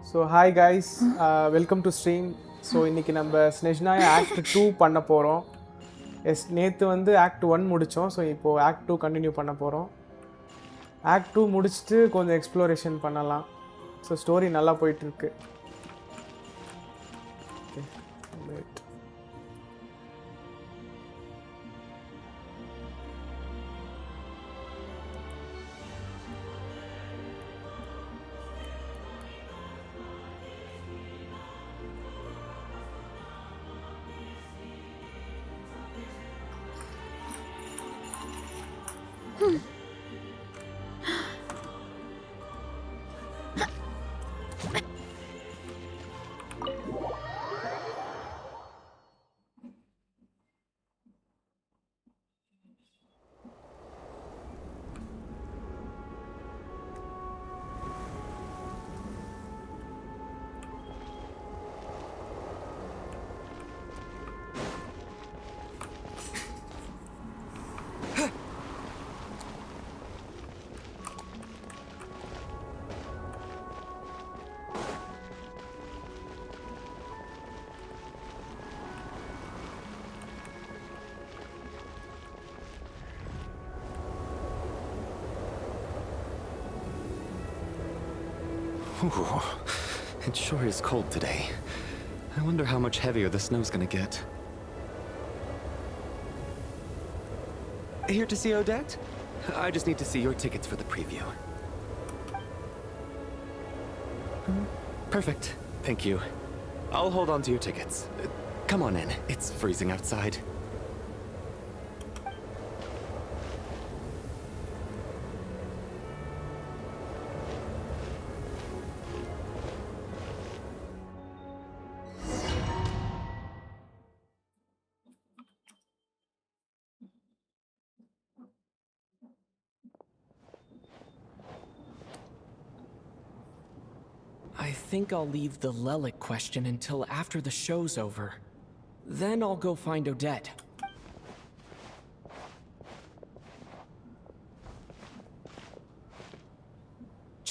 So hi guys, welcome to stream. So இன்னைக்கு நம்ம Snezhnaya Act 2 பண்ண போகிறோம். நேற்று வந்து Act 1 முடித்தோம். ஸோ இப்போது Act 2 கண்டினியூ பண்ண போகிறோம். Act 2 முடிச்சுட்டு கொஞ்சம் எக்ஸ்ப்ளோரேஷன் பண்ணலாம். ஸோ ஸ்டோரி நல்லா போயிட்டுருக்கு. Ooh, it sure is cold today. I wonder how much heavier the snow's gonna get. Here to see Odette? I just need to see your tickets for the preview. Perfect. Thank you. I'll hold on to your tickets. Come on in. It's freezing outside. I think I'll leave the Lelic question until after the show's over. Then I'll go find Odette.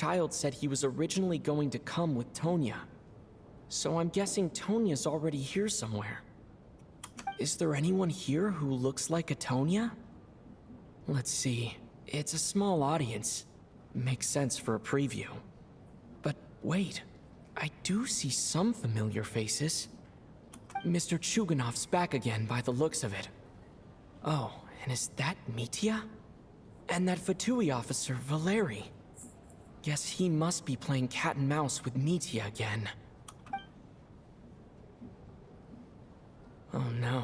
Child said he was originally going to come with Tonya. So I'm guessing Tonya's already here somewhere. Is there anyone here who looks like a Tonya? Let's see. It's a small audience. Makes sense for a preview. Wait, I do see some familiar faces. Mr. Chuganov's back again by the looks of it. Oh, and is that Mitya? And that Fatui officer, Valeri. Guess he must be playing cat and mouse with Mitya again. Oh no,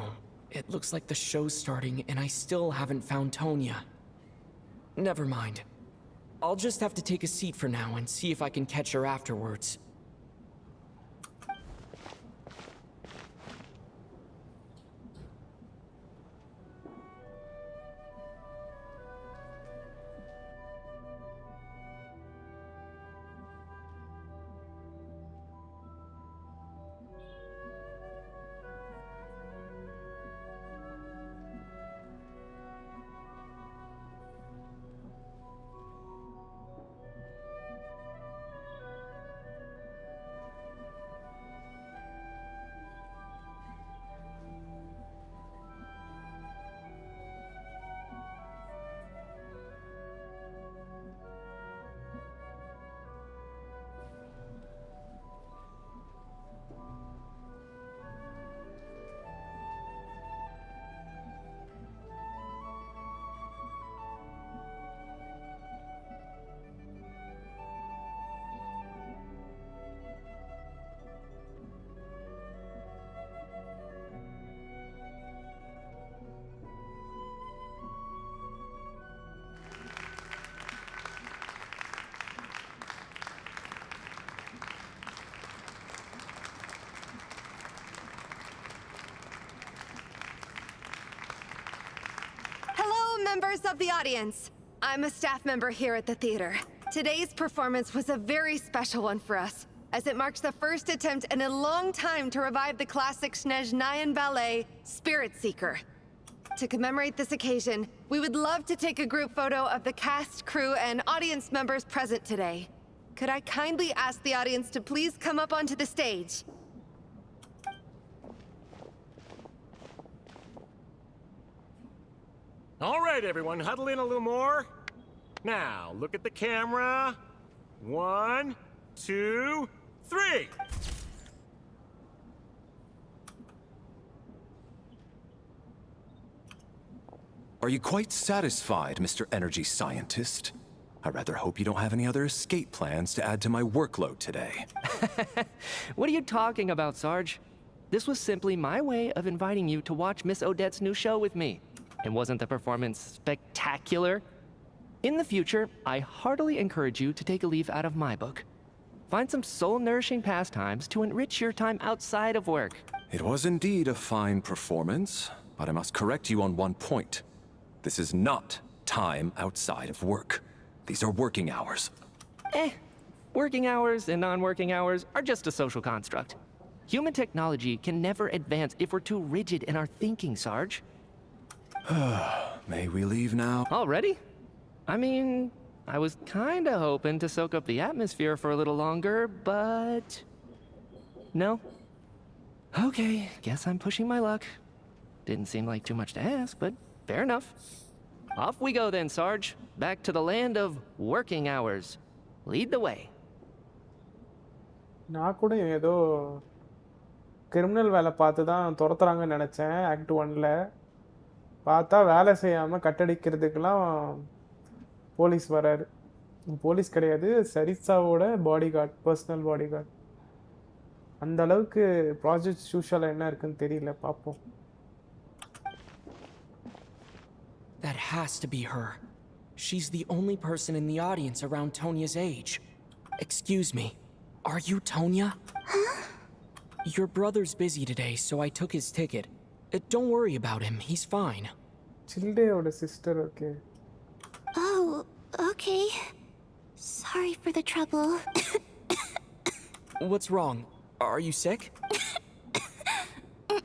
it looks like the show's starting and I still haven't found Tonya. Never mind. I'll just have to take a seat for now and see if I can catch her afterwards. Members of the audience, I'm a staff member here at the theater. Today's performance was a very special one for us, as it marks the first attempt in a long time to revive the classic Snezhnayan ballet, Spirit Seeker. To commemorate this occasion, we would love to take a group photo of the cast, crew, and audience members present today. could I kindly ask the audience to please come up onto the stage? All right, everyone, huddle in a little more. Now, look at the camera. 1, 2, 3. Are you quite satisfied, Mr. Energy Scientist? I rather hope you don't have any other escape plans to add to my workload today. What are you talking about, Sarge? This was simply my way of inviting you to watch Miss Odette's new show with me. And wasn't the performance spectacular? In the future, I heartily encourage you to take a leaf out of my book. Find some soul-nourishing pastimes to enrich your time outside of work. It was indeed a fine performance, but I must correct you on one point. This is not time outside of work. These are working hours. Working hours and non-working hours are just a social construct. Human technology can never advance if we're too rigid in our thinking, Sarge. May we leave now? Already? I mean, I was kinda hoping to soak up the atmosphere for a little longer, but... No? Okay, guess I'm pushing my luck. Didn't seem like too much to ask, but fair enough. Off we go then, Sarge. Back to the land of working hours. Lead the way. நான் கூட ஏதோ criminal வேலை பார்த்து தான் துரத்துறாங்கன்னு நினச்சேன் act 1ல். பார்த்தா வேலை செய்யாமல் கட்டடிக்கிறதுக்கெல்லாம் போலீஸ் வராரு. போலீஸ் கிடையாது, சரிசாவோட body guard, personal body guard. அந்த அளவுக்கு ப்ராஜெக்ட் ஷூஷால என்ன இருக்குன்னு தெரியல, பார்ப்போம். That has to be her. She's the only person in the audience around Tonya's age. Excuse me, are you Tonya? Huh? Your brother's busy today, so I took his ticket. Don't worry about him, he's fine. Childeoட sister, okay. Oh, okay. Sorry for the trouble. What's wrong? Are you sick?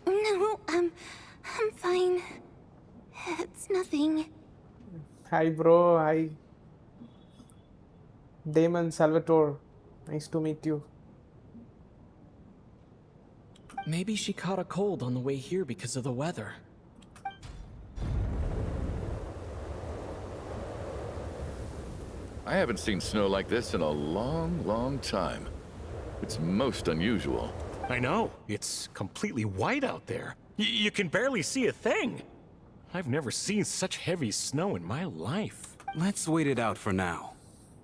No, I'm fine. It's nothing. Hi bro, hi. Damon Salvatore, nice to meet you. Maybe she caught a cold on the way here because of the weather. I haven't seen snow like this in a long, long time. It's most unusual. I know. It's completely white out there. You can barely see a thing. I've never seen such heavy snow in my life. Let's wait it out for now.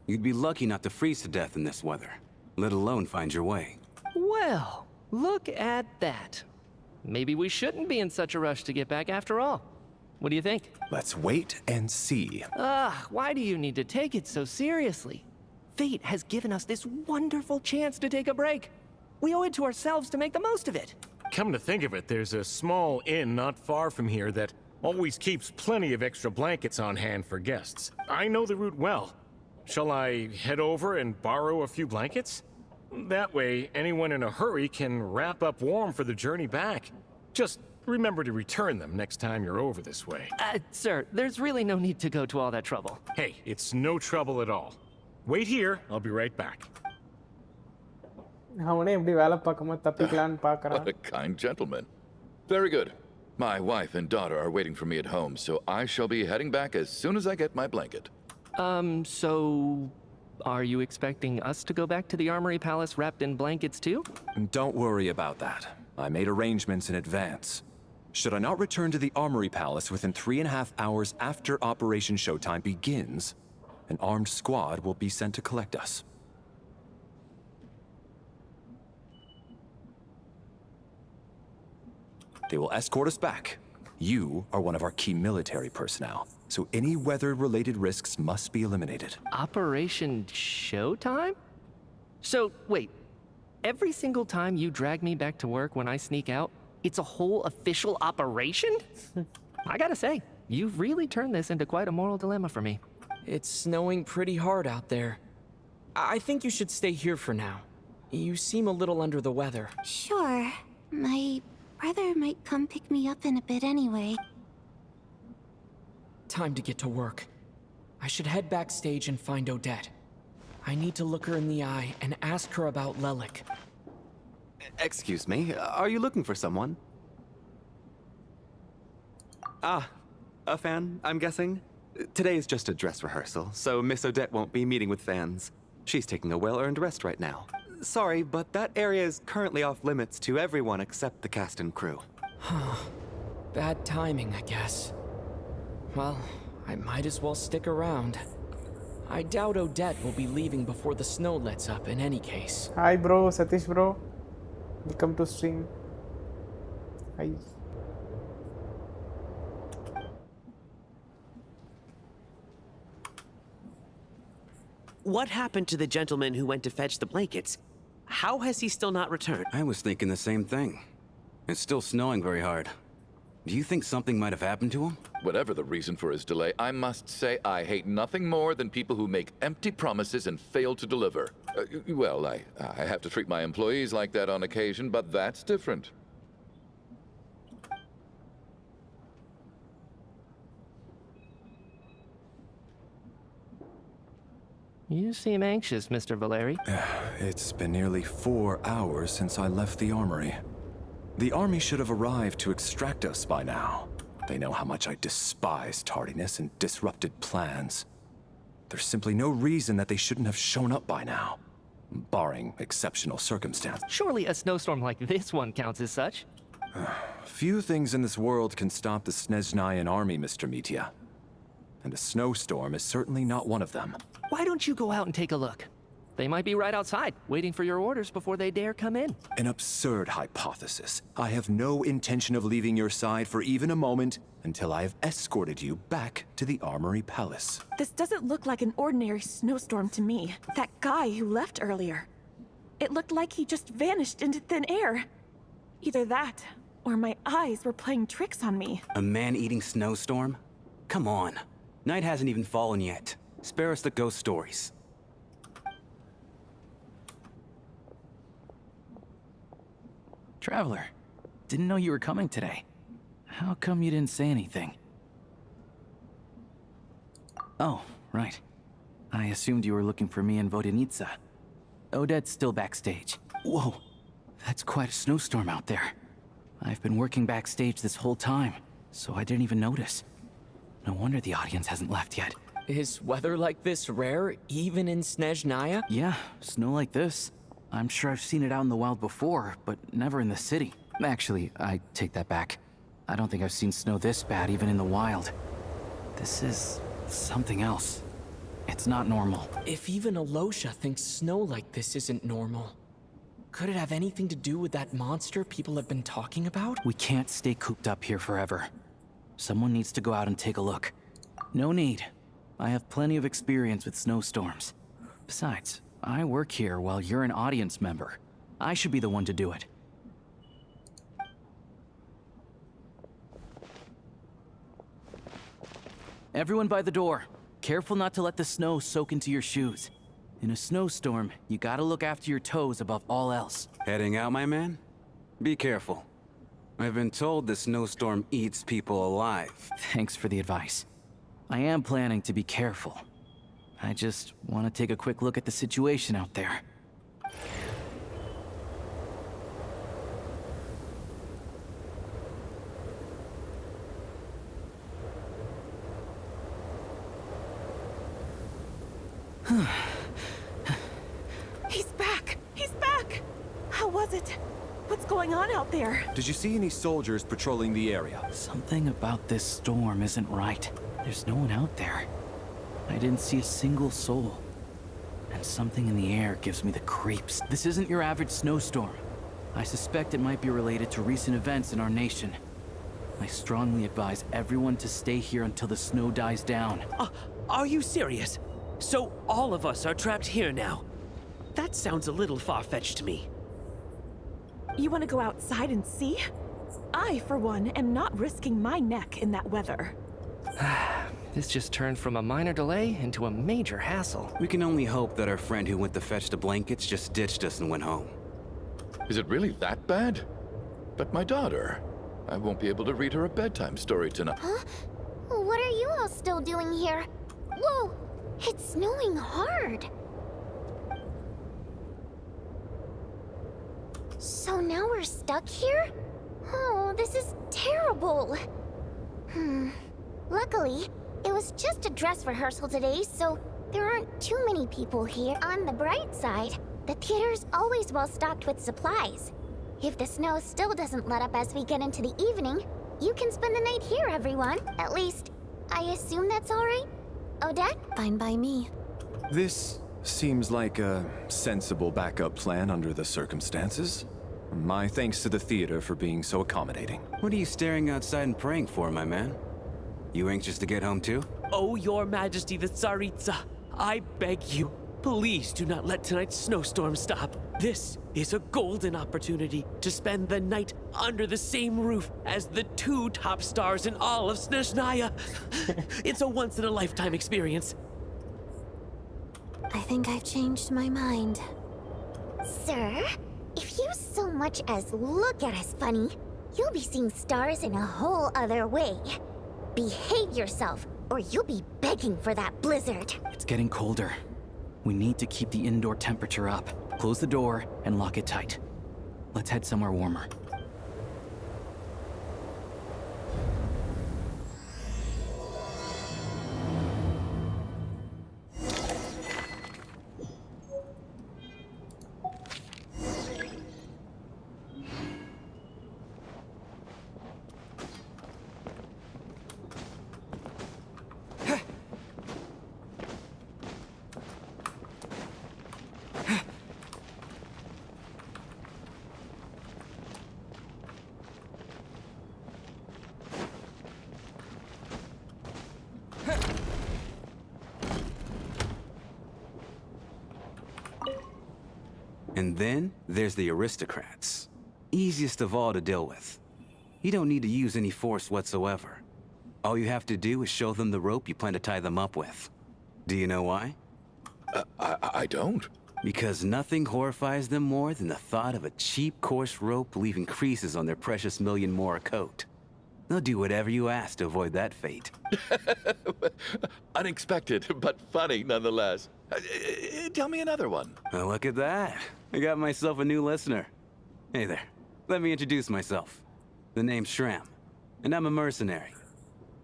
You'd be lucky not to freeze to death in this weather, let alone find your way. Well, look at that. Maybe we shouldn't be in such a rush to get back after all. What do you think? Let's wait and see. Why do you need to take it so seriously? Fate has given us this wonderful chance to take a break. We owe it to ourselves to make the most of it. Come to think of it, there's a small inn not far from here that always keeps plenty of extra blankets on hand for guests. I know the route well. Shall I head over and borrow a few blankets? That way, anyone in a hurry can wrap up warm for the journey back. Just remember to return them next time you're over this way. Sir, there's really no need to go to all that trouble. Hey, it's no trouble at all. Wait here, I'll be right back. அவனே எப்படி வேலை பார்க்காம தப்பிக்கலான்னு பார்க்கறான். What a kind gentleman. Very good. My wife and daughter are waiting for me at home, so I shall be heading back as soon as I get my blanket. So... Are you expecting us to go back to the Armory Palace wrapped in blankets too? Don't worry about that. I made arrangements in advance. Should I not return to the Armory Palace within 3.5 hours after Operation Showtime begins, an armed squad will be sent to collect us. They will escort us back. You are one of our key military personnel, so any weather-related risks must be eliminated. Operation Showtime? So, wait. Every single time you drag me back to work when I sneak out, it's a whole official operation? I gotta say, you've really turned this into quite a moral dilemma for me. It's snowing pretty hard out there. I think you should stay here for now. You seem a little under the weather. Sure. My brother might come pick me up in a bit anyway. Time to get to work. I should head backstage and find Odette. I need to look her in the eye and ask her about Lelik. Excuse me, are you looking for someone? Ah, a fan, I'm guessing? Today is just a dress rehearsal, so Miss Odette won't be meeting with fans. She's taking a well-earned rest right now. Sorry, but that area is currently off limits to everyone except the cast and crew. Bad timing, I guess. Well, I might as well stick around. I doubt Odette will be leaving before the snow lets up in any case. Hi bro, Satish bro. Welcome to stream. Hi. What happened to the gentleman who went to fetch the blankets? How has he still not returned? I was thinking the same thing. It's still snowing very hard. Do you think something might have happened to him? Whatever the reason for his delay, I must say I hate nothing more than people who make empty promises and fail to deliver. Well, I have to treat my employees like that on occasion, but that's different. You seem anxious, Mr. Valeri. It's been nearly 4 hours since I left the armory. The army should have arrived to extract us by now. They know how much I despise tardiness and disrupted plans. There's simply no reason that they shouldn't have shown up by now, barring exceptional circumstances. Surely a snowstorm like this one counts as such. Few things in this world can stop the Snezhnayan army, Mr. Mitya. And a snowstorm is certainly not one of them. Why don't you go out and take a look? They might be right outside, waiting for your orders before they dare come in. An absurd hypothesis. I have no intention of leaving your side for even a moment until I have escorted you back to the Armory Palace. This doesn't look like an ordinary snowstorm to me. That guy who left earlier. It looked like he just vanished into thin air. Either that, or my eyes were playing tricks on me. A man-eating snowstorm? Come on. Night hasn't even fallen yet. Spare us the ghost stories. Traveler, didn't know you were coming today. How come you didn't say anything? Oh, right. I assumed you were looking for me and Vodenitsa. Odette's still backstage. Whoa, that's quite a snowstorm out there. I've been working backstage this whole time, so I didn't even notice. No wonder the audience hasn't left yet. Is weather like this rare, even in Snezhnaya? Yeah, snow like this. I'm sure I've seen it out in the wild before, but never in the city. Actually, I take that back. I don't think I've seen snow this bad even in the wild. This is something else. It's not normal. If even Alosha thinks snow like this isn't normal, could it have anything to do with that monster people have been talking about? We can't stay cooped up here forever. Someone needs to go out and take a look. No need. I have plenty of experience with snowstorms. Besides, I work here while you're an audience member. I should be the one to do it. Everyone by the door. Careful not to let the snow soak into your shoes. In a snowstorm, you gotta look after your toes above all else. Heading out, my man? Be careful. I've been told the snowstorm eats people alive. Thanks for the advice. I am planning to be careful. I just want to take a quick look at the situation out there. He's back! He's back! How was it? What's going on out there? Did you see any soldiers patrolling the area? Something about this storm isn't right. There's no one out there. I didn't see a single soul. And something in the air gives me the creeps. This isn't your average snowstorm. I suspect it might be related to recent events in our nation. I strongly advise everyone to stay here until the snow dies down. Are you serious? So all of us are trapped here now? That sounds a little far-fetched to me. You want to go outside and see? I, for one, am not risking my neck in that weather. This just turned from a minor delay into a major hassle. We can only hope that our friend who went to fetch the blankets just ditched us and went home. Is it really that bad? But my daughter, I won't be able to read her a bedtime story tonight. Huh? What are you all still doing here? Whoa! It's snowing hard. So now we're stuck here? Oh, this is terrible. Luckily, it was just a dress rehearsal today, so there aren't too many people here. On the bright side, the theater's always well stocked with supplies. If the snow still doesn't let up as we get into the evening, you can spend the night here, everyone. At least, I assume that's all right? Odette? Fine by me. This seems like a sensible backup plan under the circumstances. My thanks to the theater for being so accommodating. What are you staring outside and praying for, my man? You anxious to get home too? Oh, Your Majesty the Tsaritsa, I beg you, please do not let tonight's snowstorm stop. This is a golden opportunity to spend the night under the same roof as the 2 top stars in all of Snezhnaya. It's a once-in-a-lifetime experience. I think I've changed my mind. Sir, if you so much as look at us funny, you'll be seeing stars in a whole other way. Behave yourself, or you'll be begging for that blizzard. It's getting colder. We need to keep the indoor temperature up. Close the door and lock it tight. Let's head somewhere warmer. And then there's the aristocrats. Easiest of all to deal with. You don't need to use any force whatsoever. All you have to do is show them the rope you plan to tie them up with. Do you know why? I don't. Because nothing horrifies them more than the thought of a cheap, coarse rope leaving creases on their precious million more coat. They'll do whatever you ask to avoid that fate. Unexpected, but funny nonetheless. Tell me another one. Oh, look at that. I got myself a new listener. Hey there. Let me introduce myself. The name's Shram, and I'm a mercenary.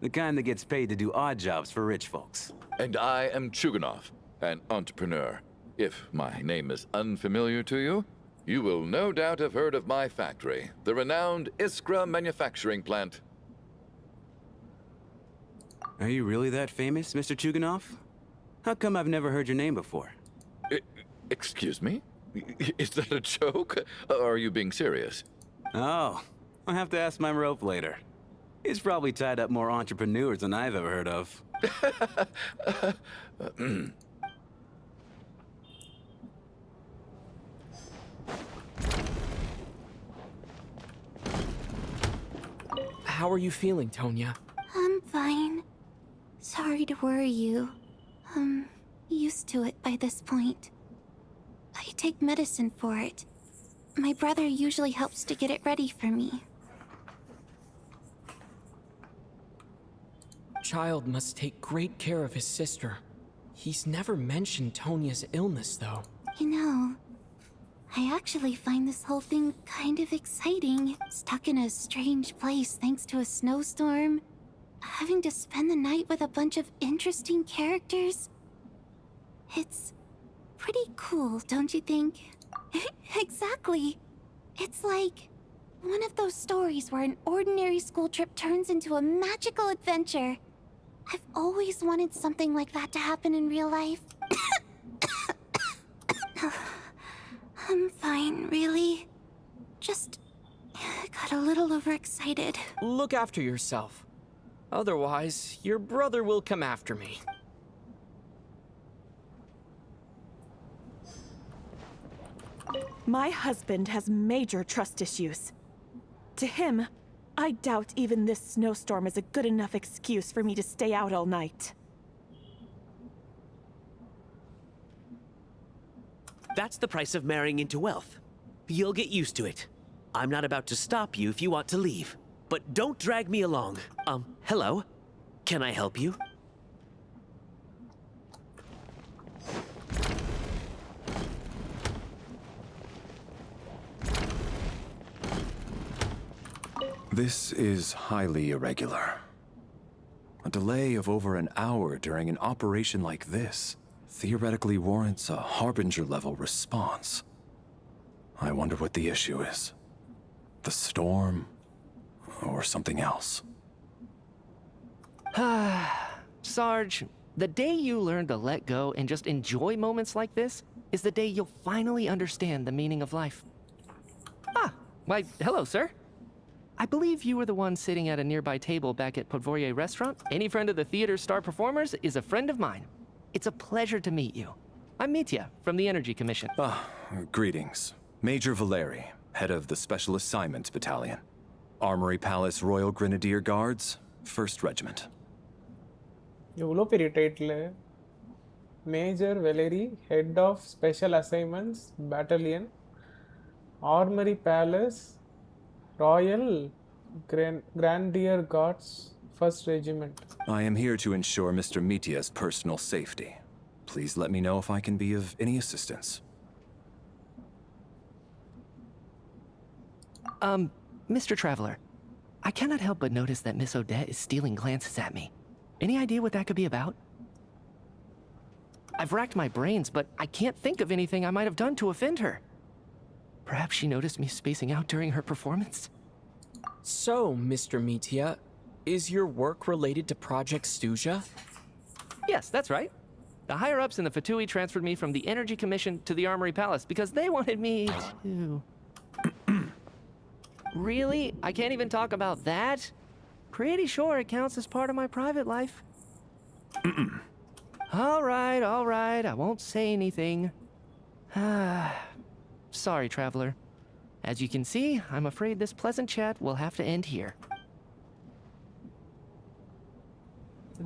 The kind that gets paid to do odd jobs for rich folks. And I am Chuganov, an entrepreneur. If my name is unfamiliar to you, you will no doubt have heard of my factory, the renowned Iskra manufacturing plant. Are you really that famous, Mr. Chuganov? How come I've never heard your name before? Excuse me? Is that a joke? Or are you being serious? Oh, I'll have to ask my rope later. He's probably tied up more entrepreneurs than I've ever heard of. How are you feeling, Tonya? I'm fine. Sorry to worry you. I'm used to it by this point. I take medicine for it. My brother usually helps to get it ready for me. Child must take great care of his sister. He's never mentioned Tonya's illness, though. You know, I actually find this whole thing kind of exciting. Stuck in a strange place thanks to a snowstorm. Having to spend the night with a bunch of interesting characters. It's pretty cool, don't you think? Exactly. It's like one of those stories where an ordinary school trip turns into a magical adventure. I've always wanted something like that to happen in real life. I'm fine, really. Just got a little overexcited. Look after yourself. Otherwise, your brother will come after me. My husband has major trust issues. To him, I doubt even this snowstorm is a good enough excuse for me to stay out all night. That's the price of marrying into wealth. You'll get used to it. I'm not about to stop you if you want to leave. But don't drag me along. Hello? Can I help you? This is highly irregular. A delay of over an hour during an operation like this theoretically warrants a Harbinger-level response. I wonder what the issue is. The storm, or something else. Sarge, the day you learn to let go and just enjoy moments like this is the day you'll finally understand the meaning of life. Why, hello, sir. I believe you were the one sitting at a nearby table back at Podvorye Restaurant. Any friend of the theater's star performers is a friend of mine. It's a pleasure to meet you. I'm Mitya, from the Energy Commission. Greetings. Major Valeri, head of the Special Assignments Battalion. Armory Palace Royal Grenadier Guards, 1st Regiment. எவ்வளோ பெரிய title. Major Valerie, head of special assignments battalion, armoury palace, royal grenadier guards, 1st Regiment. I am here to ensure Mr. Mitya's personal safety. Please let me know if I can be of any assistance. Mr. Traveler, I cannot help but notice that Miss Odette is stealing glances at me. Any idea what that could be about? I've racked my brains, but I can't think of anything I might have done to offend her. Perhaps she noticed me spacing out during her performance? So, Mr. Mitya, is your work related to Project Stuja? Yes, that's right. The higher-ups in the Fatui transferred me from the Energy Commission to the Armory Palace because they wanted me to... Really? I can't even talk about that? Pretty sure it counts as part of my private life. All right, I won't say anything. Sorry, Traveler. As you can see, I'm afraid this pleasant chat will have to end here.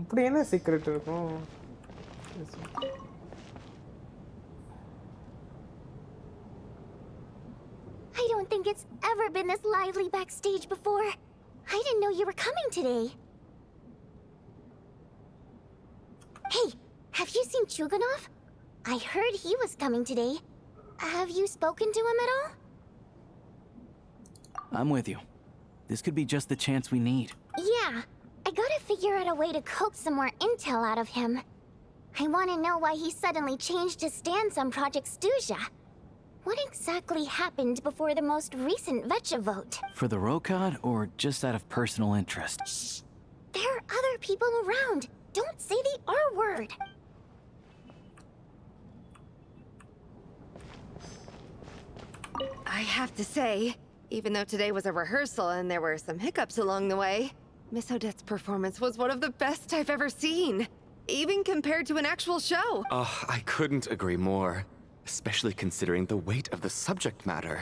இப்படி என்ன secret இருக்கும்? I don't think it's ever been this lively backstage before. I didn't know you were coming today. Hey, have you seen Chuganov? I heard he was coming today. Have you spoken to him at all? I'm with you. This could be just the chance we need. Yeah, I gotta figure out a way to coax some more intel out of him. I wanna know why he suddenly changed his stance on Project Stuja. What exactly happened before the most recent Vecha vote? For the Rokad, or just out of personal interest? Shh! There are other people around. Don't say the R word. I have to say, even though today was a rehearsal and there were some hiccups along the way, Miss Odette's performance was one of the best I've ever seen. Even compared to an actual show. I couldn't agree more. Especially considering the weight of the subject matter.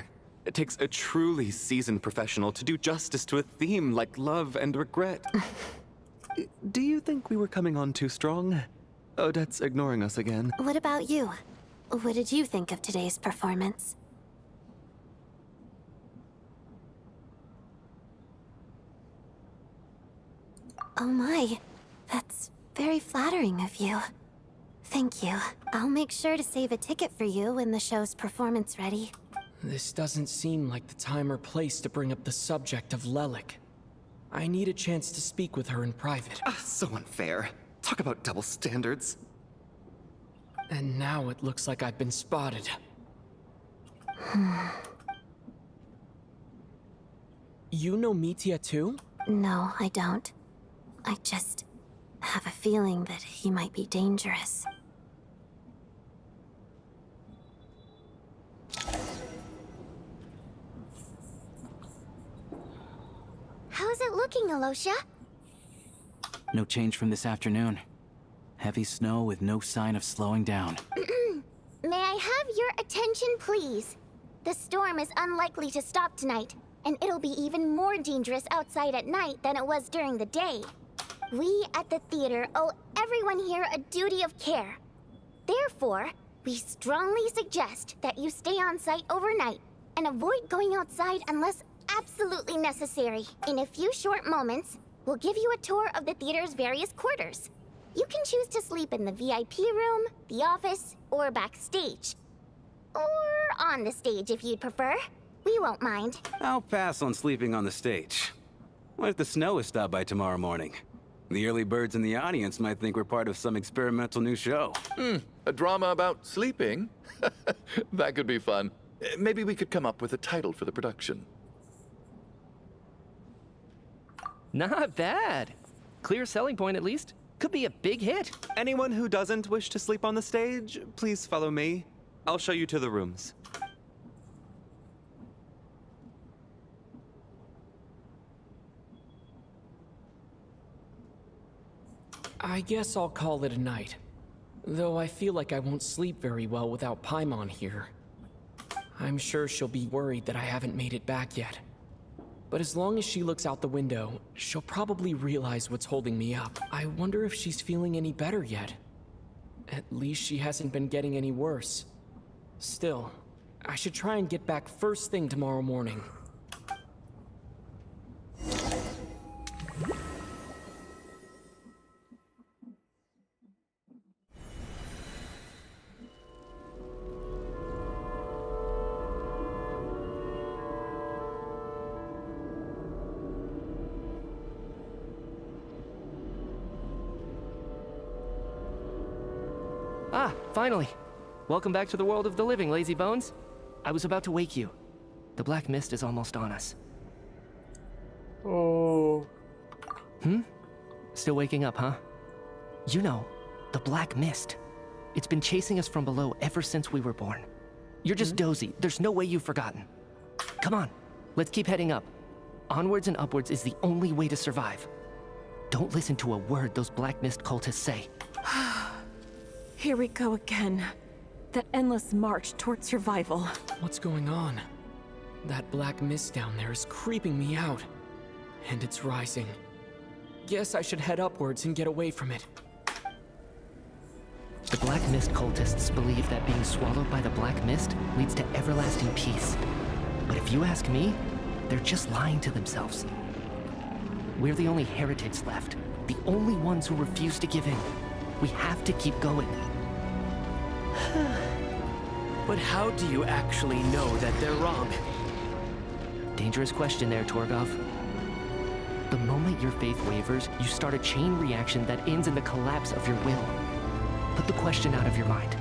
It takes a truly seasoned professional to do justice to a theme like love and regret. Do you think we were coming on too strong? Odette's ignoring us again. What about you? What did you think of today's performance? Oh my, that's very flattering of you. Thank you. I'll make sure to save a ticket for you when the show's performance ready. This doesn't seem like the time or place to bring up the subject of Lelik. I need a chance to speak with her in private. So unfair. Talk about double standards. And now it looks like I've been spotted. You know Mitya too? No, I don't. I just have a feeling that he might be dangerous. How's it looking, Alosha? No change from this afternoon. Heavy snow with no sign of slowing down. May I have your attention, please? The storm is unlikely to stop tonight, and it'll be even more dangerous outside at night than it was during the day. We at the theater owe everyone here a duty of care. Therefore, we strongly suggest that you stay on site overnight and avoid going outside unless absolutely necessary. In a few short moments, we'll give you a tour of the theater's various quarters. You can choose to sleep in the VIP room, the office, or backstage. Or on the stage if you'd prefer. We won't mind. I'll pass on sleeping on the stage. What if the snow is stopped by tomorrow morning? The early birds in the audience might think we're part of some experimental new show. A drama about sleeping? That could be fun. Maybe we could come up with a title for the production. Not bad. Clear selling point, at least. Could be a big hit. Anyone who doesn't wish to sleep on the stage, please follow me. I'll show you to the rooms. I guess I'll call it a night. Though I feel like I won't sleep very well without Paimon here. I'm sure she'll be worried that I haven't made it back yet. But as long as she looks out the window, she'll probably realize what's holding me up. I wonder if she's feeling any better yet. At least she hasn't been getting any worse. Still, I should try and get back first thing tomorrow morning. Ah, finally. Welcome back to the world of the living, lazy bones. I was about to wake you. The black mist is almost on us. Oh. Still waking up, huh? You know, the black mist. It's been chasing us from below ever since we were born. You're just dozy. There's no way you've forgotten. Come on, let's keep heading up. Onwards and upwards is the only way to survive. Don't listen to a word those black mist cultists say. Here we go again. The endless march toward survival. What's going on? That black mist down there is creeping me out. And it's rising. Guess I should head upwards and get away from it. The black mist cultists believe that being swallowed by the black mist leads to everlasting peace. But if you ask me, they're just lying to themselves. We're the only heretics left. The only ones who refuse to give in. We have to keep going. But how do you actually know that they're wrong? Dangerous question there, Torgov. The moment your faith wavers, you start a chain reaction that ends in the collapse of your will. Put the question out of your mind.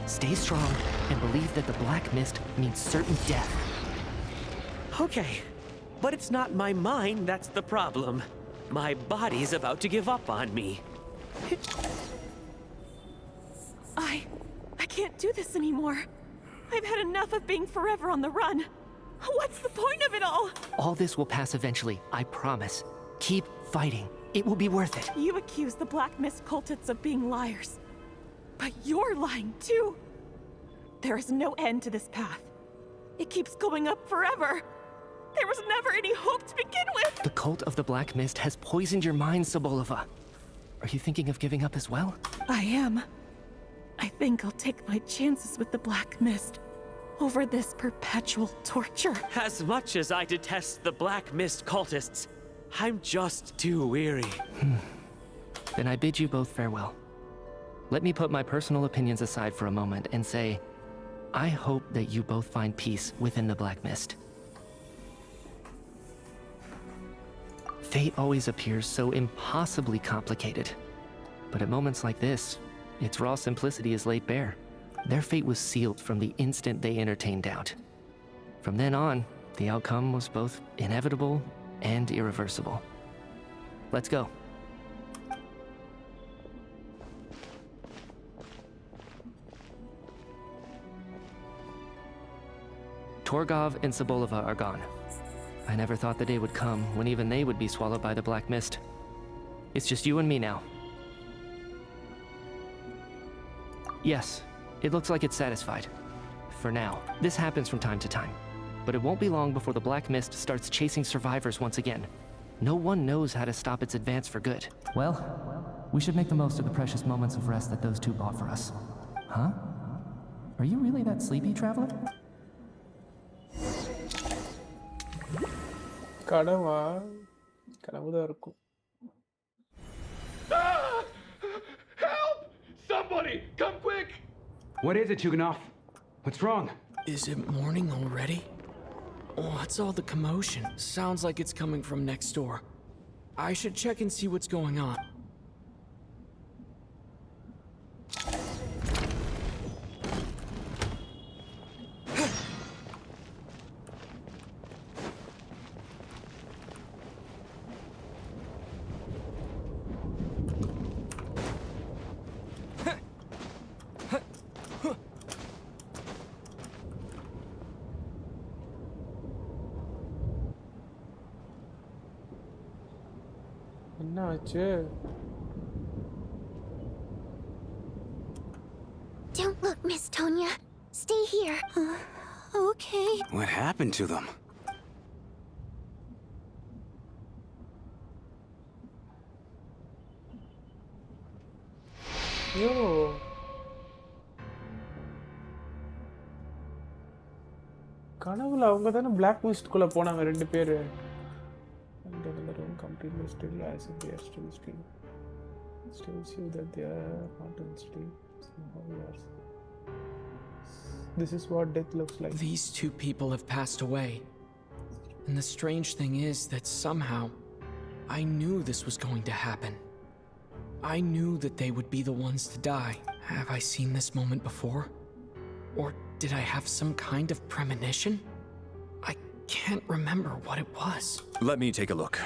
Stay strong and believe that the black mist means certain death. Okay, but it's not my mind that's the problem. My body's about to give up on me. I can't do this anymore. I've had enough of being forever on the run. What's the point of it all? All this will pass eventually, I promise. Keep fighting. It will be worth it. You accuse the Black Mist cultists of being liars. But you're lying too. There is no end to this path. It keeps going up forever. There was never any hope to begin with. The cult of the Black Mist has poisoned your mind, Sobolova. Are you thinking of giving up as well? I am. I think I'll take my chances with the Black Mist over this perpetual torture. As much as I detest the Black Mist cultists, I'm just too weary. Then I bid you both farewell. Let me put my personal opinions aside for a moment and say, I hope that you both find peace within the Black Mist. Fate always appears so impossibly complicated. But at moments like this, its raw simplicity is laid bare. Their fate was sealed from the instant they entertained doubt. From then on, the outcome was both inevitable and irreversible. Let's go. Torgov and Sobolova are gone. I never thought the day would come when even they would be swallowed by the Black Mist. It's just you and me now. Yes, it looks like it's satisfied. For now. This happens from time to time. But it won't be long before the Black Mist starts chasing survivors once again. No one knows how to stop its advance for good. Well, we should make the most of the precious moments of rest that those two bought for us. Huh? Are you really that sleepy, traveler? கனவுதான் இருக்கும். Help! Somebody, come quick! What is it, Chuganov? What's wrong? Is it morning already? What's all the commotion? Sounds like it's coming from next door. I should check and see what's going on. என்ன ஆச்சு? Don't look, Miss Tonya. Stay here. Okay. What happened to them? யோ கனவுல அவங்க தானே black மிஸ்ட்குள்ள போனாங்க ரெண்டு பேரு. And then in the room completely still as if they are still see that they are not in sleep. Somehow we are. This is what death looks like. These two people have passed away. And the strange thing is that somehow I knew this was going to happen. I knew that they would be the ones to die. Have I seen this moment before? Or did I have some kind of premonition? I can't remember what it was. Let me take a look.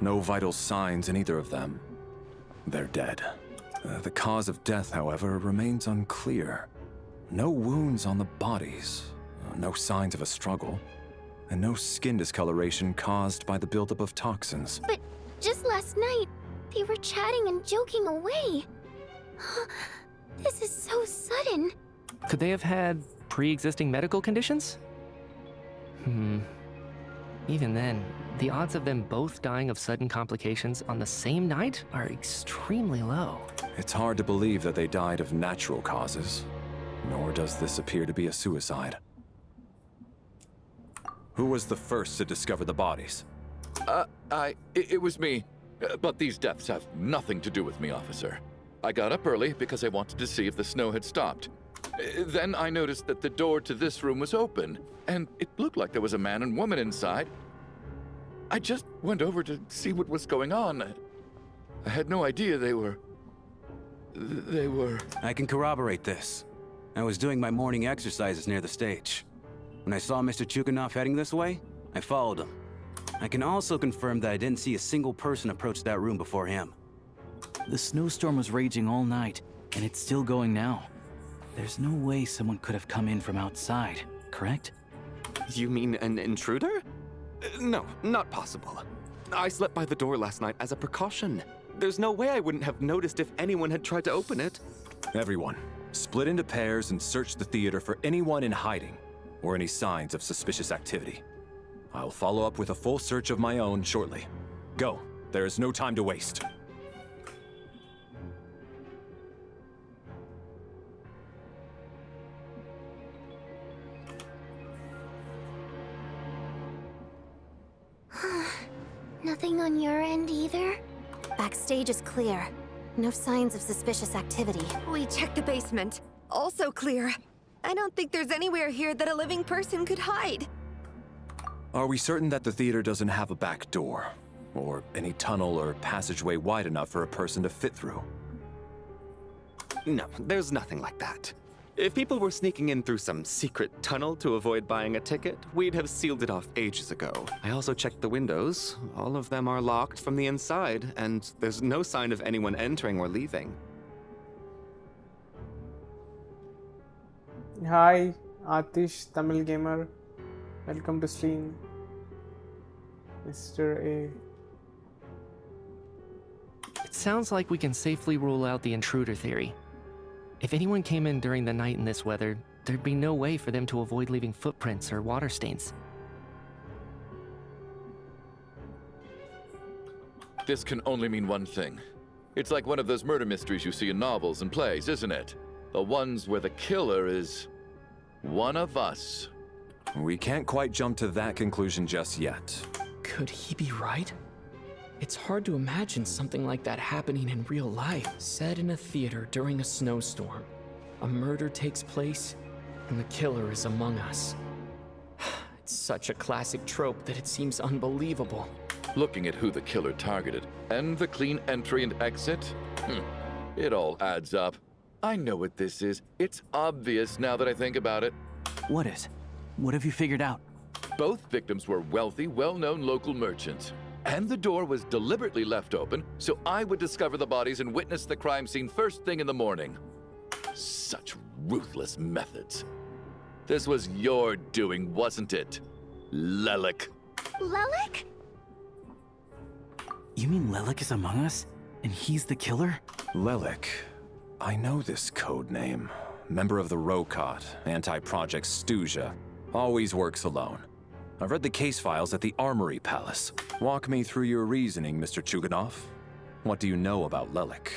No vital signs in either of them. They're dead. The cause of death, however, remains unclear. No wounds on the bodies, no signs of a struggle, and no skin discoloration caused by the buildup of toxins. But just last night, they were chatting and joking away. This is so sudden. Could they have had pre-existing medical conditions? Even then, the odds of them both dying of sudden complications on the same night are extremely low. It's hard to believe that they died of natural causes, nor does this appear to be a suicide. Who was the first to discover the bodies? It was me. But these deaths have nothing to do with me, officer. I got up early because I wanted to see if the snow had stopped. Then I noticed that the door to this room was open, and it looked like there was a man and woman inside. I just went over to see what was going on. I had no idea they were... I can corroborate this. I was doing my morning exercises near the stage. When I saw Mr. Chukanov heading this way, I followed him. I can also confirm that I didn't see a single person approach that room before him. The snowstorm was raging all night, and it's still going now. There's no way someone could have come in from outside, correct? You mean an intruder? No, not possible. I slept by the door last night as a precaution. There's no way I wouldn't have noticed if anyone had tried to open it. Everyone, split into pairs and search the theater for anyone in hiding, or any signs of suspicious activity. I'll follow up with a full search of my own shortly. Go. There is no time to waste. Nothing on your end either? Backstage is clear. No signs of suspicious activity. We checked the basement. Also clear. I don't think there's anywhere here that a living person could hide. Are we certain that the theater doesn't have a back door? Or any tunnel or passageway wide enough for a person to fit through? No, there's nothing like that. If people were sneaking in through some secret tunnel to avoid buying a ticket, we'd have sealed it off ages ago. I also checked the windows. All of them are locked from the inside, and there's no sign of anyone entering or leaving. Hi, Atish, Tamil gamer. Welcome to stream. Mr. A. It sounds like we can safely rule out the intruder theory. If anyone came in during the night in this weather, there'd be no way for them to avoid leaving footprints or water stains. This can only mean one thing. It's like one of those murder mysteries you see in novels and plays, isn't it? The ones where the killer is... one of us. We can't quite jump to that conclusion just yet. Could he be right? It's hard to imagine something like that happening in real life, set in a theater during a snowstorm. a murder takes place, and the killer is among us. It's such a classic trope that it seems unbelievable. Looking at who the killer targeted, and the clean entry and exit, it all adds up. I know what this is. It's obvious now that I think about it. What is? What have you figured out? Both victims were wealthy, well-known local merchants. And the door was deliberately left open so I would discover the bodies and witness the crime scene first thing in the morning. Such ruthless methods. This was your doing, wasn't it, Lelik? Lelik? You mean Lelik is among us? And he's the killer? Lelik. I know this code name. Member of the Rokot, anti-Project Snezhnaya. Always works alone. I've read the case files at the Armory Palace. Walk me through your reasoning, Mr. Chuganov. What do you know about Lelik?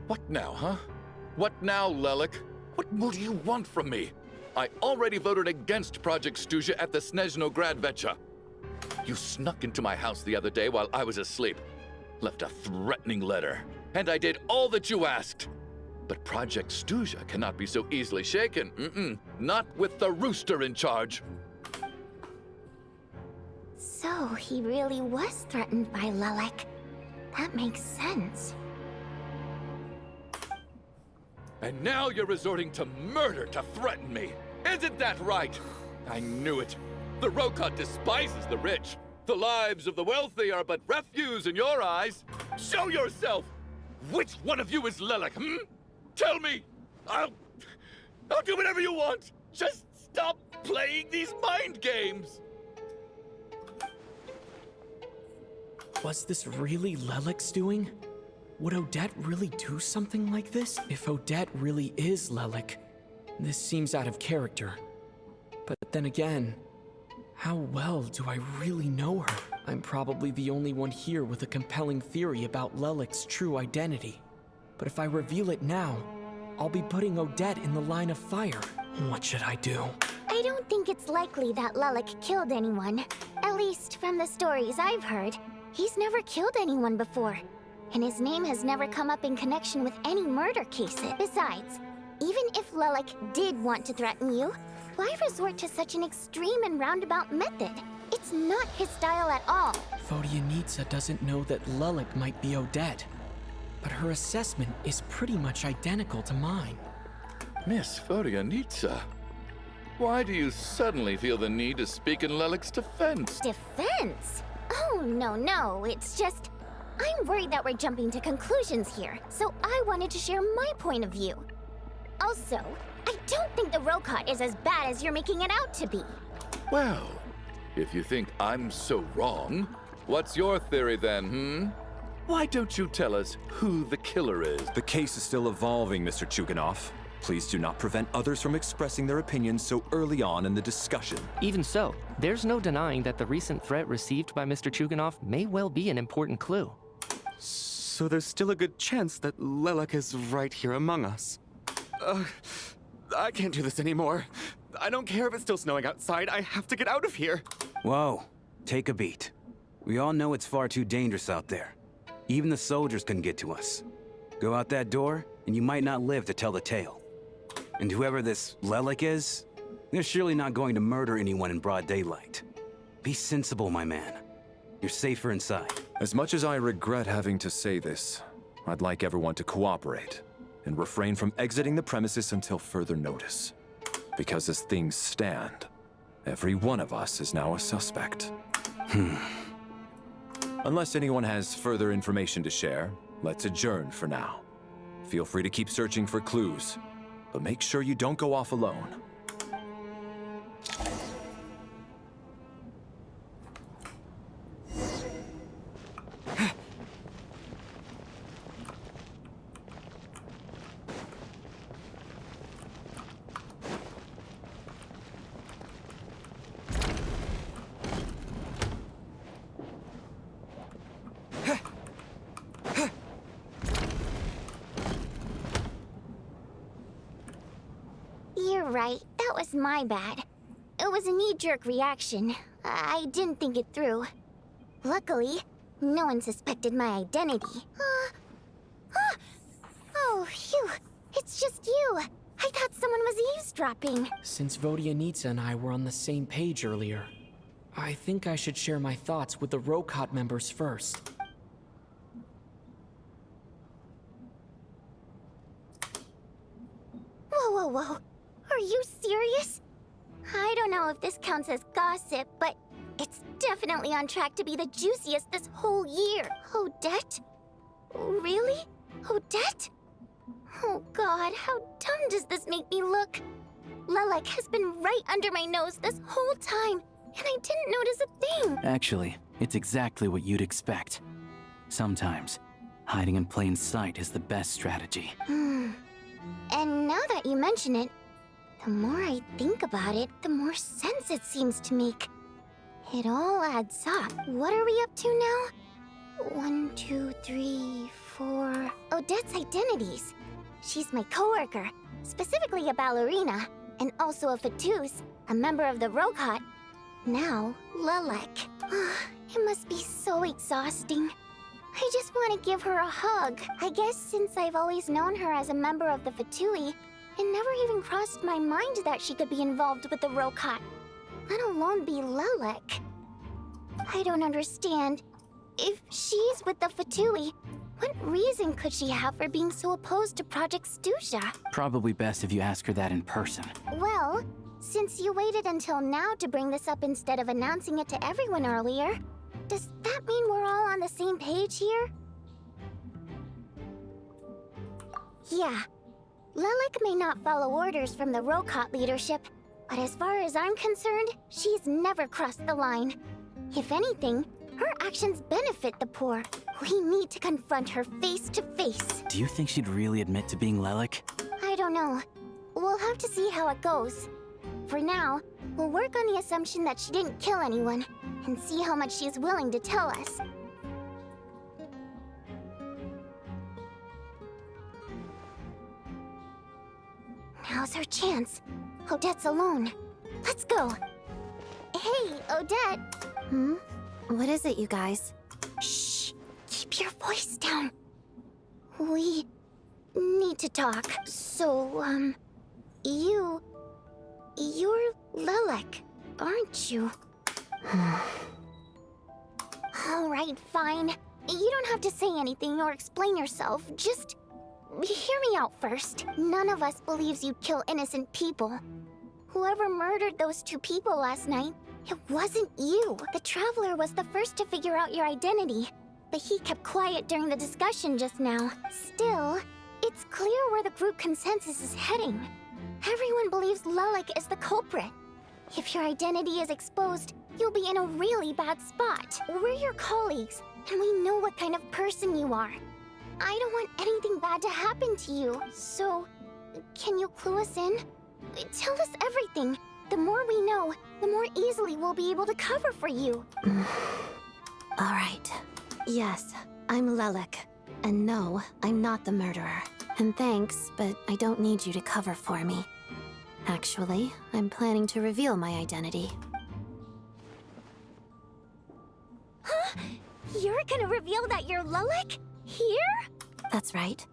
What now, huh? What now, Lelik? What more do you want from me? I already voted against Project Snezhnaya at the Snezhnograd. You snuck into my house the other day while I was asleep. Left a threatening letter. And I did all that you asked. But Project Snezhnaya cannot be so easily shaken. Not with the rooster in charge. So he really was threatened by Lelik. That makes sense. And now you're resorting to murder to threaten me. Isn't that right? I knew it. The Rokot despises the rich. The lives of the wealthy are but refuse in your eyes. Show yourself! Which one of you is Lelik, Tell me! I'll do whatever you want! Just stop playing these mind games! Was this really Lelik's doing? Would Odette really do something like this? If Odette really is Lelik, this seems out of character. But then again, how well do I really know her? I'm probably the only one here with a compelling theory about Lelik's true identity. But if I reveal it now, I'll be putting Odette in the line of fire. What should I do? I don't think it's likely that Lelik killed anyone. At least from the stories I've heard. He's never killed anyone before. And his name has never come up in connection with any murder cases. Besides, even if Lelik did want to threaten you, why resort to such an extreme and roundabout method? It's not his style at all. Vodyanitsa doesn't know that Lelik might be Odette, but her assessment is pretty much identical to mine. Miss Vodyanitsa, why do you suddenly feel the need to speak in Lelik's defense? Defense? Oh, no, it's just... I'm worried that we're jumping to conclusions here, so I wanted to share my point of view. Also, I don't think the Rokot is as bad as you're making it out to be. Well, if you think I'm so wrong, what's your theory then, Why don't you tell us who the killer is? The case is still evolving, Mr. Chuganov. Please do not prevent others from expressing their opinions so early on in the discussion. Even so, there's no denying that the recent threat received by Mr. Chuganov may well be an important clue. So there's still a good chance that Lelik is right here among us. I can't do this anymore. I don't care if it's still snowing outside. I have to get out of here. Whoa, take a beat. We all know it's far too dangerous out there. Even the soldiers can get to us. Go out that door, and you might not live to tell the tale. And whoever this Lelik is, they're surely not going to murder anyone in broad daylight. Be sensible, my man. You're safer inside. As much as I regret having to say this, I'd like everyone to cooperate and refrain from exiting the premises until further notice. Because as things stand, every one of us is now a suspect. Unless anyone has further information to share, let's adjourn for now. Feel free to keep searching for clues, but make sure you don't go off alone. You're right, that was my bad. It was a knee-jerk reaction. I didn't think it through. Luckily, no one suspected my identity. Oh, phew. It's just you. I thought someone was eavesdropping. Since Vodianitsa and I were on the same page earlier, I think I should share my thoughts with the Rokot members first. Whoa, whoa, whoa. Are you serious? I don't know if this counts as gossip, but it's definitely on track to be the juiciest this whole year. Odette? Really? Odette? Oh god, how dumb does this make me look? Lelek has been right under my nose this whole time, and I didn't notice a thing. Actually, it's exactly what you'd expect. Sometimes, hiding in plain sight is the best strategy. And now that you mention it, the more I think about it, the more sense it seems to make. It all adds up. What are we up to now? 1, 2, 3, 4... Odette's identities. She's my coworker, specifically a ballerina, and also a Fatous, a member of the Rokot. Now, Lelek. It must be so exhausting. I just want to give her a hug. I guess since I've always known her as a member of the Fatui, it never even crossed my mind that she could be involved with the Rokot, let alone be Lelek. I don't understand. If she's with the Fatui, what reason could she have for being so opposed to Project Stusha? Probably best if you ask her that in person. Well, since you waited until now to bring this up instead of announcing it to everyone earlier, does that mean we're all on the same page here? Yeah. Lelek may not follow orders from the Rokot leadership, but as far as I'm concerned, she's never crossed the line. If anything, her actions benefit the poor. We need to confront her face to face. Do you think she'd really admit to being Lelek? I don't know. We'll have to see how it goes. For now, we'll work on the assumption that she didn't kill anyone, and see how much she's willing to tell us. Now's her chance. Odette's alone. Let's go. Hey, Odette. What is it, you guys? Shh. Keep your voice down. We need to talk. So, you're Lelek, aren't you? All right, fine. You don't have to say anything or explain yourself. Just hear me out first. None of us believes you'd kill innocent people. Whoever murdered those 2 people last night, it wasn't you. The Traveler was the first to figure out your identity, but he kept quiet during the discussion just now. Still, it's clear where the group consensus is heading. Everyone believes Lelek is the culprit. If your identity is exposed, you'll be in a really bad spot. We're your colleagues, and we know what kind of person you are. I don't want anything bad to happen to you, so can you clue us in? Tell us everything. The more we know, the more easily we'll be able to cover for you. All right. Yes, I'm Lelek. And no, I'm not the murderer. And thanks, but I don't need you to cover for me. Actually, I'm planning to reveal my identity. Huh? You're gonna reveal that you're Lelek? Here? That's right.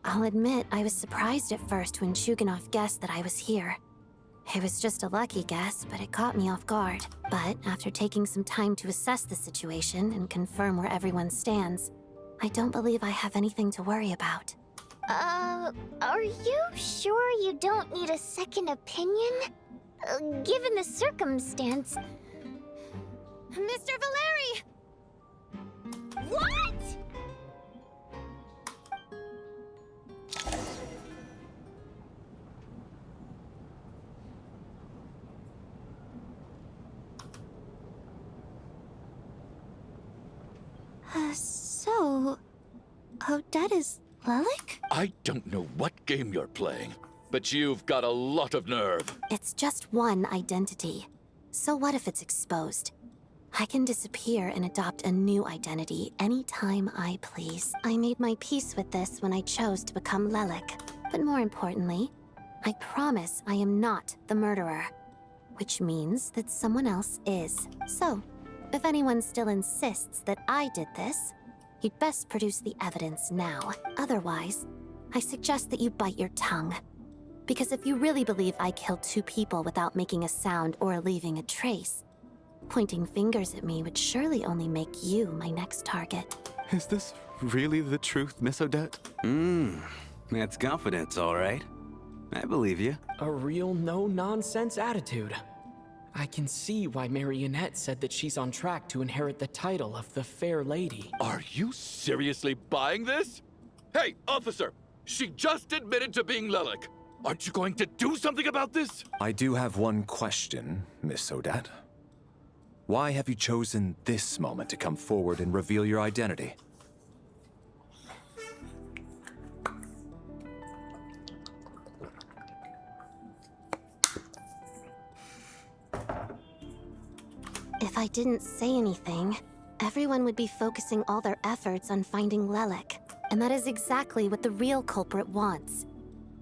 I'll admit I was surprised at first when Chuganov guessed that I was here. It was just a lucky guess, but it caught me off guard. But after taking some time to assess the situation and confirm where everyone stands, I don't believe I have anything to worry about. Are you sure you don't need a second opinion? Given the circumstance... Mr. Valeri! What?! So... Odette is Lelek? I don't know what game you're playing, but you've got a lot of nerve. It's just one identity. So what if it's exposed? I can disappear and adopt a new identity anytime I please. I made my peace with this when I chose to become Lelek. But more importantly, I promise I am not the murderer. Which means that someone else is. So, if anyone still insists that I did this, you'd best produce the evidence now. Otherwise, I suggest that you bite your tongue. Because if you really believe I killed 2 people without making a sound or leaving a trace, pointing fingers at me would surely only make you my next target. Is this really the truth, Miss Odette? That's confidence, all right. I believe you. A real no-nonsense attitude. I can see why Marionette said that she's on track to inherit the title of the Fair Lady. Are you seriously buying this? Hey, officer! She just admitted to being Lelik. Aren't you going to do something about this? I do have one question, Miss Odette. Why have you chosen this moment to come forward and reveal your identity? If I didn't say anything, everyone would be focusing all their efforts on finding Lelik. And that is exactly what the real culprit wants.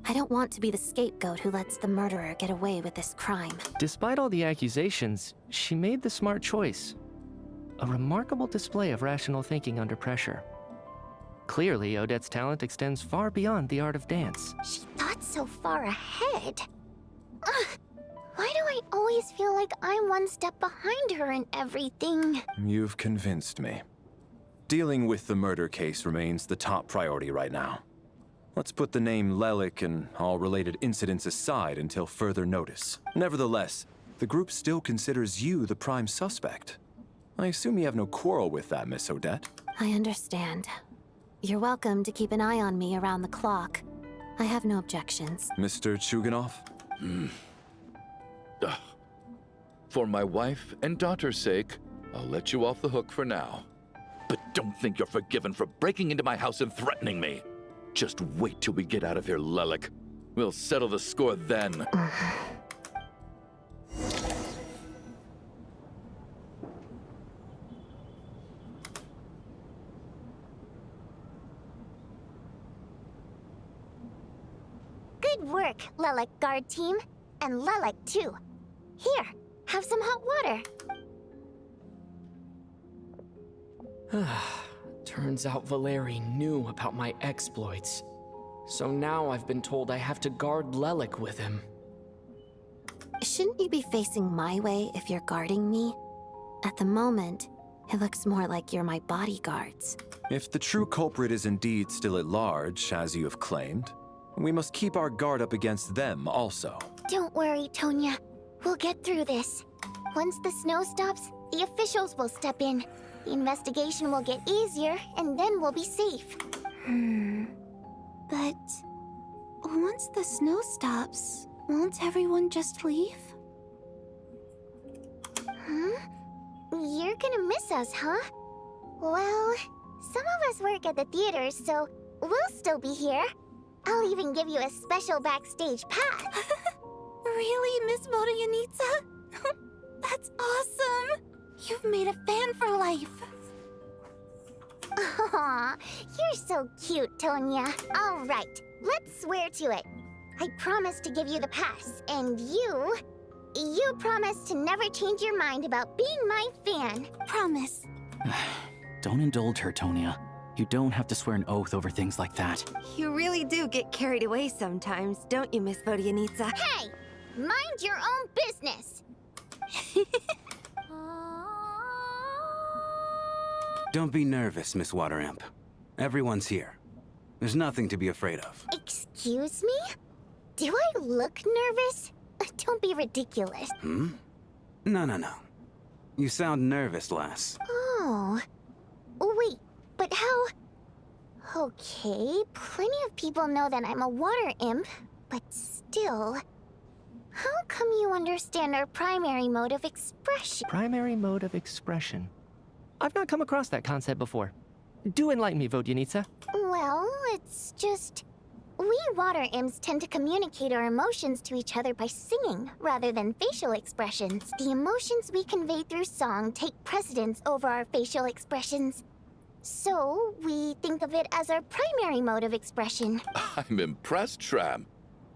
I don't want to be the scapegoat who lets the murderer get away with this crime. Despite all the accusations, she made the smart choice. A remarkable display of rational thinking under pressure. Clearly, Odette's talent extends far beyond the art of dance. She thought so far ahead. Ugh. Why do I always feel like I'm one step behind her in everything? You've convinced me. Dealing with the murder case remains the top priority right now. Let's put the name Lelik and all related incidents aside until further notice. Nevertheless, the group still considers you the prime suspect. I assume you have no quarrel with that, Miss Odette? I understand. You're welcome to keep an eye on me around the clock. I have no objections. Mr. Chuganov? For my wife and daughter's sake, I'll let you off the hook for now. But don't think you're forgiven for breaking into my house and threatening me. Just wait till we get out of here, Lelik. We'll settle the score then. Good work, Lelik guard team. And Lelik, too. Here, have some hot water. Turns out Valeri knew about my exploits. So now I've been told I have to guard Lelik with him. Shouldn't you be facing my way if you're guarding me? At the moment, it looks more like you're my bodyguards. If the true culprit is indeed still at large, as you have claimed, we must keep our guard up against them also. Don't worry, Tonya. We'll get through this. Once the snow stops, the officials will step in. The investigation will get easier, and then we'll be safe. But once the snow stops, won't everyone just leave? You're gonna miss us, huh? Well, some of us work at the theater, so we'll still be here. I'll even give you a special backstage pass. Really, Miss Vodyanitsa? That's awesome! You've made a fan for life. Aw, you're so cute, Tonya. All right, let's swear to it. I promise to give you the pass, and you promise to never change your mind about being my fan. Promise. Don't indulge her, Tonya. You don't have to swear an oath over things like that. You really do get carried away sometimes, don't you, Miss Vodyanitsa? Hey! Mind your own business! Don't be nervous, Miss Water Imp. Everyone's here. There's nothing to be afraid of. Excuse me? Do I look nervous? Don't be ridiculous. No. You sound nervous, lass. Oh. Wait, but how... Okay, plenty of people know that I'm a water imp, but still... How come you understand our primary mode of expression? Primary mode of expression. I've not come across that concept before. Do enlighten me, Vodyanitsa. Well, it's just... We water imps tend to communicate our emotions to each other by singing, rather than facial expressions. The emotions we convey through song take precedence over our facial expressions. So, we think of it as our primary mode of expression. I'm impressed, Shram.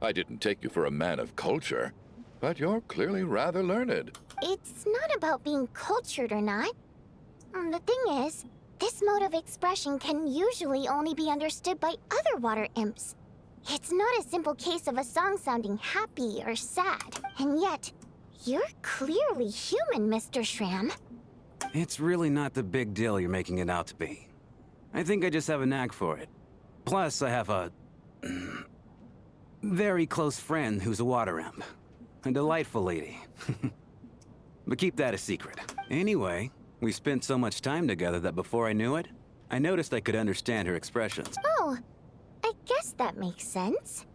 I didn't take you for a man of culture, but you're clearly rather learned. It's not about being cultured or not. The thing is, this mode of expression can usually only be understood by other water imps. It's not a simple case of a song sounding happy or sad. And yet, you're clearly human, Mr. Shram. It's really not the big deal you're making it out to be. I think I just have a knack for it. Plus, I have a very close friend who's a water imp. A delightful lady. But keep that a secret. Anyway, we spent so much time together that before I knew it, I noticed I could understand her expressions. Oh, I guess that makes sense.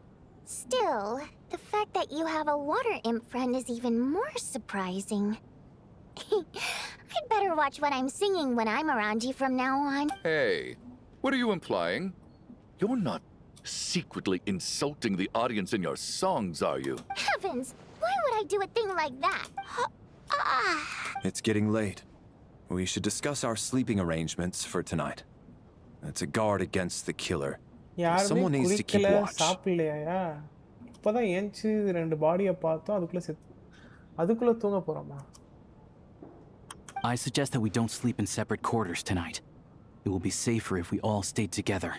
Still, the fact that you have a water imp friend is even more surprising. I'd better watch what I'm singing when I'm around you from now on. Hey, what are you implying? You're not secretly insulting the audience in your songs, are you? Heavens, why would I do a thing like that? It's getting late. We should discuss our sleeping arrangements for tonight. It's a guard against the killer. யாருமே Someone needs to keep குளிக்கல watch. சாப்பிடலையா இப்போதான் ஏஞ்சி 2 பாடியை பார்த்தோம் அதுக்குள்ள தூங்க போறோமா I suggest that we don't sleep in separate quarters tonight. It will be safer if we all stayed together.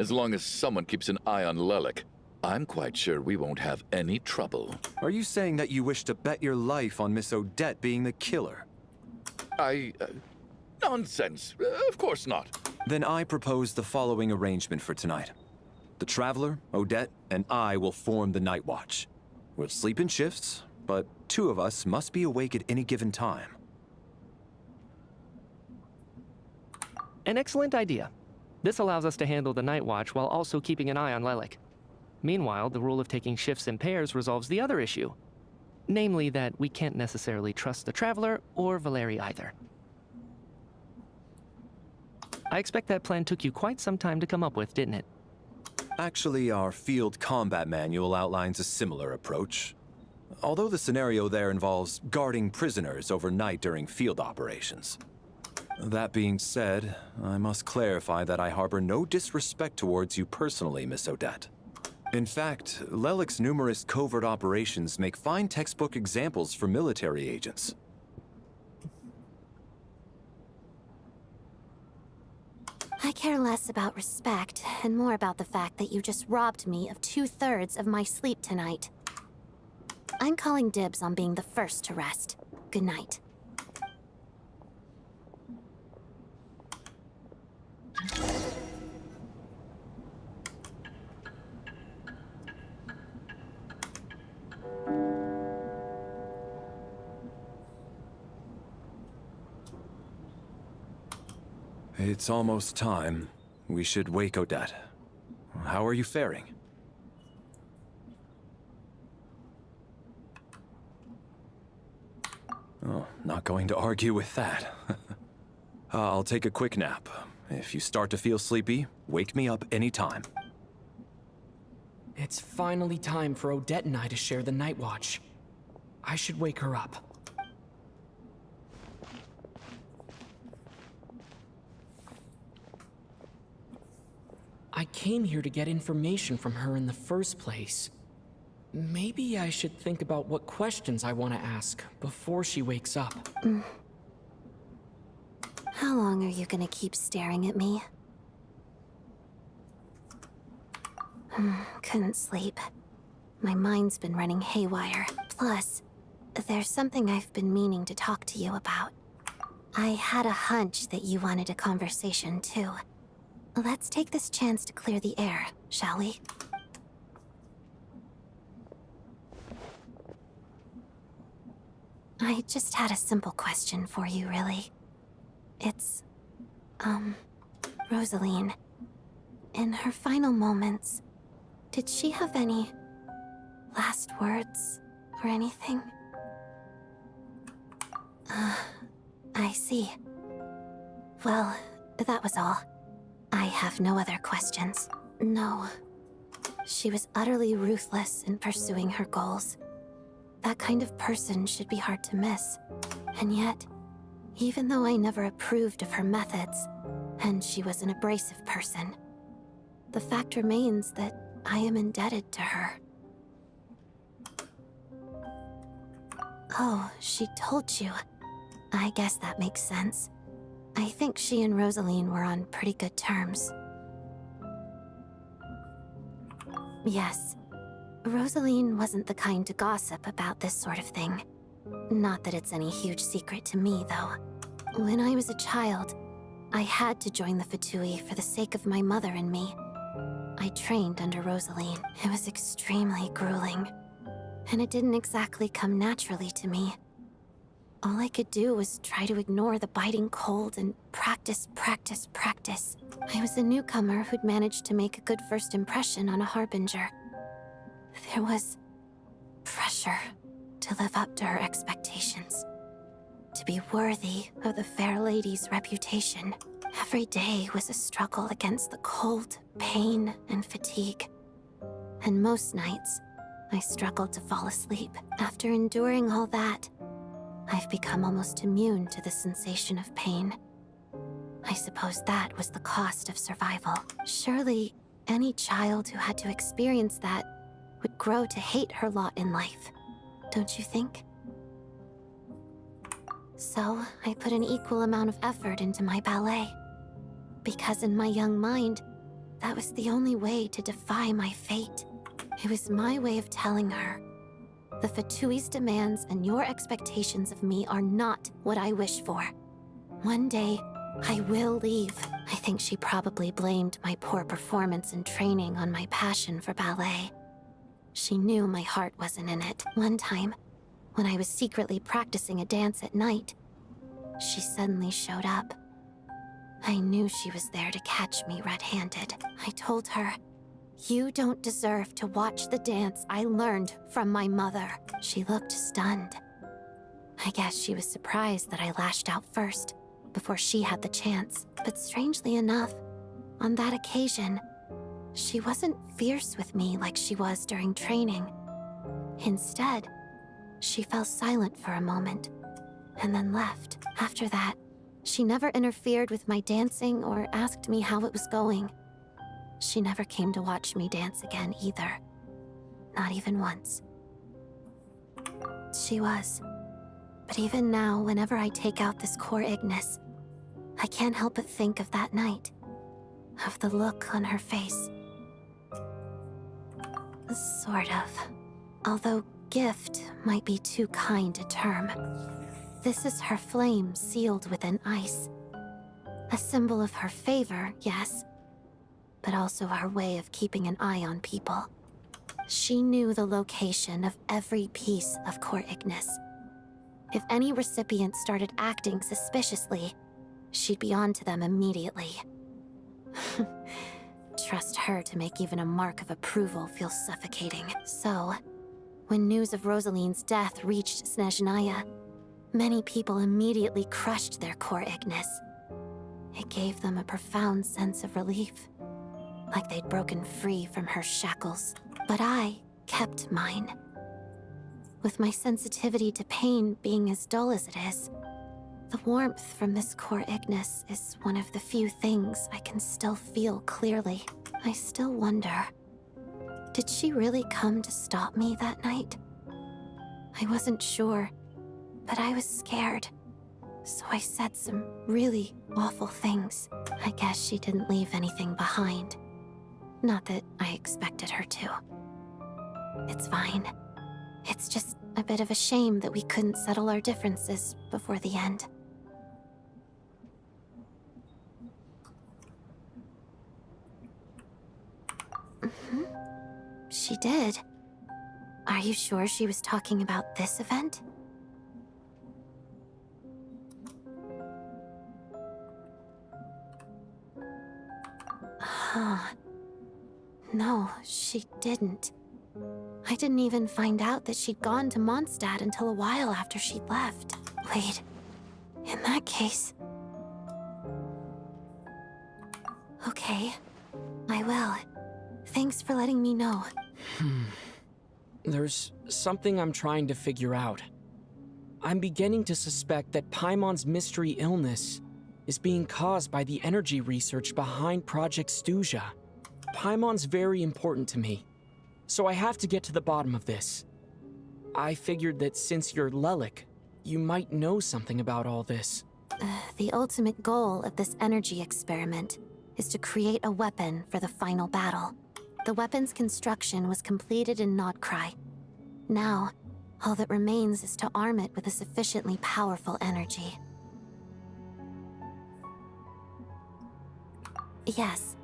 As long as someone keeps an eye on Lelik, I'm quite sure we won't have any trouble. Are you saying that you wish to bet your life on Miss Odette being the killer? Nonsense. Of course not. Then I propose the following arrangement for tonight. The Traveler, Odette, and I will form the Night Watch. We'll sleep in shifts, but 2 of us must be awake at any given time. An excellent idea. This allows us to handle the Night Watch while also keeping an eye on Lelik. Meanwhile, the rule of taking shifts in pairs resolves the other issue. Namely that we can't necessarily trust the Traveler or Valeri either. I expect that plan took you quite some time to come up with, didn't it? Actually, our field combat manual outlines a similar approach. Although the scenario there involves guarding prisoners overnight during field operations. That being said, I must clarify that I harbor no disrespect towards you personally, Miss Odette. In fact, Lelik's numerous covert operations make fine textbook examples for military agents. I care less about respect and more about the fact that you just robbed me of 2/3 of my sleep tonight. I'm calling dibs on being the first to rest. Good night. It's almost time. We should wake Odette. How are you faring? Oh, not going to argue with that. I'll take a quick nap. If you start to feel sleepy, wake me up anytime. It's finally time for Odette and I to share the Night Watch. I should wake her up. I came here to get information from her in the first place. Maybe I should think about what questions I want to ask before she wakes up. How long are you gonna keep staring at me? Couldn't sleep. My mind's been running haywire. Plus, there's something I've been meaning to talk to you about. I had a hunch that you wanted a conversation too. Let's take this chance to clear the air, shall we? I just had a simple question for you, really. It's, Rosaline. In her final moments, did she have any last words or anything? I see. Well, that was all. I have no other questions. No. She was utterly ruthless in pursuing her goals. That kind of person should be hard to miss. And yet, even though I never approved of her methods, and she was an abrasive person, the fact remains that I am indebted to her. Oh, she told you. I guess that makes sense. I think she and Rosaline were on pretty good terms. Yes. Rosaline wasn't the kind to gossip about this sort of thing. Not that it's any huge secret to me, though. When I was a child, I had to join the Fatui for the sake of my mother and me. I trained under Rosaline. It was extremely grueling, and it didn't exactly come naturally to me. All I could do was try to ignore the biting cold and practice, practice, practice. I was a newcomer who'd managed to make a good first impression on a harbinger. There was pressure to live up to her expectations, to be worthy of the fair lady's reputation. Every day was a struggle against the cold, pain, and fatigue. And most nights, I struggled to fall asleep. After enduring all that, I've become almost immune to the sensation of pain. I suppose that was the cost of survival. Surely, any child who had to experience that would grow to hate her lot in life, don't you think? So, I put an equal amount of effort into my ballet. Because in my young mind, that was the only way to defy my fate. It was my way of telling her, the Fatui's demands and your expectations of me are not what I wish for. One day, I will leave. I think she probably blamed my poor performance in training on my passion for ballet. She knew my heart wasn't in it. One time, when I was secretly practicing a dance at night, she suddenly showed up. I knew she was there to catch me red-handed. I told her, "You don't deserve to watch the dance I learned from my mother." She looked stunned. I guess she was surprised that I lashed out first, before she had the chance. But strangely enough, on that occasion, she wasn't fierce with me like she was during training. Instead, she fell silent for a moment, and then left. After that, she never interfered with my dancing or asked me how it was going. She never came to watch me dance again either. Not even once. She was. But even now, whenever I take out this core Ignis, I can't help but think of that night. Of the look on her face. Sort of. Although gift might be too kind a term. This is her flame sealed within ice. A symbol of her favor, yes, but also our way of keeping an eye on people. She knew the location of every piece of core Ignis. If any recipient started acting suspiciously, she'd be on to them immediately. Trust her to make even a mark of approval feel suffocating. So, when news of Rosaline's death reached Snezhnaya, many people immediately crushed their core Ignis. It gave them a profound sense of relief, like they'd broken free from her shackles. But I kept mine. With my sensitivity to pain being as dull as it is, the warmth from this core Ignis is one of the few things I can still feel clearly. I still wonder, did she really come to stop me that night? I wasn't sure, but I was scared. So I said some really awful things. I guess she didn't leave anything behind. Not that I expected her to. It's fine. It's just a bit of a shame that we couldn't settle our differences before the end. She did. Are you sure she was talking about this event? Huh. No, she didn't. I didn't even find out that she'd gone to Mondstadt until a while after she'd left. Wait, in that case... Okay, I will. Thanks for letting me know. There's something I'm trying to figure out. I'm beginning to suspect that Paimon's mystery illness is being caused by the energy research behind Project Stuja. Paimon's very important to me, so I have to get to the bottom of this. I figured that since you're Lelik, you might know something about all this. The ultimate goal of this energy experiment is to create a weapon for the final battle. The weapon's construction was completed in Nodcry. Now, all that remains is to arm it with a sufficiently powerful energy. Yes,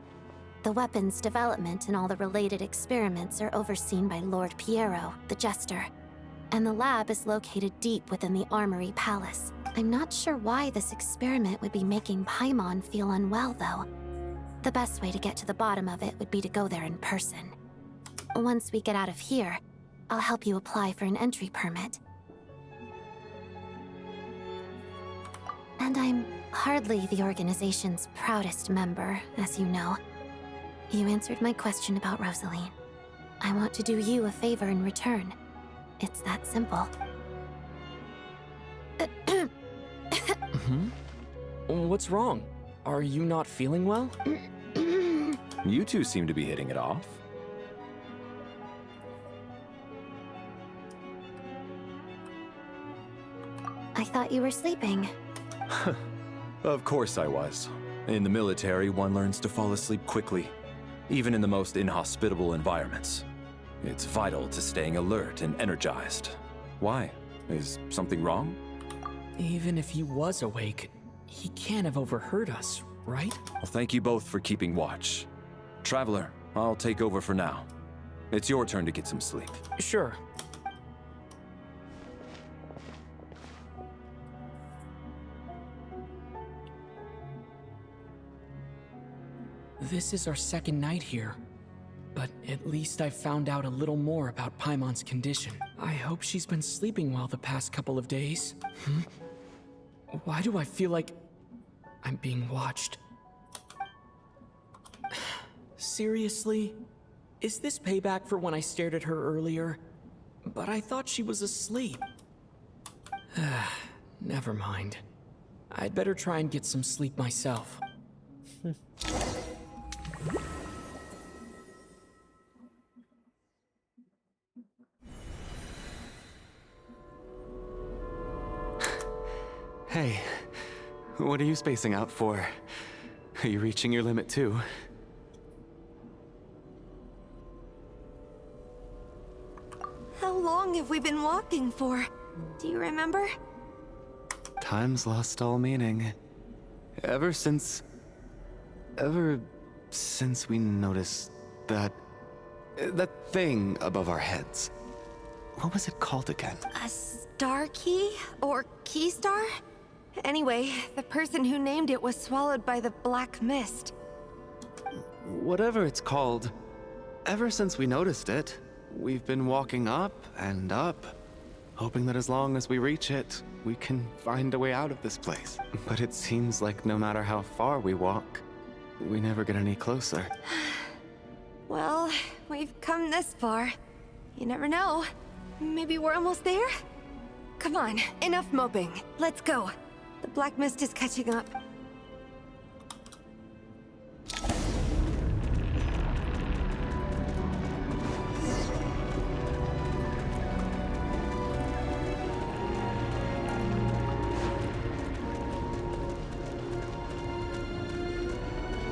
the weapon's development and all the related experiments are overseen by Lord Piero, the Jester, and the lab is located deep within the Armory Palace. I'm not sure why this experiment would be making Paimon feel unwell, though. The best way to get to the bottom of it would be to go there in person. Once we get out of here, I'll help you apply for an entry permit. And I'm hardly the organization's proudest member, as you know. You answered my question about Rosaline. I want to do you a favor in return. It's that simple. What's wrong? Are you not feeling well? You two seem to be hitting it off. I thought you were sleeping. Of course I was. In the military, one learns to fall asleep quickly, even in the most inhospitable environments. It's vital to staying alert and energized. Why? Is something wrong? Even if he was awake, he can't have overheard us, right? Well, thank you both for keeping watch. Traveler, I'll take over for now. It's your turn to get some sleep. Sure. This is our second night here, but at least I've found out a little more about Paimon's condition. I hope she's been sleeping well the past couple of days. Why do I feel like I'm being watched? Seriously? Is this payback for when I stared at her earlier? But I thought she was asleep. Never mind. I'd better try and get some sleep myself. Hey, what are you spacing out for? Are you reaching your limit too? How long have we been walking for? Do you remember? Time's lost all meaning. Ever since we noticed that thing above our heads. What was it called again? A star key? Or key star? Anyway, the person who named it was swallowed by the black mist. Whatever it's called, ever since we noticed it, we've been walking up and up, hoping that as long as we reach it, we can find a way out of this place. But it seems like no matter how far we walk, we never get any closer. Well, we've come this far. You never know. Maybe we're almost there? Come on, enough moping. Let's go. The black mist is catching up.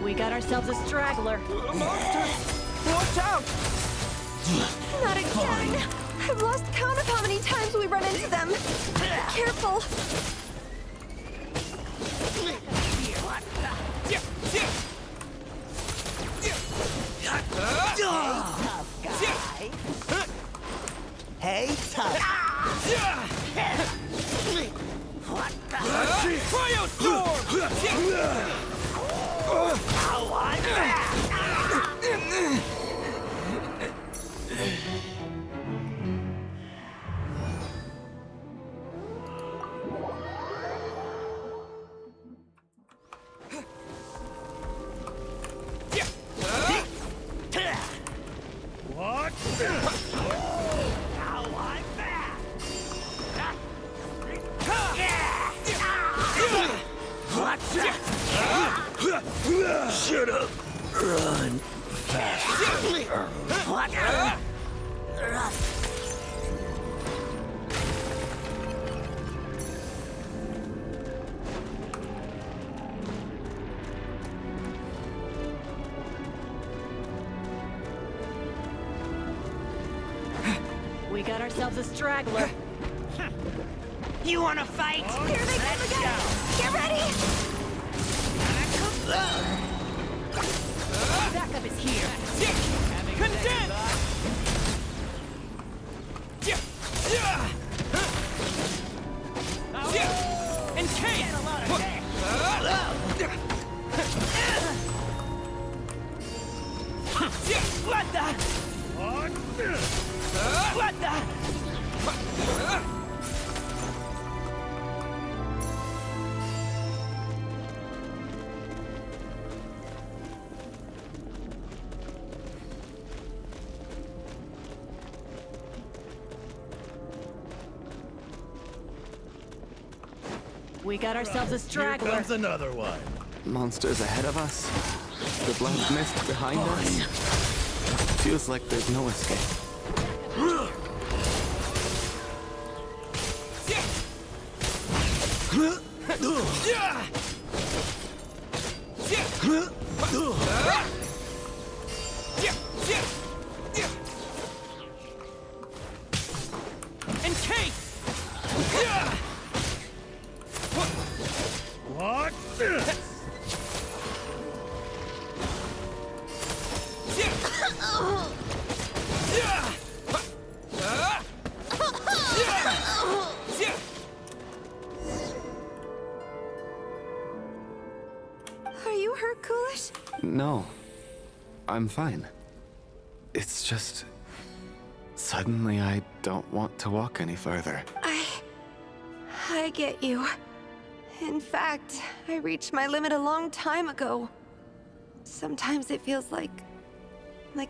We got ourselves a straggler. Watch out! Not again! I've lost count of how many times we run into them. Careful! Hey, tough guy. Cryo storm! Shut up. Run faster. got ourselves a straggler. You wanna fight? Here they come again! Get ready! Backup is here. Condemn! And Kate! What the? What the? We got ourselves a straggler. Here comes another one. Monsters ahead of us. The black mist behind us. Feels like there's no escape. And Kate! What? Are you hurt, Coolish? No. I'm fine. It's just... Suddenly I don't want to walk any further. I get you. In fact, I reached my limit a long time ago. Sometimes it feels like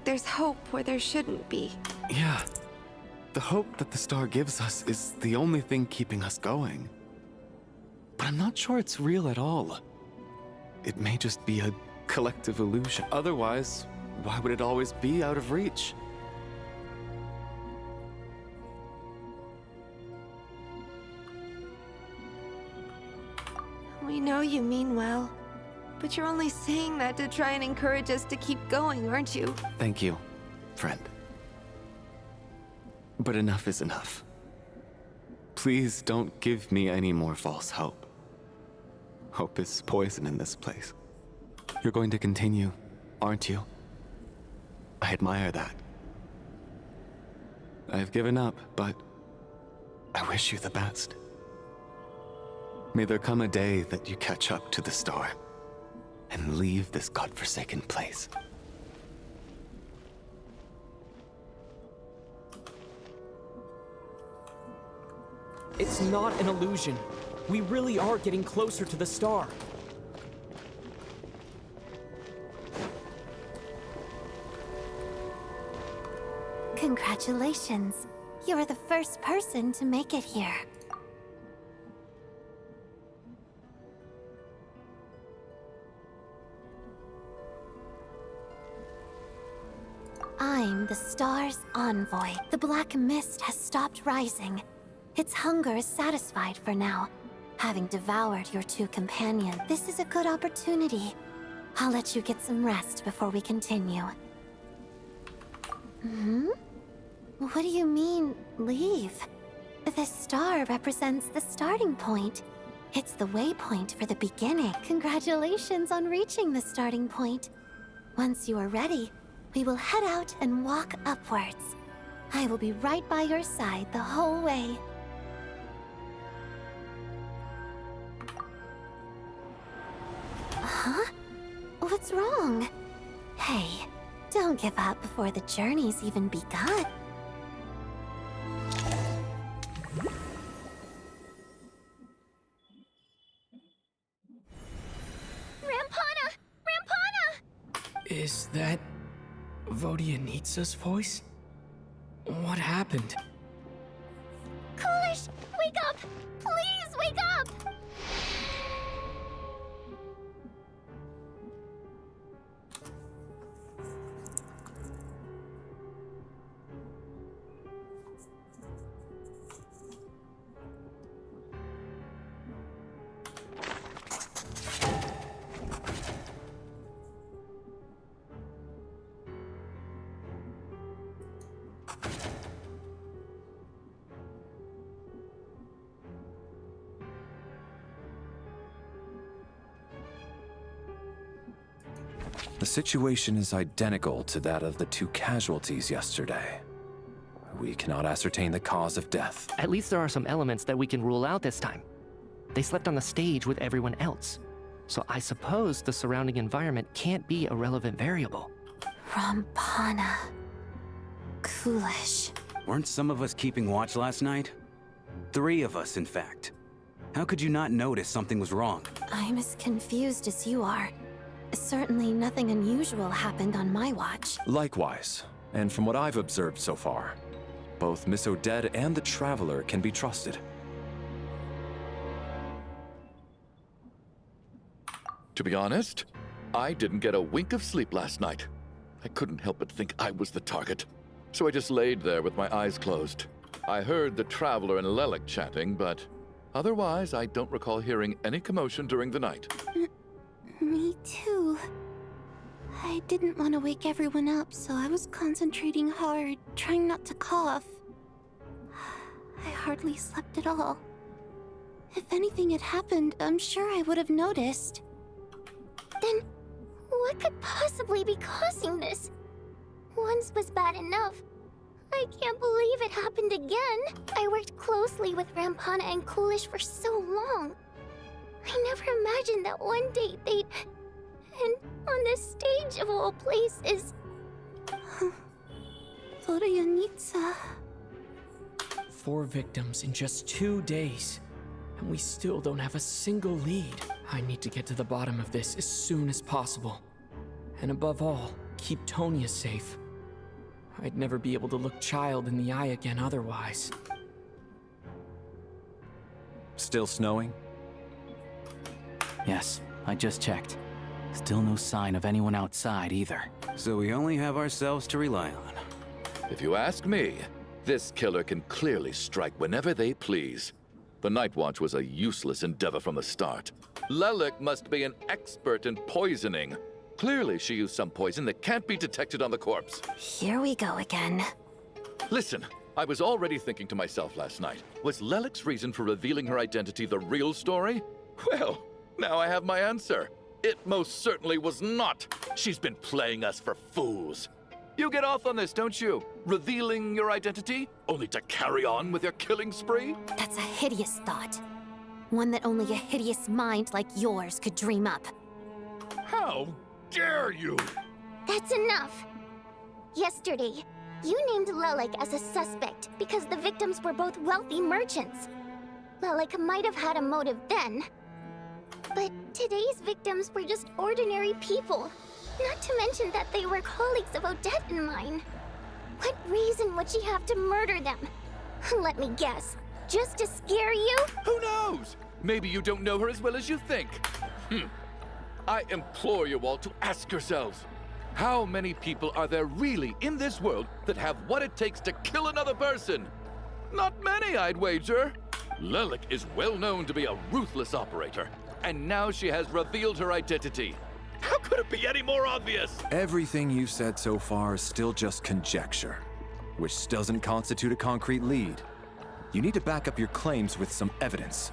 there's hope where there shouldn't be. Yeah. The hope that the star gives us is the only thing keeping us going. But I'm not sure it's real at all. It may just be a collective illusion. Otherwise, why would it always be out of reach? We know you mean well, but you're only saying that to try and encourage us to keep going, aren't you? Thank you, friend. But enough is enough. Please don't give me any more false hope. Hope is poison in this place. You're going to continue, aren't you? I admire that. I've given up, but I wish you the best. May there come a day that you catch up to the star and leave this godforsaken place. It's not an illusion. We really are getting closer to the star. Congratulations. You are the first person to make it here. I'm the star's envoy. The black mist has stopped rising. Its hunger is satisfied for now, having devoured your two companions. This is a good opportunity. I'll let you get some rest before we continue. What do you mean, leave? The star represents the starting point. It's the waypoint for the beginning. Congratulations on reaching the starting point. Once you are ready, we will head out and walk upwards. I will be right by your side the whole way. Huh? What's wrong? Hey, don't give up before the journey's even begun. Rampana! Rampana! Is that Vodyanitsa's voice? What happened? Coolish, wake up! Please wake up! The situation is identical to that of the 2 casualties yesterday. We cannot ascertain the cause of death. At least there are some elements that we can rule out this time. They slept on the stage with everyone else. So I suppose the surrounding environment can't be a relevant variable. Rampana. Coolish. Weren't some of us keeping watch last night? 3 of us, in fact. How could you not notice something was wrong? I'm as confused as you are. Certainly nothing unusual happened on my watch. Likewise, and from what I've observed so far, both Miss Odette and the Traveler can be trusted. To be honest, I didn't get a wink of sleep last night. I couldn't help but think I was the target. So I just laid there with my eyes closed. I heard the Traveler and Lelik chatting, but otherwise I don't recall hearing any commotion during the night. Me too. I didn't want to wake everyone up, so I was concentrating hard, trying not to cough. I hardly slept at all. If anything had happened, I'm sure I would have noticed. Then, what could possibly be causing this? Once was bad enough. I can't believe it happened again. I worked closely with Rampana and Coolish for so long. I never imagined that one day they'd... And on the stage of all places... Florianitsa... 4 victims in just 2 days. And we still don't have a single lead. I need to get to the bottom of this as soon as possible. And above all, keep Tonya safe. I'd never be able to look Child in the eye again otherwise. Still snowing? Yes, I just checked. Still no sign of anyone outside either. So we only have ourselves to rely on. If you ask me, this killer can clearly strike whenever they please. The Night Watch was a useless endeavor from the start. Lelik must be an expert in poisoning. Clearly she used some poison that can't be detected on the corpse. Here we go again. Listen, I was already thinking to myself last night, was Lelik's reason for revealing her identity the real story? Well, now I have my answer. It most certainly was not. She's been playing us for fools. You get off on this, don't you? Revealing your identity, only to carry on with your killing spree? That's a hideous thought. One that only a hideous mind like yours could dream up. How dare you? That's enough. Yesterday, you named Lelik as a suspect because the victims were both wealthy merchants. Lelik might have had a motive then. But today's victims were just ordinary people. Not to mention that they were colleagues of Odette and mine. What reason would she have to murder them? Let me guess. Just to scare you? Who knows? Maybe you don't know her as well as you think. I implore you all to ask yourselves, how many people are there really in this world that have what it takes to kill another person? Not many, I'd wager. Lelik is well known to be a ruthless operator, and now she has revealed her identity. How could it be any more obvious? Everything you've said so far is still just conjecture, which doesn't constitute a concrete lead. You need to back up your claims with some evidence.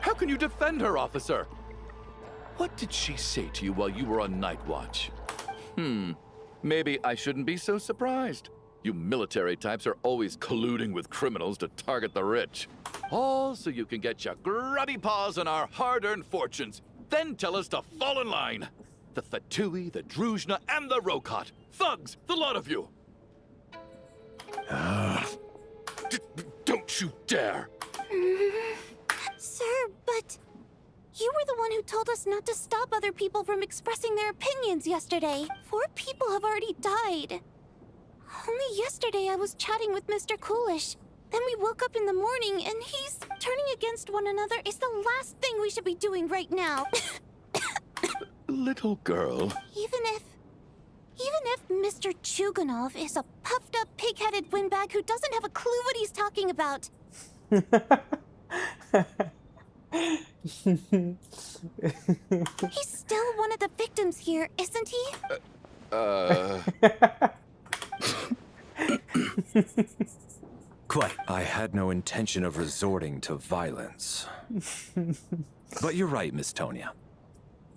How can you defend her, officer? What did she say to you while you were on Night Watch? Maybe I shouldn't be so surprised. You military types are always colluding with criminals to target the rich. All so you can get your grubby paws on our hard-earned fortunes, then tell us to fall in line. The Fatui, the Druzhna, and the Rokot. Thugs, the lot of you! Don't you dare! Sir, but... You were the one who told us not to stop other people from expressing their opinions yesterday. 4 people have already died. Only yesterday I was chatting with Mr. Coolish. Then we woke up in the morning and he's turning against one another is the last thing we should be doing right now. Little girl. Even if Mr. Chuganov is a puffed up pig-headed windbag who doesn't have a clue what he's talking about. He's still one of the victims here, isn't he? Quite. I had no intention of resorting to violence. But you're right, Miss Tonya.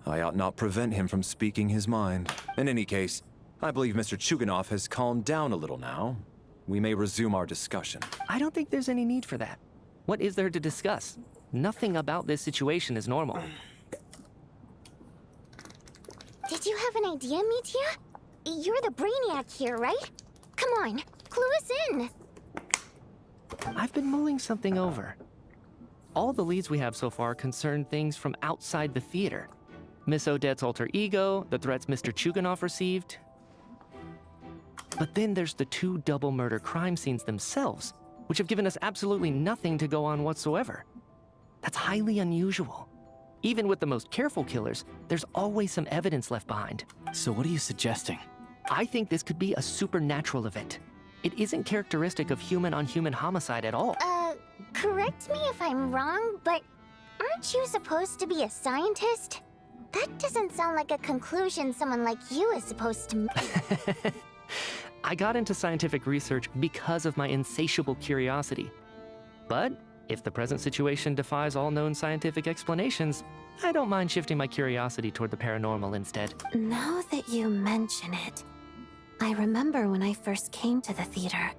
I ought not prevent him from speaking his mind. In any case, I believe Mr. Chuganov has calmed down a little now. We may resume our discussion. I don't think there's any need for that. What is there to discuss? Nothing about this situation is normal. Did you have an idea, Mitya? You're the brainiac here, right? Come on, clue us in. I've been mulling something over. All the leads we have so far concern things from outside the theater. Miss Odette's alter ego, the threats Mr. Chuganov received. But then there's the 2 double murder crime scenes themselves, which have given us absolutely nothing to go on whatsoever. That's highly unusual. Even with the most careful killers, there's always some evidence left behind. So what are you suggesting? I think this could be a supernatural event. It isn't characteristic of human-on-human homicide at all. Correct me if I'm wrong, but aren't you supposed to be a scientist? That doesn't sound like a conclusion someone like you is supposed to make. I got into scientific research because of my insatiable curiosity. But if the present situation defies all known scientific explanations, I don't mind shifting my curiosity toward the paranormal instead. Now that you mention it, I remember when I first came to the theater.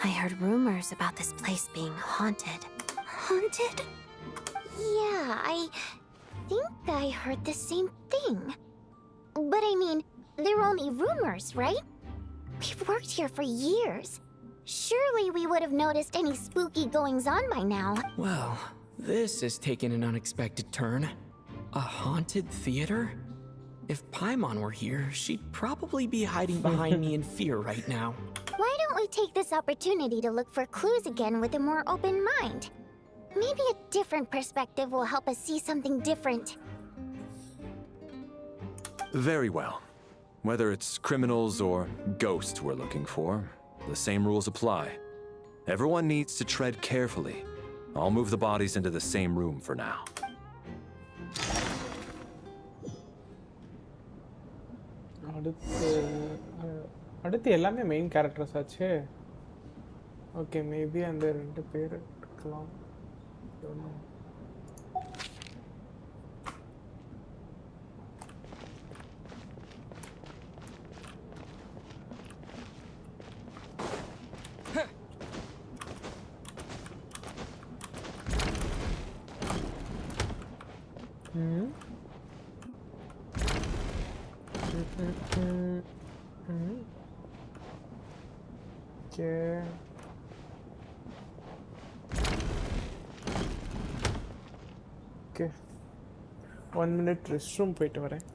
I heard rumors about this place being haunted. Haunted? Yeah, I think I heard the same thing. But I mean, they're only rumors, right? We've worked here for years. Surely we would have noticed any spooky goings-on by now. Well, this has taken an unexpected turn. A haunted theater? If Paimon were here, she'd probably be hiding behind me in fear right now. Why don't we take this opportunity to look for clues again with a more open mind? Maybe a different perspective will help us see something different. Very well. Whether it's criminals or ghosts we're looking for, the same rules apply. Everyone needs to tread carefully. I'll move the bodies into the same room for now. அடுத்து எல்லாமே main characters ஆச்சு. Okay, maybe அந்த 2 பேர் இருக்கலாம். Okay. Okay. 1 minute restroom போயிட்டு வரேன்.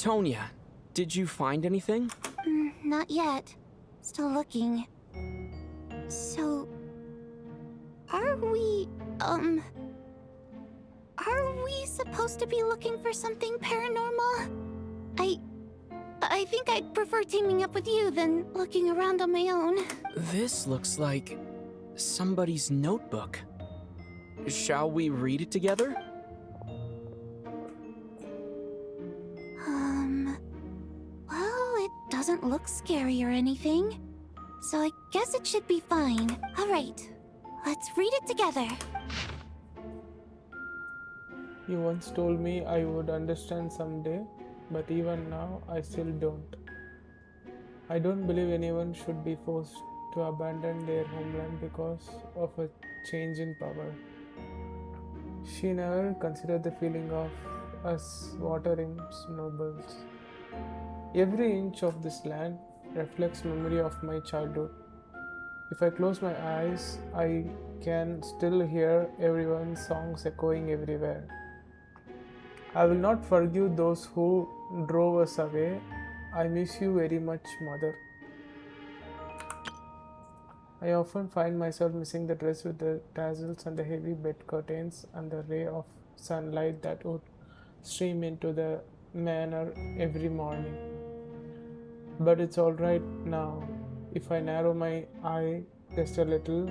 Tonya, did you find anything? Not yet. Still looking. So... Are we supposed to be looking for something paranormal? I think I'd prefer teaming up with you than looking around on my own. This looks like somebody's notebook. Shall we read it together? Well, it doesn't look scary or anything. So I guess it should be fine. Alright, let's read it together. You once told me I would understand someday, but even now I still don't. I don't believe anyone should be forced to abandon their homeland because of a change in power. She never considered the feeling of us water imps nobles. Every inch of this land reflects memory of my childhood. If I close my eyes, I can still hear everyone's songs echoing everywhere. I will not forgive those who drove us away. I miss you very much, Mother. I often find myself missing the dress with the tassels and the heavy bed curtains and the ray of sunlight that would stream into the manor every morning. But it's alright now. If I narrow my eye just a little,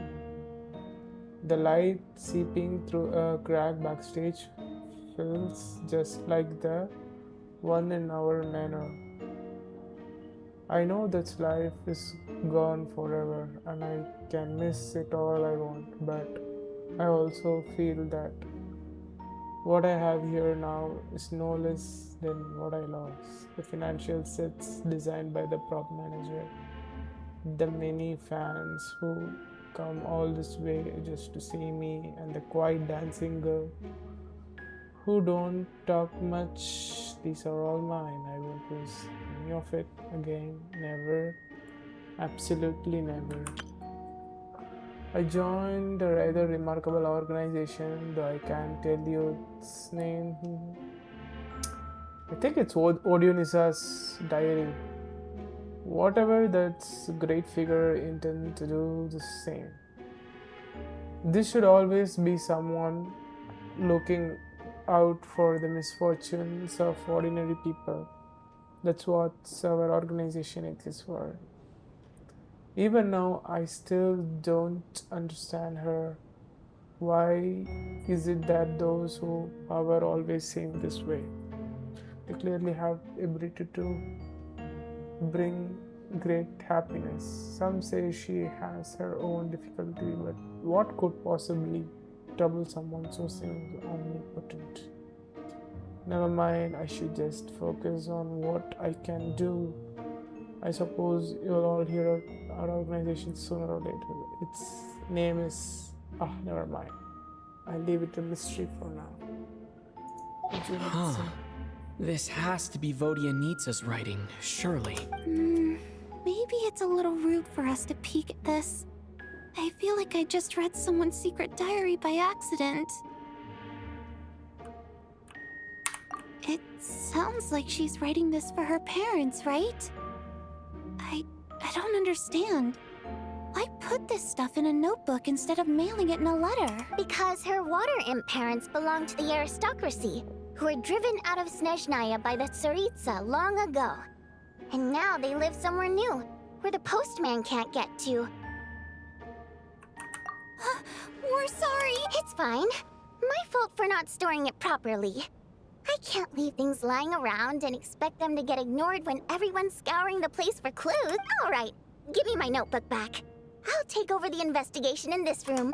the light seeping through a crack backstage feels just like the one in our manor. I know that life is gone forever and I can miss it all I want, but I also feel that what I have here now is no less than what I lost. The financial sets designed by the prop manager, the many fans who come all this way just to see me, and the quiet dancing girl who don't talk much. These are all mine. I won't lose any of it again. Never. Absolutely never. I joined a rather remarkable organization, though I can't tell you its name. I think it's Odionissa's diary. Whatever, that's a great figure intend to do the same. This should always be someone looking out for the misfortunes of ordinary people. That's what our organization exists for. Even now, I still don't understand her. Why is it that those who power always seem this way? They clearly have ability to bring great happiness. Some say she has her own difficulty, but what could possibly trouble someone so omnipotent? Never mind, I should just focus on what I can do. I suppose you'll all hear our organization sooner or later. Its name is... never mind. I'll leave it a mystery for now. This has to be Vodyanitsa's writing, surely. Maybe it's a little rude for us to peek at this. I feel like I just read someone's secret diary by accident. It sounds like she's writing this for her parents, right? I don't understand. Why put this stuff in a notebook instead of mailing it in a letter? Because her water imp parents belong to the aristocracy, who were driven out of Snezhnaya by the Tsaritsa long ago. And now they live somewhere new, where the postman can't get to. We're sorry. It's fine. My fault for not storing it properly. I can't leave things lying around and expect them to get ignored when everyone's scouring the place for clues. All right, give me my notebook back. I'll take over the investigation in this room.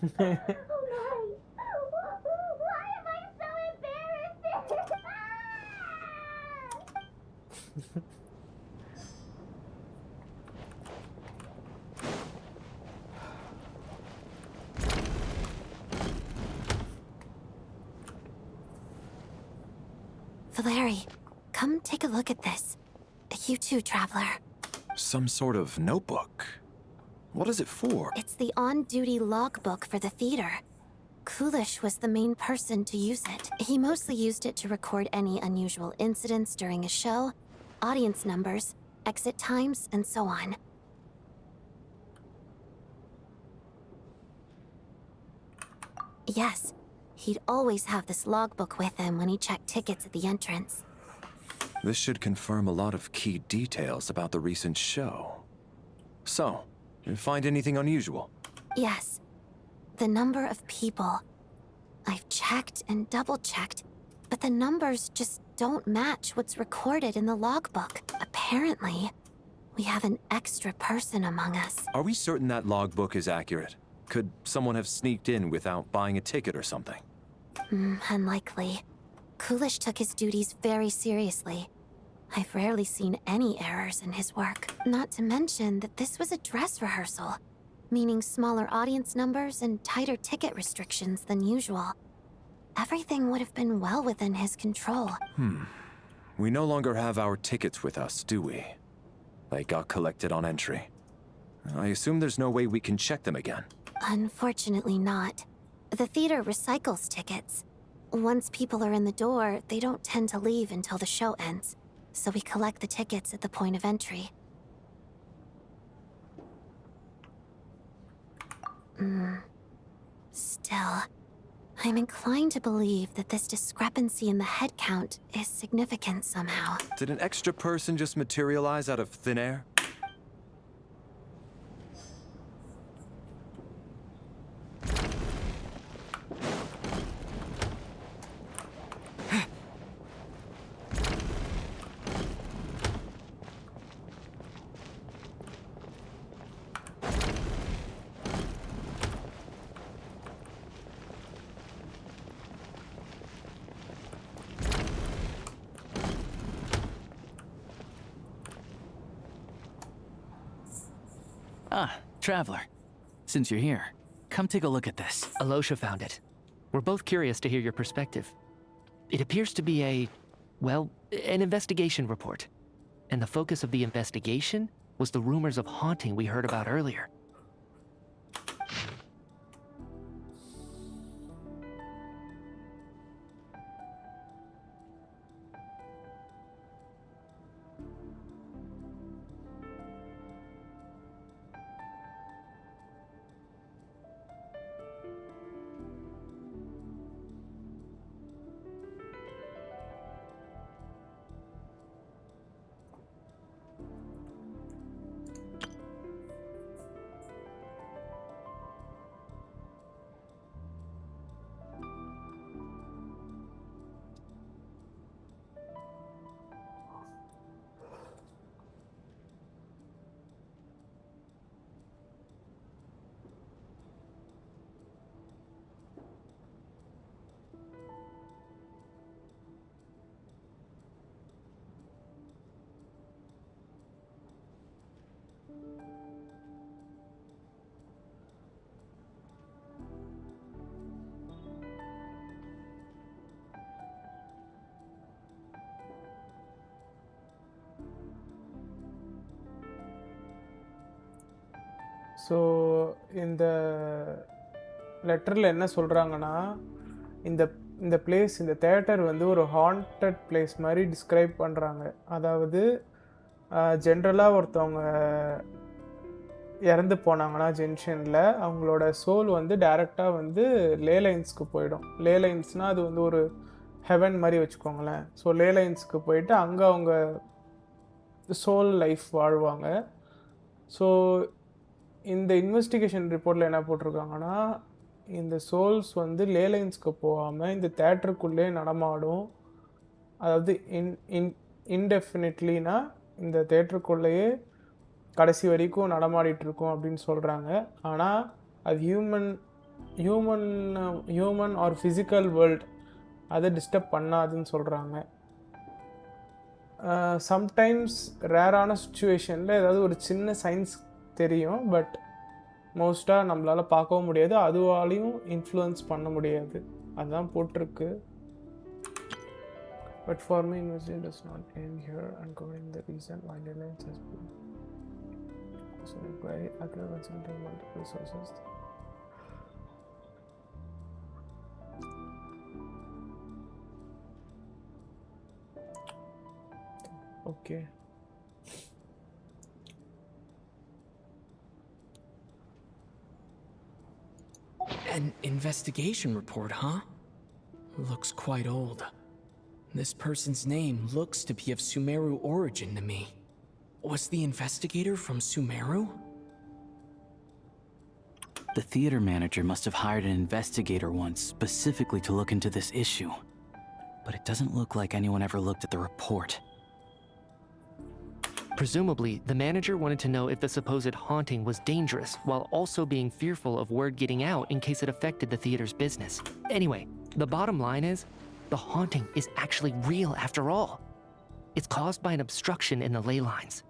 Oh my! Why am I so embarrassed? Valeri, come take a look at this. You too, Traveler. Some sort of notebook. What is it for? It's the on-duty logbook for the theater. Coolish was the main person to use it. He mostly used it to record any unusual incidents during a show, audience numbers, exit times, and so on. Yes, he'd always have this logbook with him when he checked tickets at the entrance. This should confirm a lot of key details about the recent show. So, you find anything unusual? Yes. The number of people. I've checked and double-checked, but the numbers just don't match what's recorded in the logbook. Apparently, we have an extra person among us. Are we certain that logbook is accurate? Could someone have sneaked in without buying a ticket or something? Unlikely. Coolish took his duties very seriously. I've rarely seen any errors in his work. Not to mention that this was a dress rehearsal, meaning smaller audience numbers and tighter ticket restrictions than usual. Everything would have been well within his control. We no longer have our tickets with us, do we? They got collected on entry. I assume there's no way we can check them again. Unfortunately not. The theater recycles tickets. Once people are in the door, they don't tend to leave until the show ends, so we collect the tickets at the point of entry. Still, I'm inclined to believe that this discrepancy in the head count is significant somehow. Did an extra person just materialize out of thin air? Ah, Traveler. Since you're here, come take a look at this. Alosha found it. We're both curious to hear your perspective. It appears to be an investigation report. And the focus of the investigation was the rumors of haunting we heard about earlier. So இந்த லெட்டரில் என்ன சொல்கிறாங்கன்னா, இந்த இந்த place, இந்த theatre வந்து ஒரு haunted place மாதிரி டிஸ்கிரைப் பண்ணுறாங்க. அதாவது ஜென்ரலாக ஒருத்தவங்க இறந்து போனாங்கன்னா ஜென்ஷனில், அவங்களோட சோல் வந்து டைரெக்டாக வந்து லேலைன்ஸ்க்கு போயிடும். லேலைன்ஸ்னால் அது வந்து ஒரு ஹெவன் மாதிரி வச்சுக்கோங்களேன். ஸோ லேலைன்ஸ்க்கு போயிட்டு அங்கே அவங்க சோல் லைஃப் வாழ்வாங்க. ஸோ இந்த இன்வெஸ்டிகேஷன் ரிப்போர்ட்டில் என்ன போட்டிருக்காங்கன்னா, இந்த சோல்ஸ் வந்து லேலைன்ஸ்க்கு போகாமல் இந்த தேட்டருக்குள்ளே நடமாடும். அதாவது இன்டெஃபினிட்லினா இந்த தேட்டருக்குள்ளேயே கடைசி வரைக்கும் நடமாடிட்டுருக்கோம் அப்படின்னு சொல்கிறாங்க. ஆனால் அது ஹியூமன் ஆர் ஃபிசிக்கல் வேர்ல்ட் அதை டிஸ்டர்ப் பண்ணாதுன்னு சொல்கிறாங்க. சம்டைம்ஸ் ரேரான சுச்சுவேஷனில் ஏதாவது ஒரு சின்ன சயின்ஸ் தெரியும், பட் மோஸ்ட்டாக நம்மளால் பார்க்கவும் முடியாது, அதுவாலையும் இன்ஃப்ளூயன்ஸ் பண்ண முடியாது. அதுதான் போட்டிருக்கு. But for me investigation does not end here uncovering the reason why the lens has been so inquiry after consulting multiple sources. Okay. An investigation report, huh? Looks quite old. This person's name looks to be of Sumeru origin to me. Was the investigator from Sumeru? The theater manager must have hired an investigator once specifically to look into this issue. But it doesn't look like anyone ever looked at the report. Presumably, the manager wanted to know if the supposed haunting was dangerous, while also being fearful of word getting out in case it affected the theater's business. Anyway, the bottom line is, the haunting is actually real after all. It's caused by an obstruction in the ley lines.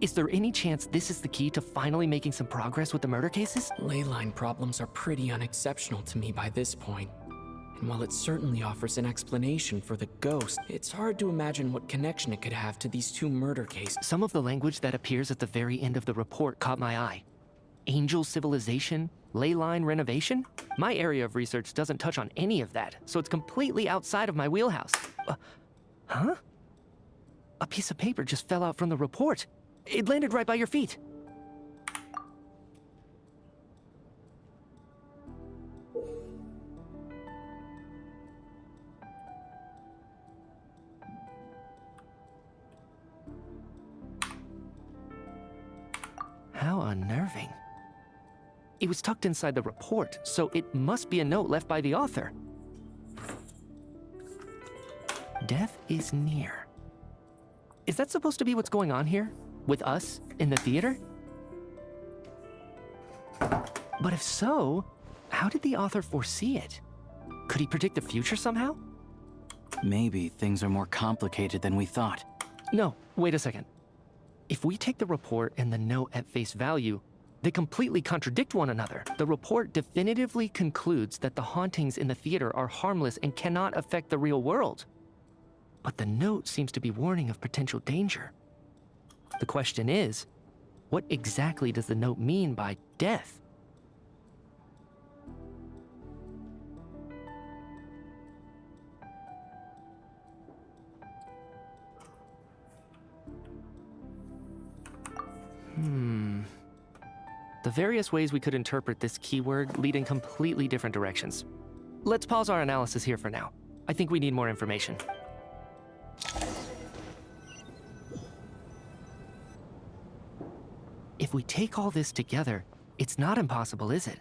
Is there any chance this is the key to finally making some progress with the murder cases? Ley line problems are pretty unexceptional to me by this point. And while it certainly offers an explanation for the ghost, it's hard to imagine what connection it could have to these two murder cases. Some of the language that appears at the very end of the report caught my eye. Angel civilization, ley line renovation? My area of research doesn't touch on any of that, so it's completely outside of my wheelhouse. Huh? A piece of paper just fell out from the report. It landed right by your feet. How unnerving. It was tucked inside the report, so it must be a note left by the author. Death is near. Is that supposed to be what's going on here? With us in the theater? But if so, how did the author foresee it? Could he predict the future somehow? Maybe things are more complicated than we thought. No, wait a second. If we take the report and the note at face value, they completely contradict one another. The report definitively concludes that the hauntings in the theater are harmless and cannot affect the real world. But the note seems to be warning of potential danger. The question is, what exactly does the note mean by death? The various ways we could interpret this keyword lead in completely different directions. Let's pause our analysis here for now. I think we need more information. If we take all this together, it's not impossible, is it?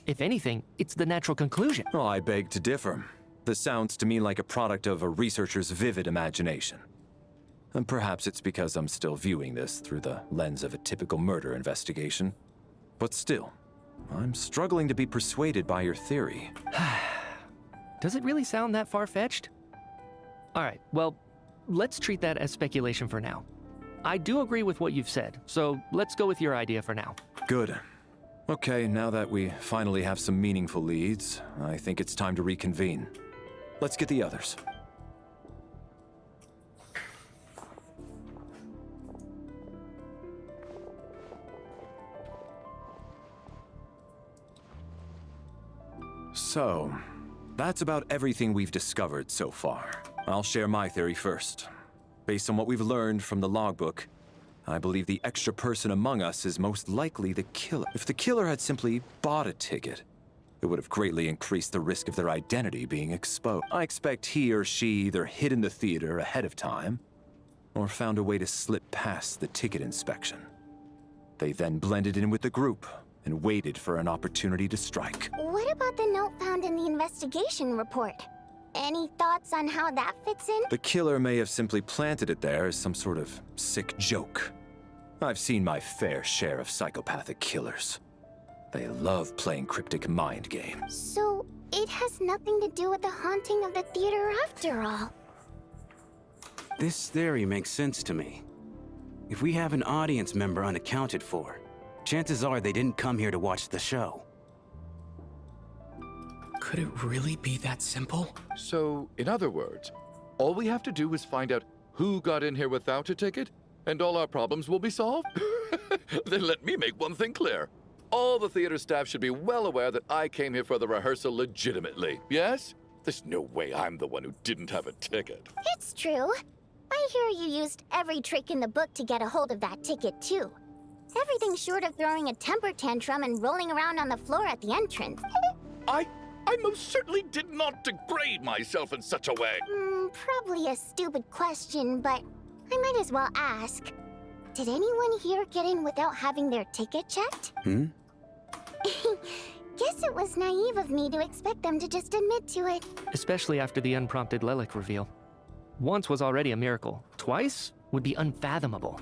If anything, it's the natural conclusion. Oh, I beg to differ. This sounds to me like a product of a researcher's vivid imagination. And perhaps it's because I'm still viewing this through the lens of a typical murder investigation. But still, I'm struggling to be persuaded by your theory. Does it really sound that far-fetched? All right, well, let's treat that as speculation for now. I do agree with what you've said, so let's go with your idea for now. Good. Okay, now that we finally have some meaningful leads, I think it's time to reconvene. Let's get the others. So, that's about everything we've discovered so far. I'll share my theory first. Based on what we've learned from the logbook, I believe the extra person among us is most likely the killer. If the killer had simply bought a ticket, it would have greatly increased the risk of their identity being exposed. I expect he or she either hid in the theater ahead of time, or found a way to slip past the ticket inspection. They then blended in with the group, and waited for an opportunity to strike. What about the note found in the investigation report? Any thoughts on how that fits in? The killer may have simply planted it there as some sort of sick joke. I've seen my fair share of psychopathic killers. They love playing cryptic mind games. So, it has nothing to do with the haunting of the theater after all. This theory makes sense to me. If we have an audience member unaccounted for, chances are they didn't come here to watch the show. Could it really be that simple? So, in other words, all we have to do is find out who got in here without a ticket, and all our problems will be solved? Then let me make one thing clear. All the theater staff should be well aware that I came here for the rehearsal legitimately, yes? There's no way I'm the one who didn't have a ticket. It's true. I hear you used every trick in the book to get a hold of that ticket, too. Everything short of throwing a temper tantrum and rolling around on the floor at the entrance. I most certainly did not degrade myself in such a way. Probably a stupid question, but I might as well ask. Did anyone here get in without having their ticket checked? Guess it was naive of me to expect them to just admit to it. Especially after the unprompted Lelic reveal. Once was already a miracle. Twice would be unfathomable.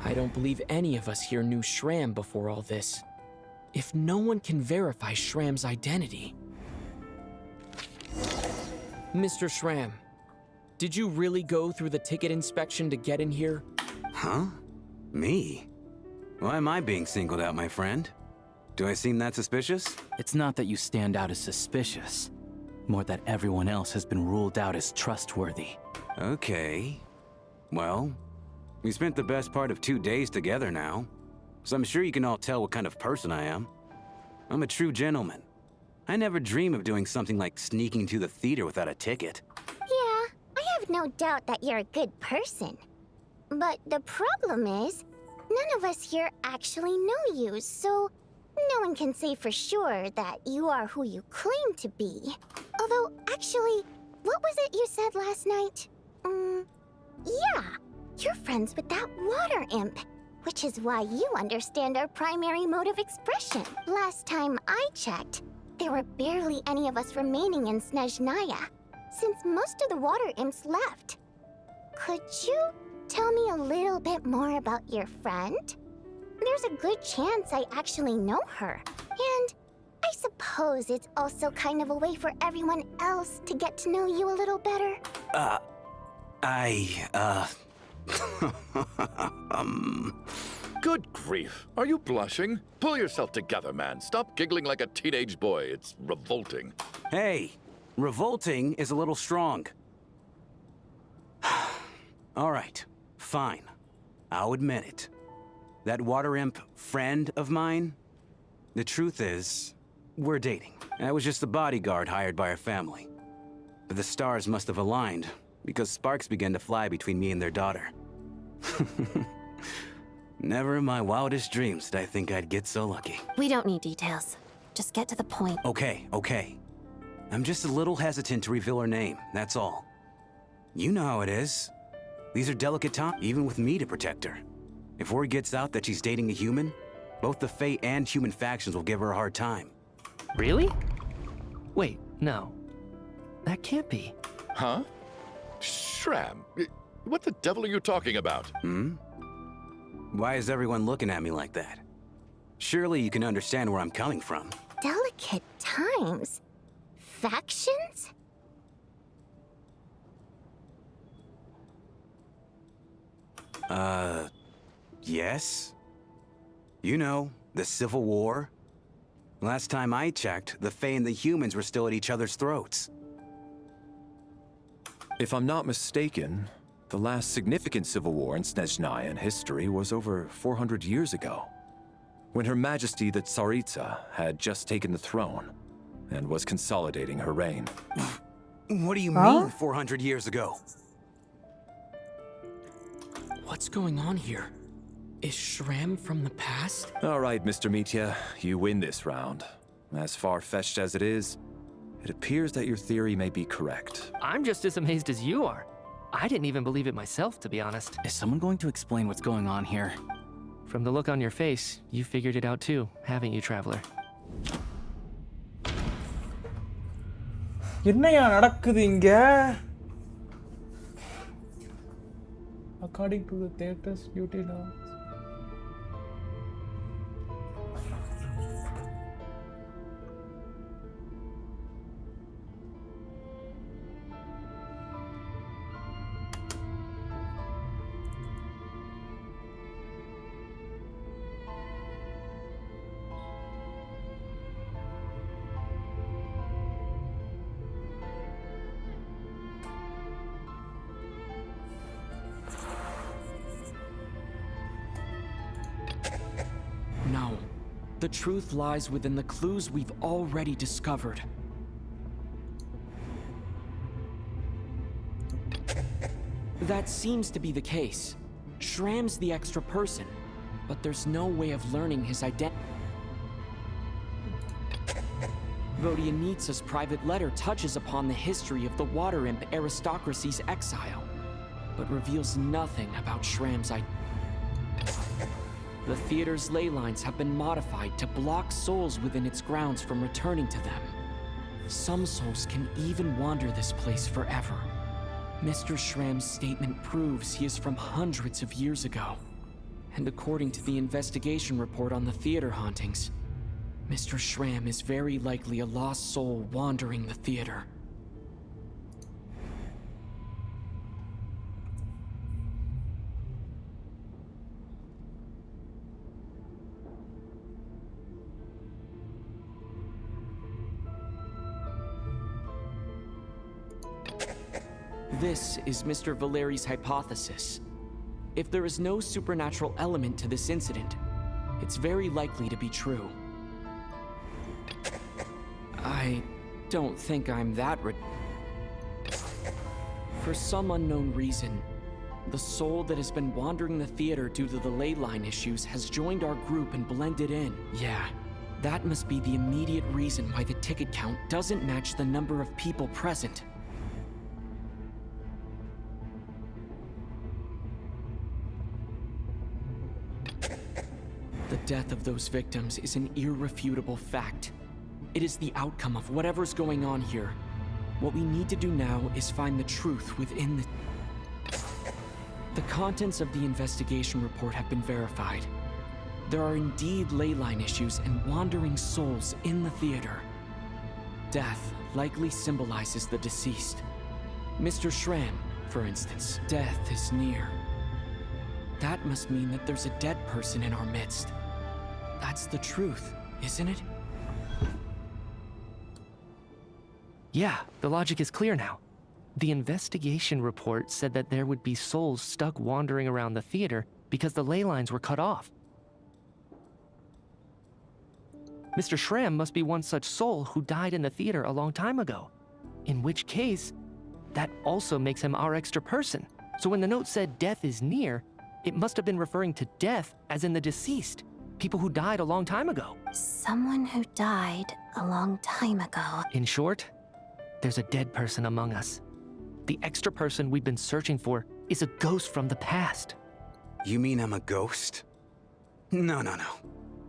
I don't believe any of us here knew Shram before all this. If no one can verify Shram's identity... Mr. Shram, did you really go through the ticket inspection to get in here? Huh? Me? Why am I being singled out, my friend? Do I seem that suspicious? It's not that you stand out as suspicious. More that everyone else has been ruled out as trustworthy. Okay. Well, we spent the best part of 2 days together now, so I'm sure you can all tell what kind of person I am. I'm a true gentleman. I never dream of doing something like sneaking to the theater without a ticket. Yeah, I have no doubt that you're a good person. But the problem is, none of us here actually know you, so no one can say for sure that you are who you claim to be. Although, actually, what was it you said last night? Yeah, you're friends with that water imp, which is why you understand our primary mode of expression. Last time I checked, there were barely any of us remaining in Snezhnaya, since most of the water imps left. Could you tell me a little bit more about your friend? There's a good chance I actually know her. And I suppose it's also kind of a way for everyone else to get to know you a little better. Good grief. Are you blushing? Pull yourself together, man. Stop giggling like a teenage boy. It's revolting. Hey, revolting is a little strong. All right, fine. I'll admit it. That water imp friend of mine, the truth is, we're dating. I was just the bodyguard hired by our family. But the stars must have aligned, because sparks began to fly between me and their daughter. Never in my wildest dreams did I think I'd get so lucky. We don't need details. Just get to the point. Okay. I'm just a little hesitant to reveal her name, that's all. You know how it is. These are delicate times, even with me to protect her. If word gets out that she's dating a human, both the Fae and human factions will give her a hard time. Really? Wait, no. That can't be. Huh? Shram, what the devil are you talking about? Why is everyone looking at me like that? Surely you can understand where I'm coming from. Delicate times? Factions? Yes? You know, the Civil War? Last time I checked, the Fae and the humans were still at each other's throats. If I'm not mistaken, the last significant civil war in Snezhnayan history was over 400 years ago, when Her Majesty the Tsaritsa had just taken the throne and was consolidating her reign. What do you mean, 400 years ago? What's going on here? Is Shram from the past? All right, Mr. Mitya, you win this round. As far-fetched as it is, it appears that your theory may be correct. I'm just as amazed as you are. I didn't even believe it myself, to be honest. Is someone going to explain what's going on here? From the look on your face, you figured it out too, haven't you, Traveler? என்னையா நடக்குது இங்க? According to the theater's duty law. The truth lies within the clues we've already discovered. That seems to be the case. Shram's the extra person, but there's no way of learning his identity. Vodyanitsa's private letter touches upon the history of the Water Imp aristocracy's exile, but reveals nothing about Shram's identity. The theater's ley lines have been modified to block souls within its grounds from returning to them. Some souls can even wander this place forever. Mr. Shram's statement proves he is from hundreds of years ago. And according to the investigation report on the theater hauntings, Mr. Shram is very likely a lost soul wandering the theater. This is Mr. Valeri's hypothesis. If there is no supernatural element to this incident, it's very likely to be true. I don't think I'm that For some unknown reason, the soul that has been wandering the theater due to the ley line issues has joined our group and blended in. Yeah, that must be the immediate reason why the ticket count doesn't match the number of people present. The death of those victims is an irrefutable fact. It is the outcome of whatever's going on here. What we need to do now is find the truth within the contents of the investigation report have been verified. There are indeed ley line issues and wandering souls in the theater. Death likely symbolizes the deceased. Mr. Shram, for instance, death is near. That must mean that there's a dead person in our midst. That's the truth, isn't it? Yeah, the logic is clear now. The investigation report said that there would be souls stuck wandering around the theater because the ley lines were cut off. Mr. Shram must be one such soul who died in the theater a long time ago. In which case, that also makes him our extra person. So when the note said death is near, it must have been referring to death as in the deceased. People who died a long time ago. Someone who died a long time ago. In short, there's a dead person among us. The extra person we've been searching for is a ghost from the past. You mean I'm a ghost? No.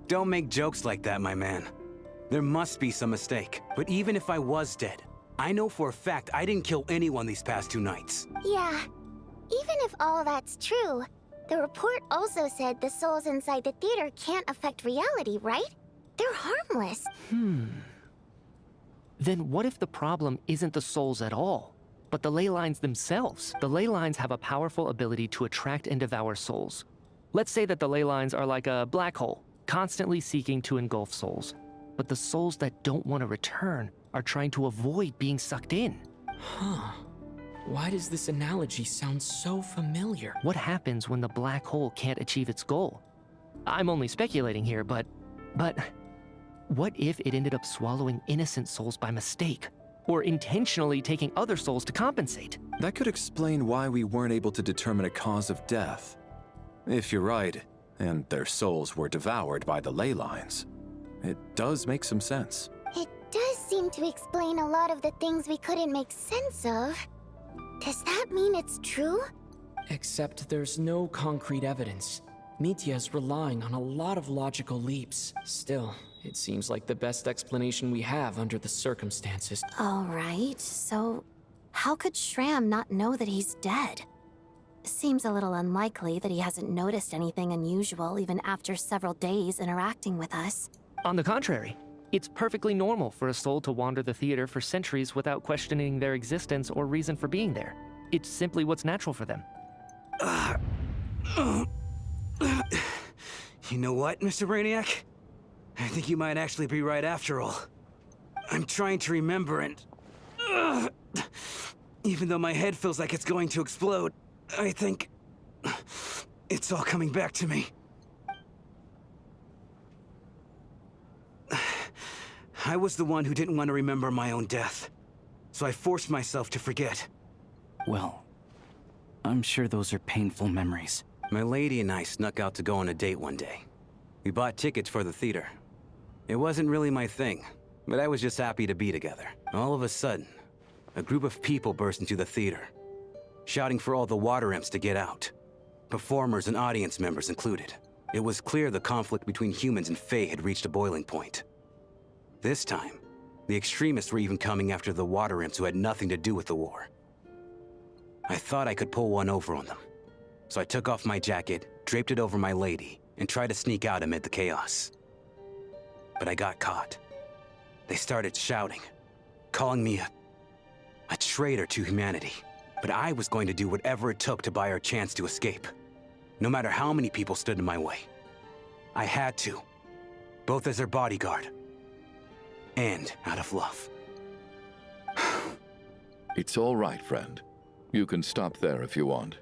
Don't make jokes like that, my man. There must be some mistake. But even if I was dead, I know for a fact I didn't kill anyone these past 2 nights. Yeah, even if all that's true, the report also said the souls inside the theater can't affect reality, right? They're harmless. Then what if the problem isn't the souls at all, but the ley lines themselves? The ley lines have a powerful ability to attract and devour souls. Let's say that the ley lines are like a black hole, constantly seeking to engulf souls. But the souls that don't want to return are trying to avoid being sucked in. Huh. Why does this analogy sound so familiar? What happens when the black hole can't achieve its goal? I'm only speculating here, but what if it ended up swallowing innocent souls by mistake? Or intentionally taking other souls to compensate? That could explain why we weren't able to determine a cause of death. If you're right, and their souls were devoured by the ley lines, it does make some sense. It does seem to explain a lot of the things we couldn't make sense of. Does that mean it's true? Except there's no concrete evidence. Mitya's relying on a lot of logical leaps. Still, it seems like the best explanation we have under the circumstances. All right, so how could Shram not know that he's dead? Seems a little unlikely that he hasn't noticed anything unusual even after several days interacting with us. On the contrary, it's perfectly normal for a soul to wander the theater for centuries without questioning their existence or reason for being there. It's simply what's natural for them. You know what, Mr. Brainiac? I think you might actually be right after all. I'm trying to remember and... even though my head feels like it's going to explode, I think... it's all coming back to me. I was the one who didn't want to remember my own death. So I forced myself to forget. Well, I'm sure those are painful memories. My lady and I snuck out to go on a date one day. We bought tickets for the theater. It wasn't really my thing, but I was just happy to be together. All of a sudden, a group of people burst into the theater, shouting for all the water imps to get out. Performers and audience members included. It was clear the conflict between humans and Fae had reached a boiling point. This time, the extremists were even coming after the water imps who had nothing to do with the war. I thought I could pull one over on them. So I took off my jacket, draped it over my lady, and tried to sneak out amid the chaos. But I got caught. They started shouting, calling me a traitor to humanity. But I was going to do whatever it took to buy our chance to escape. No matter how many people stood in my way. I had to. Both as their bodyguard. And out of love. It's all right, friend. You can stop there if you want.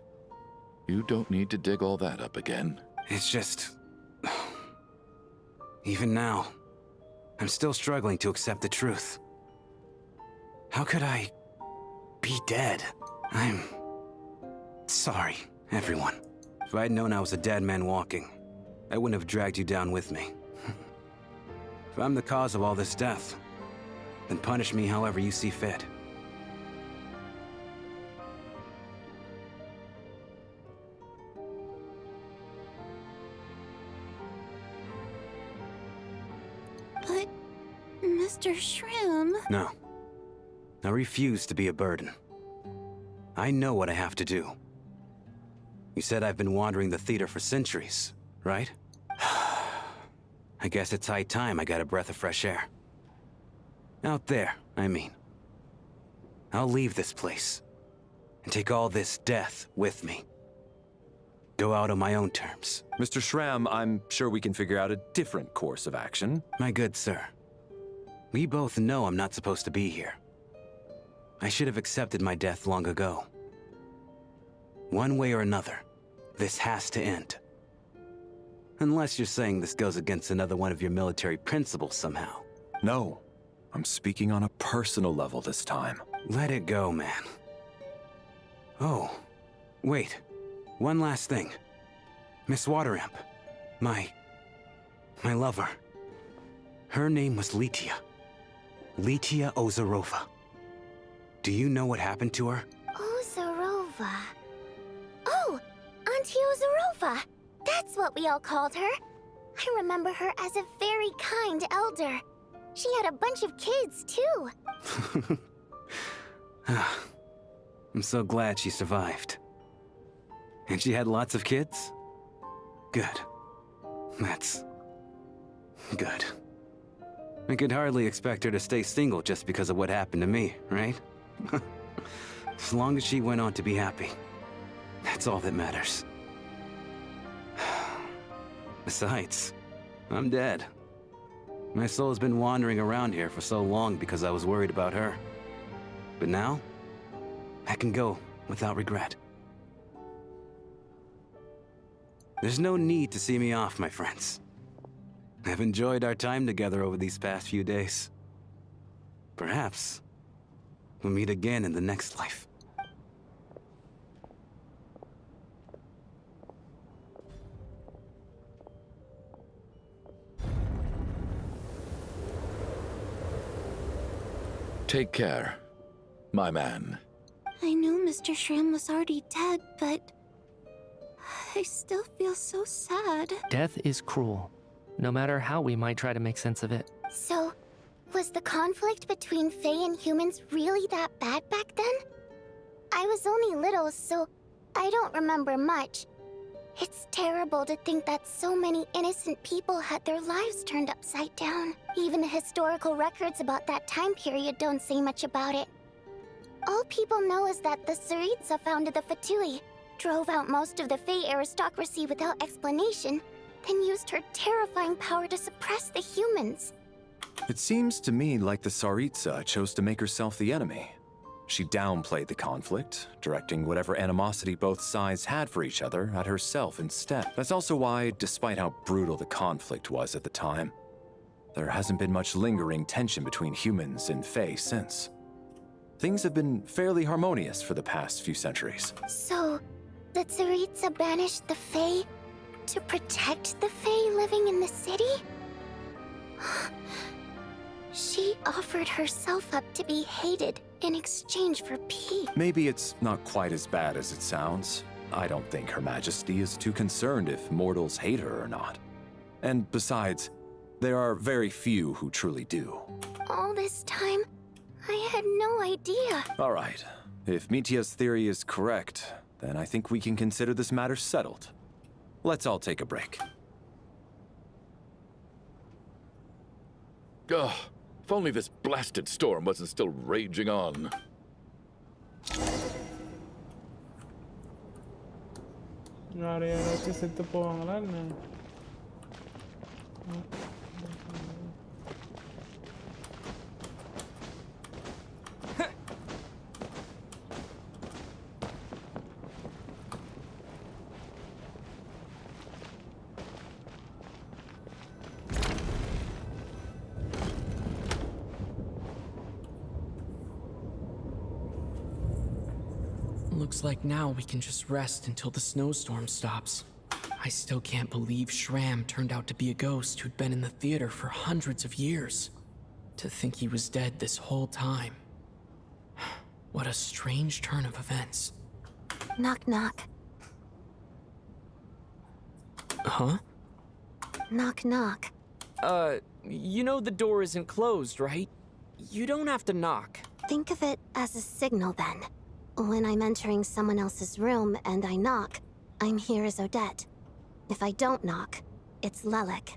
You don't need to dig all that up again. It's just... Even now, I'm still struggling to accept the truth. How could I be dead? I'm sorry, everyone. If I'd known I was a dead man walking, I wouldn't have dragged you down with me. If I'm the cause of all this death, then punish me however you see fit. But, Mr. Shroom... No. I refuse to be a burden. I know what I have to do. You said I've been wandering the theater for centuries, right? I guess it's high time I got a breath of fresh air. Out there, I mean. I'll leave this place, and take all this death with me. Go out on my own terms. Mr. Shram, I'm sure we can figure out a different course of action. My good sir, we both know I'm not supposed to be here. I should have accepted my death long ago. One way or another, this has to end. Unless you're saying this goes against another one of your military principles somehow. No, I'm speaking on a personal level this time. Let it go, man. Oh, wait. One last thing. Miss Water Imp. My lover. Her name was Litia. Litia Ozarova. Do you know what happened to her? Ozarova. Oh, Auntie Ozarova. That's what we all called her. I remember her as a very kind elder. She had a bunch of kids, too. I'm so glad she survived. And she had lots of kids? Good. That's... good. I could hardly expect her to stay single just because of what happened to me, right? As long as she went on to be happy. That's all that matters. Besides, I'm dead. My soul's been wandering around here for so long because I was worried about her. But now, I can go without regret. There's no need to see me off, my friends. I've enjoyed our time together over these past few days. Perhaps we'll meet again in the next life. Take care, my man. I knew Mr. Shroom was already dead, but... I still feel so sad. Death is cruel, no matter how we might try to make sense of it. So, was the conflict between Fae and humans really that bad back then? I was only little, so I don't remember much. It's terrible to think that so many innocent people had their lives turned upside down. Even the historical records about that time period don't say much about it. All people know is that the Tsaritsa founded the Fatui, drove out most of the Fae aristocracy without explanation, then used her terrifying power to suppress the humans. It seems to me like the Tsaritsa chose to make herself the enemy. She downplayed the conflict, directing whatever animosity both sides had for each other at herself instead. That's also why, despite how brutal the conflict was at the time, there hasn't been much lingering tension between humans and Fae since. Things have been fairly harmonious for the past few centuries. So, the Tsaritsa banished the Fae to protect the Fae living in the city? She offered herself up to be hated in exchange for peace. Maybe it's not quite as bad as it sounds. I don't think Her Majesty is too concerned if mortals hate her or not. And besides, there are very few who truly do. All this time, I had no idea. All right. If Mitya's theory is correct, then I think we can consider this matter settled. Let's all take a break. Ugh, if only this blasted storm wasn't still raging on. வேற யாராச்சும் செத்து போவாங்களா என்ன? Looks like now we can just rest until the snowstorm stops. I still can't believe Shram turned out to be a ghost who'd been in the theater for hundreds of years. To think he was dead this whole time. What a strange turn of events. Knock, knock. Huh? Knock, knock. You know the door isn't closed, right? You don't have to knock. Think of it as a signal then. When I'm entering someone else's room and I knock, I'm here as Odette. If I don't knock, it's Lelik.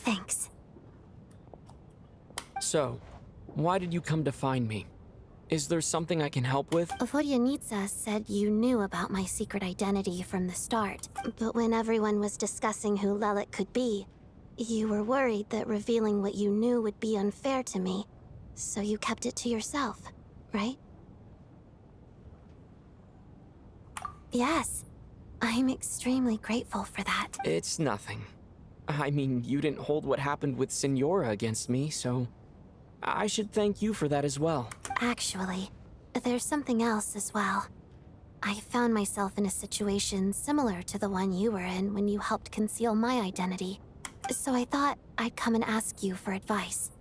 Thanks. So, why did you come to find me? Is there something I can help with? Vodyanitsa said you knew about my secret identity from the start, but when everyone was discussing who Lelik could be, you were worried that revealing what you knew would be unfair to me, so you kept it to yourself, right? Yes, I'm extremely grateful for that. It's nothing. I mean, you didn't hold what happened with Signora against me, so I should thank you for that as well. Actually, there's something else as well. I found myself in a situation similar to the one you were in when you helped conceal my identity. So I thought I'd come and ask you for advice.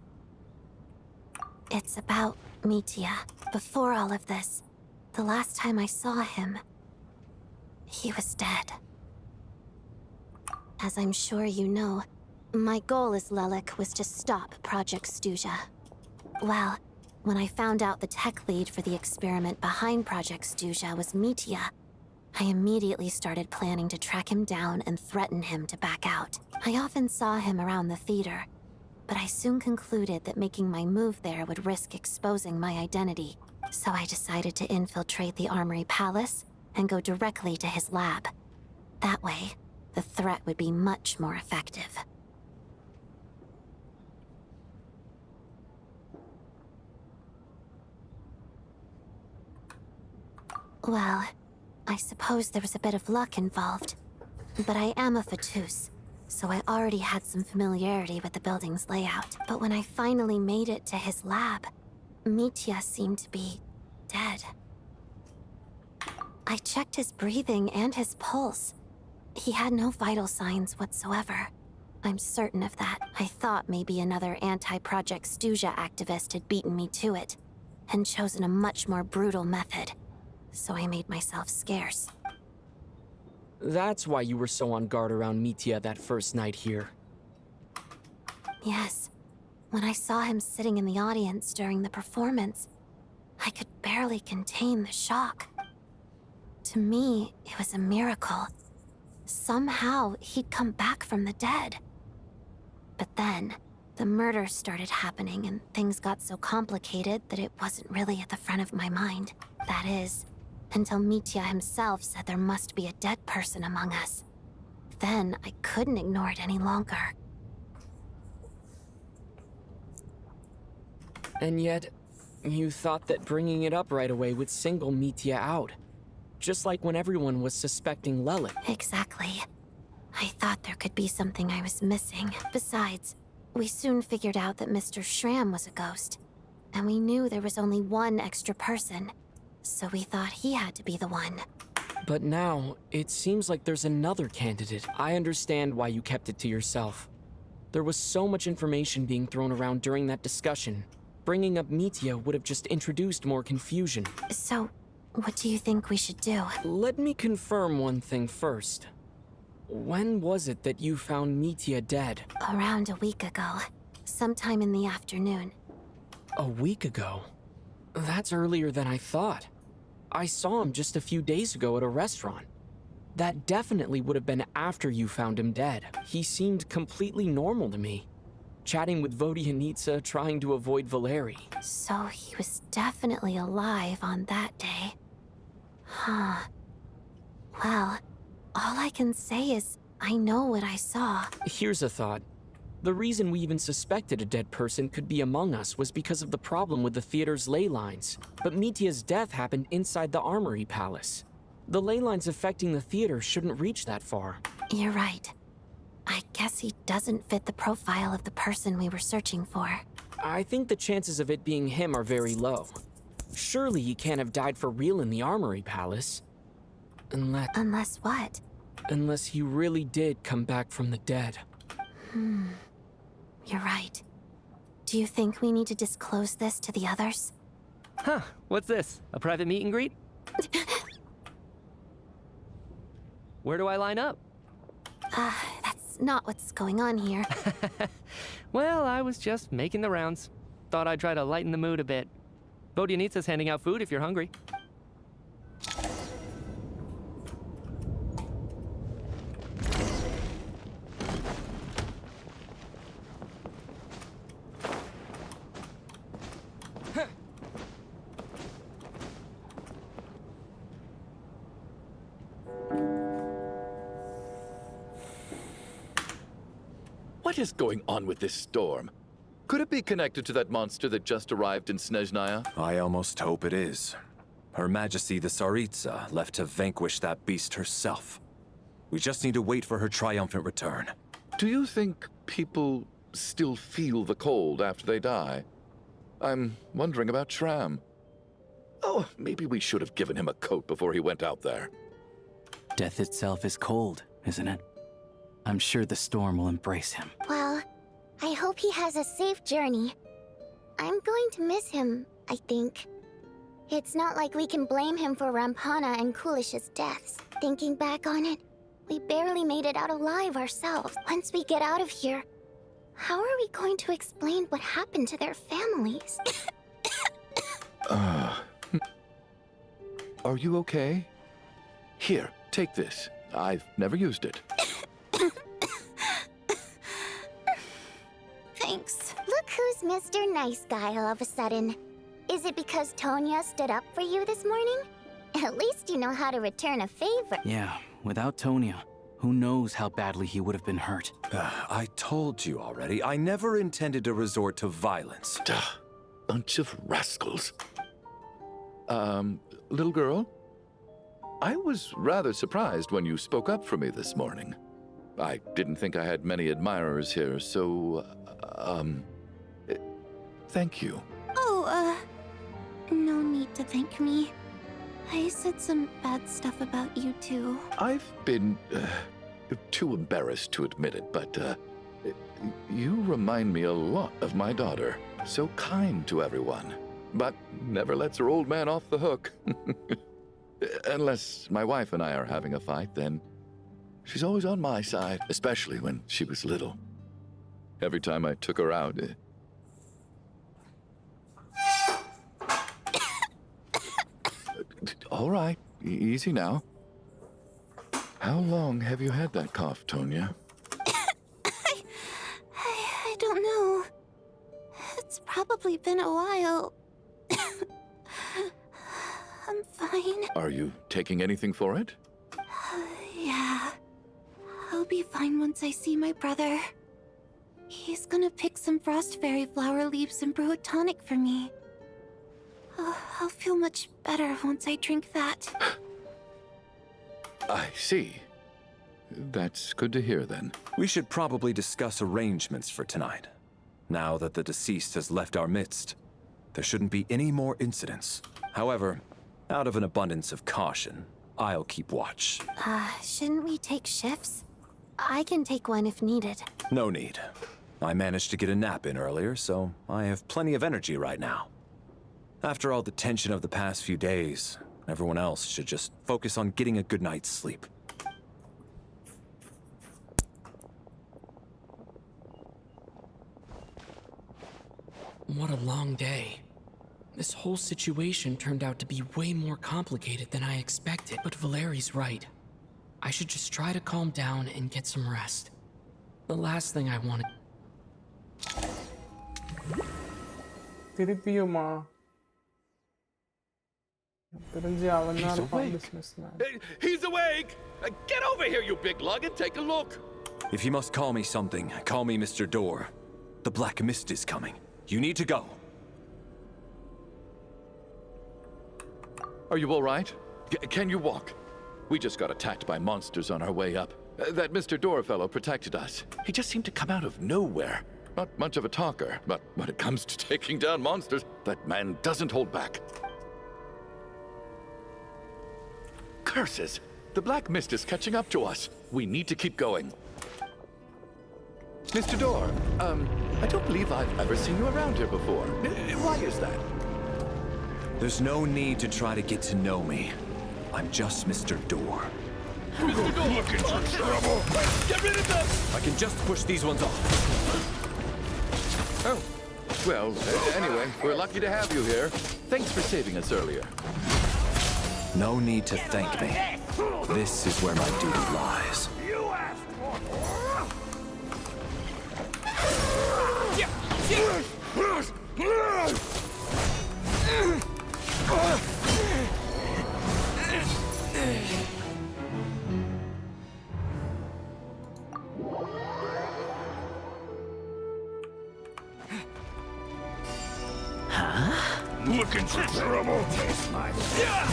It's about Mitya. Before all of this, the last time I saw him, he was dead. As I'm sure you know, my goal as Lelik was to stop Project Stuja. Well, when I found out the tech lead for the experiment behind Project Stuja was Mitya, I immediately started planning to track him down and threaten him to back out. I often saw him around the theater, but I soon concluded that making my move there would risk exposing my identity. So I decided to infiltrate the Armory Palace and go directly to his lab. That way, the threat would be much more effective. Well, I suppose there was a bit of luck involved. But I am a Fatus, so I already had some familiarity with the building's layout. But when I finally made it to his lab, Mitya seemed to be dead. I checked his breathing and his pulse. He had no vital signs whatsoever. I'm certain of that. I thought maybe another anti-Project Stuja activist had beaten me to it, and chosen a much more brutal method. So I made myself scarce. That's why you were so on guard around Mitya that first night here. Yes. When I saw him sitting in the audience during the performance, I could barely contain the shock. To me, it was a miracle. Somehow, he'd come back from the dead. But then, the murder started happening and things got so complicated that it wasn't really at the front of my mind. That is, until Mitya himself said there must be a dead person among us. Then I couldn't ignore it any longer. And yet, you thought that bringing it up right away would single Mitya out. Just like when everyone was suspecting Lilith. Exactly. I thought there could be something I was missing. Besides, we soon figured out that Mr. Schramm was a ghost. And we knew there was only one extra person. So we thought he had to be the one. But now, it seems like there's another candidate. I understand why you kept it to yourself. There was so much information being thrown around during that discussion. Bringing up Mitya would have just introduced more confusion. So, what do you think we should do? Let me confirm one thing first. When was it that you found Mitya dead? Around a week ago. Sometime in the afternoon. A week ago? That's earlier than I thought. I saw him just a few days ago at a restaurant. That definitely would have been after you found him dead. He seemed completely normal to me. Chatting with Vodyanitsa, trying to avoid Valeri. So he was definitely alive on that day. Huh. Well, all I can say is I know what I saw. Here's a thought. The reason we even suspected a dead person could be among us was because of the problem with the theater's ley lines. But Mitya's death happened inside the Armory Palace. The ley lines affecting the theater shouldn't reach that far. You're right. I guess he doesn't fit the profile of the person we were searching for. I think the chances of it being him are very low. Surely he can't have died for real in the Armory Palace. Unless what? Unless he really did come back from the dead. You're right. Do you think we need to disclose this to the others? Huh, what's this? A private meet and greet? Where do I line up? That's not what's going on here. Well, I was just making the rounds. Thought I'd try to lighten the mood a bit. Vodyanitsa's handing out food if you're hungry. What is going on with this storm? Could it be connected to that monster that just arrived in Snezhnaya? I almost hope it is. Her Majesty the Tsaritsa left to vanquish that beast herself. We just need to wait for her triumphant return. Do you think people still feel the cold after they die? I'm wondering about Schramm. Oh, maybe we should have given him a coat before he went out there. Death itself is cold, isn't it? I'm sure the storm will embrace him. Well, I hope he has a safe journey. I'm going to miss him, I think. It's not like we can blame him for Rampana and Kulish's deaths. Thinking back on it, we barely made it out alive ourselves. Once we get out of here, how are we going to explain what happened to their families? Are you okay? Here, take this. I've never used it. Thanks. Look who's Mr. Nice Guy all of a sudden. Is it because Tonya stood up for you this morning? At least you know how to return a favor. Yeah, without Tonya, who knows how badly he would have been hurt. I told you already, I never intended to resort to violence. Bunch of rascals. Little girl? I was rather surprised when you spoke up for me this morning. I didn't think I had many admirers here, so, thank you. Oh, no need to thank me. I said some bad stuff about you too. I've been, too embarrassed to admit it, but, you remind me a lot of my daughter. So kind to everyone, but never lets her old man off the hook. Unless my wife and I are having a fight, then she's always on my side, especially when she was little. Every time I took her out... All right, easy now. How long have you had that cough, Tonya? I don't know. It's probably been a while. I'm fine. Are you taking anything for it? Yeah. I'll be fine once I see my brother. He's gonna pick some frost fairy flower leaves and brew a tonic for me. Oh, I'll feel much better once I drink that. I see. That's good to hear then. We should probably discuss arrangements for tonight. Now that the deceased has left our midst, there shouldn't be any more incidents. However, out of an abundance of caution, I'll keep watch. Shouldn't we take shifts? I can take one if needed. No need. I managed to get a nap in earlier, so I have plenty of energy right now. After all the tension of the past few days, everyone else should just focus on getting a good night's sleep. What a long day. This whole situation turned out to be way more complicated than I expected, but Valeri's right. I should just try to calm down and get some rest. The last thing I wanted. திருப்பியுமா தெரிஞ்சு அவன் He's தான் awake. businessman. He's awake! Get over here, you big lug, and take a look! If you must call me something, call me Mr. Door. The Black Mist is coming. You need to go. Are you all right? Can you walk? We just got attacked by monsters on our way up. That Mr. Door fellow protected us. He just seemed to come out of nowhere. Not much of a talker, but when it comes to taking down monsters, that man doesn't hold back. Curses! The Black Mist is catching up to us. We need to keep going. Mr. Door, I don't believe I've ever seen you around here before. Why is that? There's no need to try to get to know me. I'm just Mr. Door. Mr. Door! Looking for trouble! Get rid of them! I can just push these ones off. Oh. Well, anyway, we're lucky to have you here. Thanks for saving us earlier. No need to thank me. This is where my duty lies. You asked for Looking for trouble? Taste my blade!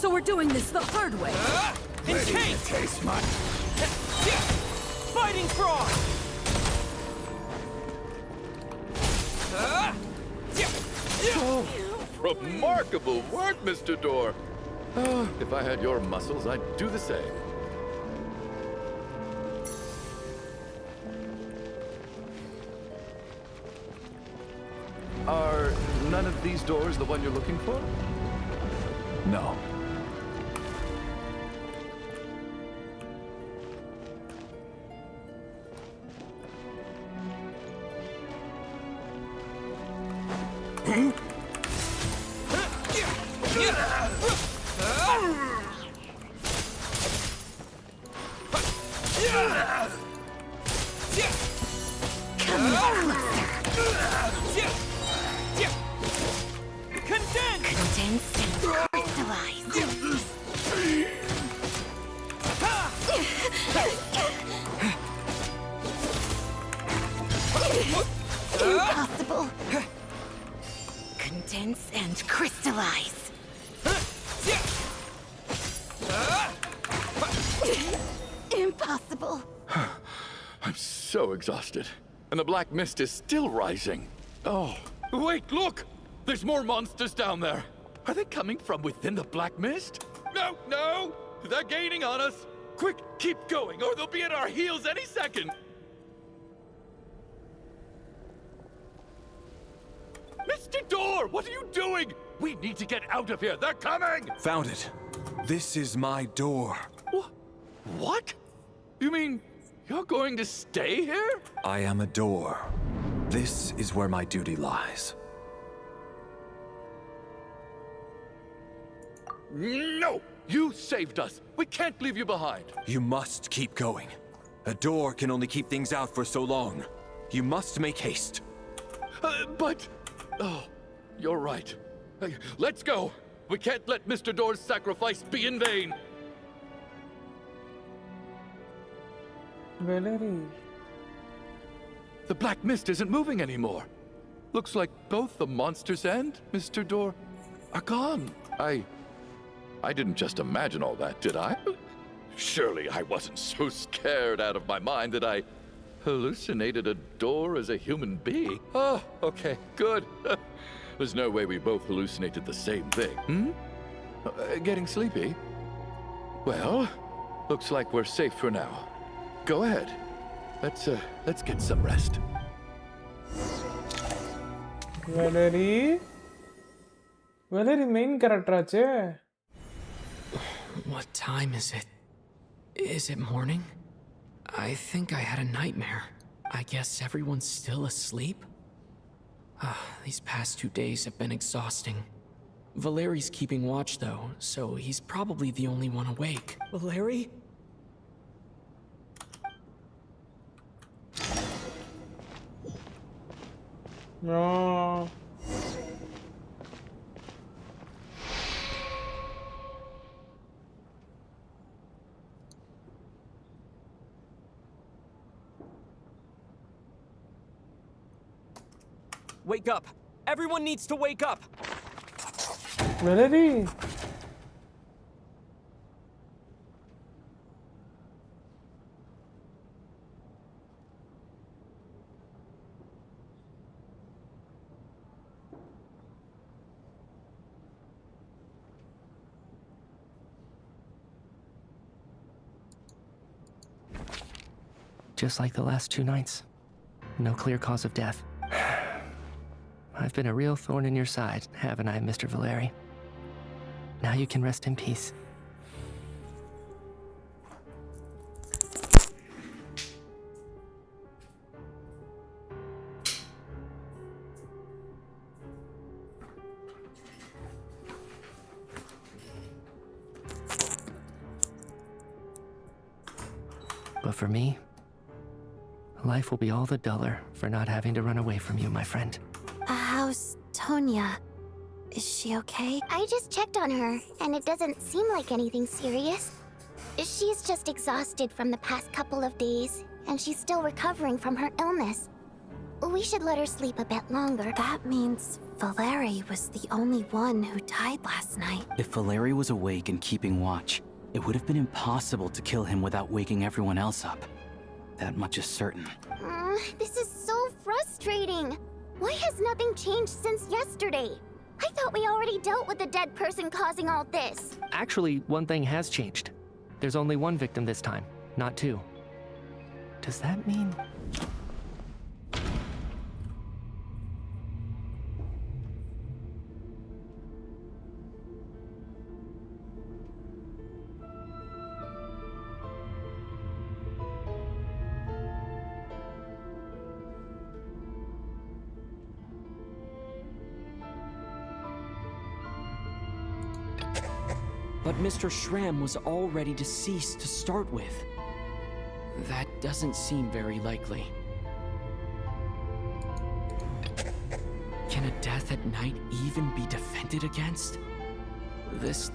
So we're doing this the hard way. Encase! Taste my... Fighting frog! Oh, remarkable work, Mr. Door. If I had your muscles, I'd do the same. Are none of these doors the one you're looking for? No. Impossible. Condense and crystallize. Impossible. I'm so exhausted. And the Black Mist is still rising. Oh, wait, look! There's more monsters down there. Are they coming from within the Black Mist? No, no! They're gaining on us. Quick, keep going, or they'll be at our heels any second. door! What are you doing? We need to get out of here. They're coming! Found it. This is my door. What? You mean you're going to stay here? I am a door. This is where my duty lies. No! You saved us. We can't leave you behind. You must keep going. A door can only keep things out for so long. You must make haste. But... Oh, you're right. Let's go. We can't let Mr. Door's sacrifice be in vain. Valerie. The black mist isn't moving anymore. Looks like both the monsters and Mr. Door are gone. I didn't just imagine all that, did I? Surely I wasn't so scared out of my mind that I hallucinated a door as a human being. Oh, okay, good. There's no way we both hallucinated the same thing, getting sleepy? Well, looks like we're safe for now. Go ahead. Let's get some rest. Valerie main character ஆச்சே. What time is it? Is it morning? I think I had a nightmare. I guess everyone's still asleep? These past 2 days have been exhausting. Valeri's keeping watch though, so he's probably the only one awake. Valeri? No. Wake up! Everyone needs to wake up! Valerie. Just like the last 2 nights. No clear cause of death. I've been a real thorn in your side, haven't I, Mr. Valeri? Now you can rest in peace. But for me, life will be all the duller for not having to run away from you, my friend. How's Tonya? Is she okay? I just checked on her, and it doesn't seem like anything serious. She's just exhausted from the past couple of days, and she's still recovering from her illness. We should let her sleep a bit longer. That means Valeri was the only one who died last night. If Valeri was awake and keeping watch, it would have been impossible to kill him without waking everyone else up. That much is certain. This is so frustrating. Why has nothing changed since yesterday? I thought we already dealt with the dead person causing all this. Actually, one thing has changed. There's only one victim this time, not 2. Does that mean... But Mr. Schramm was already deceased to start with. That doesn't seem very likely. Can a death at night even be defended against? This...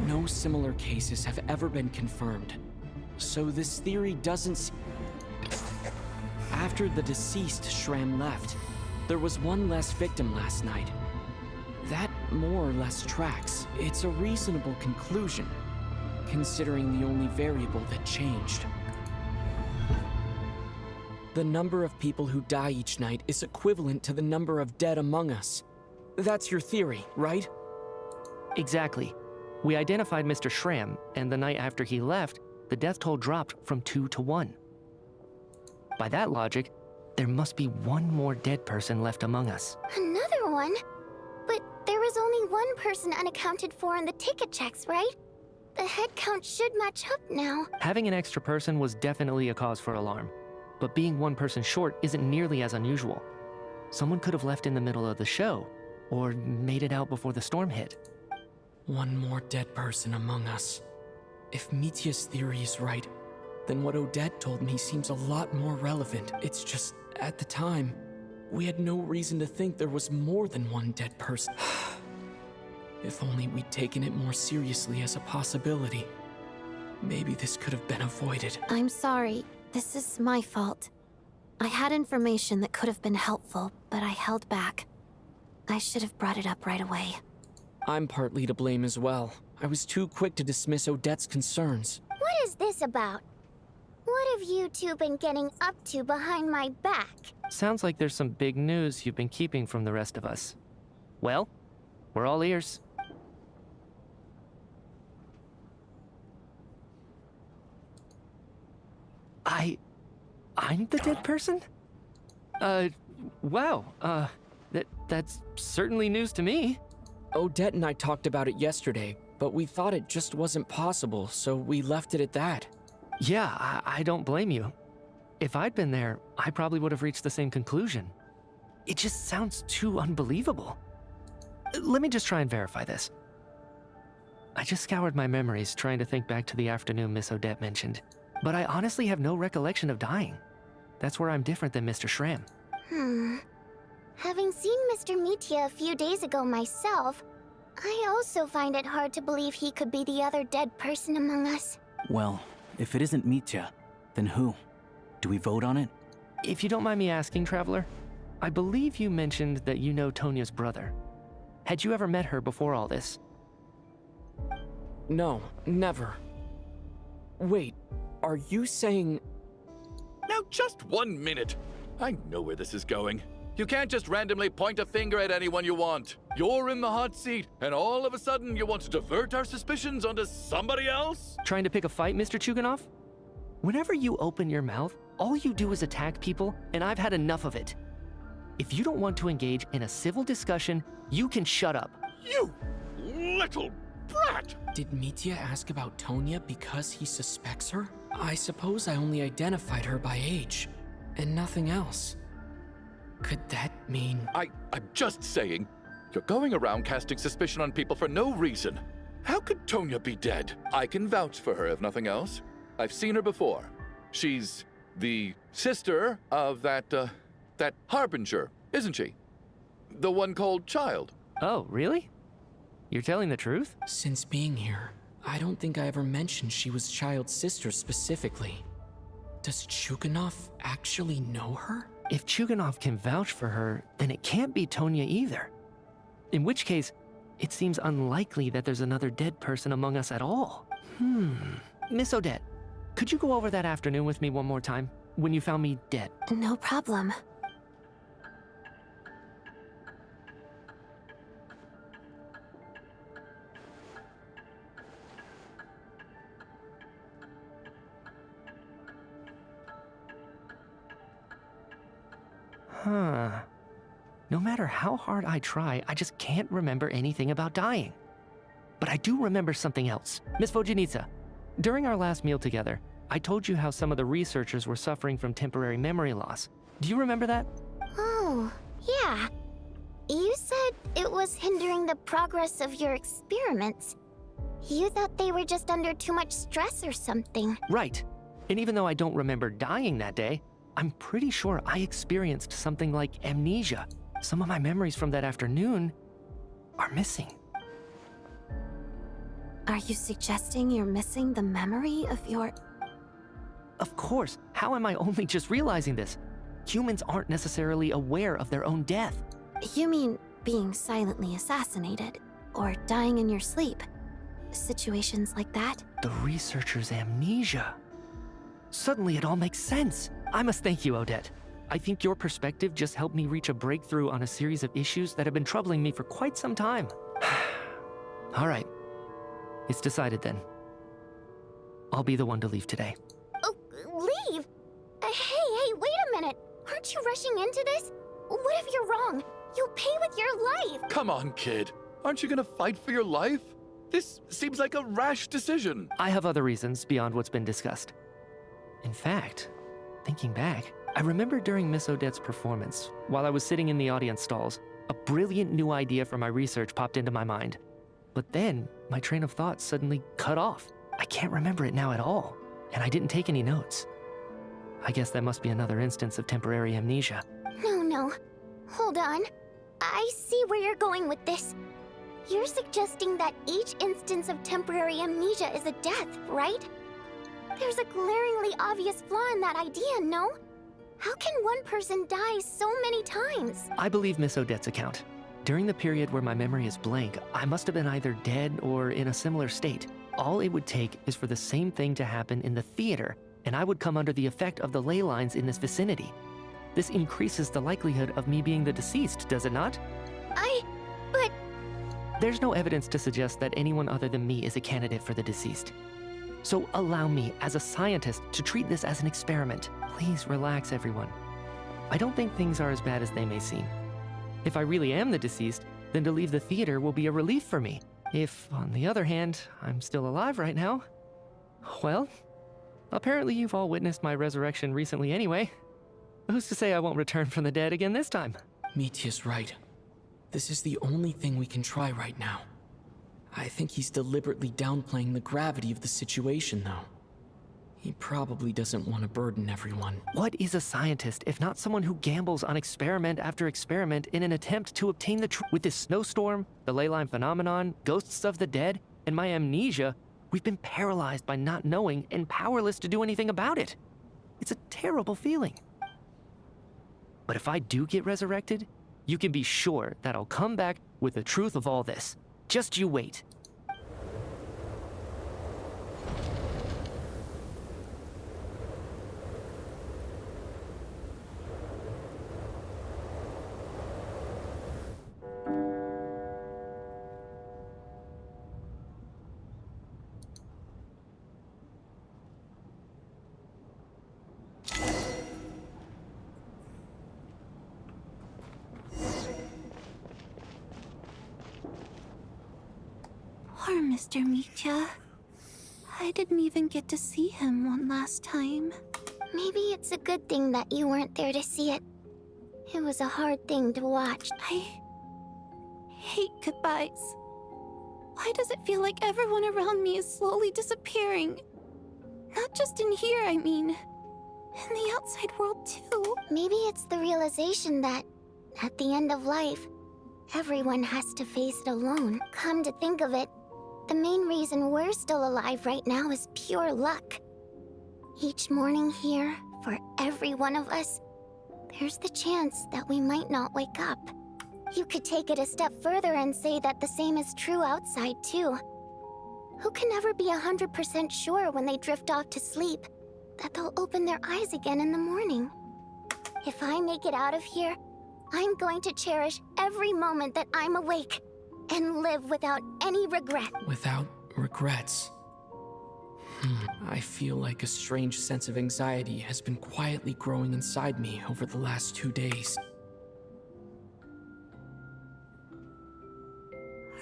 No similar cases have ever been confirmed. So this theory doesn't... After the deceased Schramm left, there was one less victim last night. That more or less tracks. It's a reasonable conclusion, considering the only variable that changed. The number of people who die each night is equivalent to the number of dead among us. That's your theory, right? Exactly. We identified Mr. Schramm, and the night after he left, the death toll dropped from 2 to 1. By that logic, there must be one more dead person left among us. Another one? But there was only one person unaccounted for in the ticket checks, right? The head count should match up now. Having an extra person was definitely a cause for alarm, but being one person short isn't nearly as unusual. Someone could have left in the middle of the show, or made it out before the storm hit. One more dead person among us. If Mitya's theory is right, then what Odette told me seems a lot more relevant. It's just, at the time, we had no reason to think there was more than one dead person. If only we'd taken it more seriously as a possibility. Maybe this could have been avoided. I'm sorry. This is my fault. I had information that could have been helpful, but I held back. I should have brought it up right away. I'm partly to blame as well. I was too quick to dismiss Odette's concerns. What is this about? What have you two been getting up to behind my back? Sounds like there's some big news you've been keeping from the rest of us. Well, we're all ears. I'm the dead person? Wow, that's certainly news to me. Odette and I talked about it yesterday, but we thought it just wasn't possible, so we left it at that. Yeah, I don't blame you. If I'd been there, I probably would have reached the same conclusion. It just sounds too unbelievable. Let me just try and verify this. I just scoured my memories trying to think back to the afternoon Miss Odette mentioned, but I honestly have no recollection of dying. That's where I'm different than Mr. Schramm. Having seen Mr. Mitya a few days ago myself, I also find it hard to believe he could be the other dead person among us. Well, if it isn't Mitya, then who? Do we vote on it? If you don't mind me asking, Traveler, I believe you mentioned that you know Tonya's brother. Had you ever met her before all this? No, never. Wait, are you saying... Now just 1 minute. I know where this is going. You can't just randomly point a finger at anyone you want. You're in the hot seat, and all of a sudden you want to divert our suspicions onto somebody else? Trying to pick a fight, Mr. Chuganov? Whenever you open your mouth, all you do is attack people, and I've had enough of it. If you don't want to engage in a civil discussion, you can shut up. You little brat! Did Mitya ask about Tonya because he suspects her? I suppose I only identified her by age, and nothing else. Could that mean... I'm just saying, you're going around casting suspicion on people for no reason. How could Tonya be dead? I can vouch for her if nothing else. I've seen her before. She's the sister of that Harbinger, isn't she? The one called Child. Oh, really? You're telling the truth? Since being here, I don't think I ever mentioned she was Child's sister specifically. Does Chuganov actually know her? If Chuganov can vouch for her, then it can't be Tonya either. In which case, it seems unlikely that there's another dead person among us at all. Miss Odette, could you go over that afternoon with me one more time, when you found me dead? No problem. No matter how hard I try, I just can't remember anything about dying. But I do remember something else. Miss Vojanitsa, during our last meal together, I told you how some of the researchers were suffering from temporary memory loss. Do you remember that? Oh, yeah. You said it was hindering the progress of your experiments. You thought they were just under too much stress or something. Right. And even though I don't remember dying that day, I'm pretty sure I experienced something like amnesia. Some of my memories from that afternoon are missing. Are you suggesting you're missing the memory of your... Of course. How am I only just realizing this? Humans aren't necessarily aware of their own death. You mean being silently assassinated, or dying in your sleep? Situations like that? The researcher's amnesia. Suddenly it all makes sense. I must thank you, Odette. I think your perspective just helped me reach a breakthrough on a series of issues that have been troubling me for quite some time. All right. It's decided then. I'll be the one to leave today. Oh, leave? Hey, wait a minute. Aren't you rushing into this? What if you're wrong? You'll pay with your life. Come on, kid. Aren't you gonna fight for your life? This seems like a rash decision. I have other reasons beyond what's been discussed. In fact, thinking back, I remember during Miss Odette's performance, while I was sitting in the audience stalls, a brilliant new idea for my research popped into my mind. But then, my train of thought suddenly cut off. I can't remember it now at all, and I didn't take any notes. I guess that must be another instance of temporary amnesia. No. Hold on. I see where you're going with this. You're suggesting that each instance of temporary amnesia is a death, right? There's a glaringly obvious flaw in that idea, no? How can one person die so many times? I believe Miss Odette's account. During the period where my memory is blank, I must have been either dead or in a similar state. All it would take is for the same thing to happen in the theater, and I would come under the effect of the ley lines in this vicinity. This increases the likelihood of me being the deceased, does it not? But... There's no evidence to suggest that anyone other than me is a candidate for the deceased. So allow me, as a scientist, to treat this as an experiment. Please relax, everyone. I don't think things are as bad as they may seem. If I really am the deceased, then to leave the theater will be a relief for me. If, on the other hand, I'm still alive right now, well, apparently you've all witnessed my resurrection recently anyway. Who's to say I won't return from the dead again this time? Mitya's right. This is the only thing we can try right now. I think he's deliberately downplaying the gravity of the situation, though. He probably doesn't want to burden everyone. What is a scientist if not someone who gambles on experiment after experiment in an attempt to obtain the truth? With this snowstorm, the ley line phenomenon, ghosts of the dead, and my amnesia, we've been paralyzed by not knowing and powerless to do anything about it. It's a terrible feeling. But if I do get resurrected, you can be sure that I'll come back with the truth of all this. Just you wait. Poor Mr. Mitya. I didn't even get to see him one last time. Maybe it's a good thing that you weren't there to see it. It was a hard thing to watch. I hate goodbyes. Why does it feel like everyone around me is slowly disappearing? Not just in here, I mean. In the outside world, too. Maybe it's the realization that, at the end of life, everyone has to face it alone. Come to think of it, the main reason we're still alive right now is pure luck. Each morning here, for every one of us, there's the chance that we might not wake up. You could take it a step further and say that the same is true outside, too. Who can never be 100% sure when they drift off to sleep that they'll open their eyes again in the morning? If I make it out of here, I'm going to cherish every moment that I'm awake and live without any regret. Without regrets. I feel like a strange sense of anxiety has been quietly growing inside me over the last 2 days.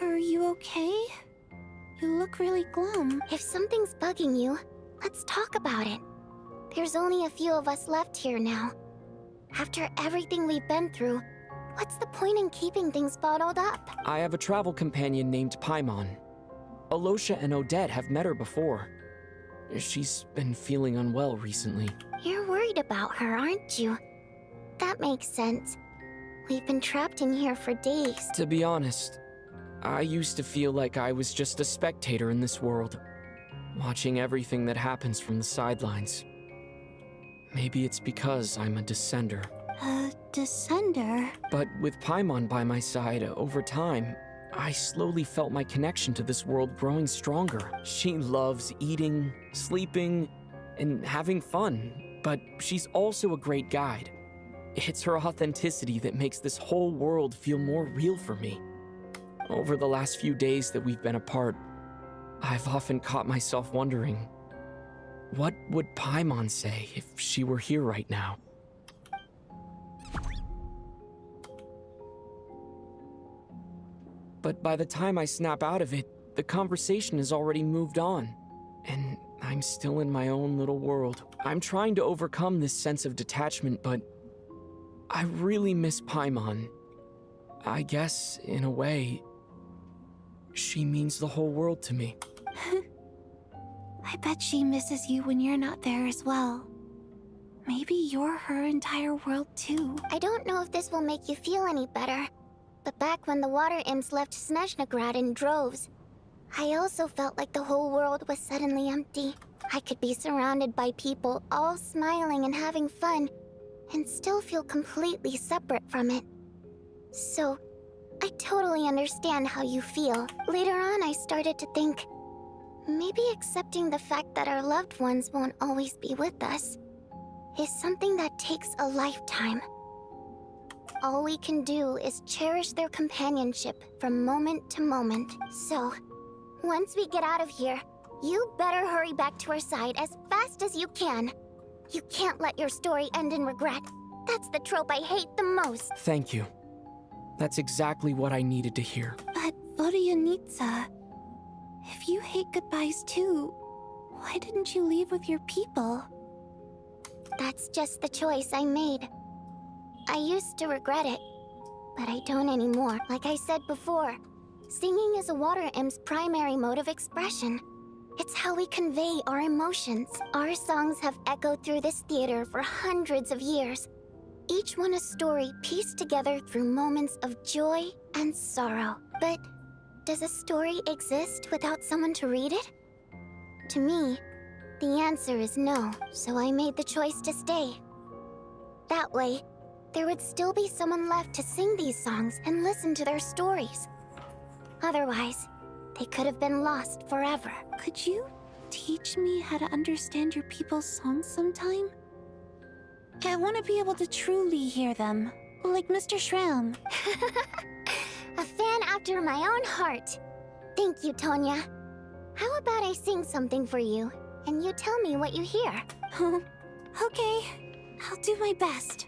Are you okay? You look really glum. If something's bugging you, let's talk about it. There's only a few of us left here now. After everything we've been through, what's the point in keeping things bottled up? I have a travel companion named Paimon. Alosha and Odette have met her before. She's been feeling unwell recently. You're worried about her, aren't you? That makes sense. We've been trapped in here for days. To be honest, I used to feel like I was just a spectator in this world, watching everything that happens from the sidelines. Maybe it's because I'm a descender. A descender? But with Paimon by my side, over time, I slowly felt my connection to this world growing stronger. She loves eating, sleeping, and having fun, but she's also a great guide. It's her authenticity that makes this whole world feel more real for me. Over the last few days that we've been apart, I've often caught myself wondering, what would Paimon say if she were here right now? But by the time I snap out of it, the conversation has already moved on, and I'm still in my own little world. I'm trying to overcome this sense of detachment, but I really miss Paimon. I guess, in a way, she means the whole world to me. I bet she misses you when you're not there as well. Maybe you're her entire world too. I don't know if this will make you feel any better, but back when the water imps left Snezhnaya in droves, I also felt like the whole world was suddenly empty. I could be surrounded by people all smiling and having fun, and still feel completely separate from it. So, I totally understand how you feel. Later on, I started to think, maybe accepting the fact that our loved ones won't always be with us is something that takes a lifetime. All we can do is cherish their companionship from moment to moment. So, once we get out of here, you better hurry back to our side as fast as you can. You can't let your story end in regret. That's the trope I hate the most. Thank you. That's exactly what I needed to hear. But Vodyanitsa, if you hate goodbyes too, why didn't you leave with your people? That's just the choice I made. I used to regret it, but I don't anymore. Like I said before, singing is a water imp's primary mode of expression. It's how we convey our emotions. Our songs have echoed through this theater for hundreds of years, each one a story pieced together through moments of joy and sorrow. But does a story exist without someone to read it? To me, the answer is no, so I made the choice to stay. That way, there would still be someone left to sing these songs and listen to their stories. Otherwise, they could have been lost forever. Could you teach me how to understand your people's songs sometime? I want to be able to truly hear them, like Mr. Shram. A fan after my own heart. Thank you, Tonya. How about I sing something for you, and you tell me what you hear? Okay, I'll do my best.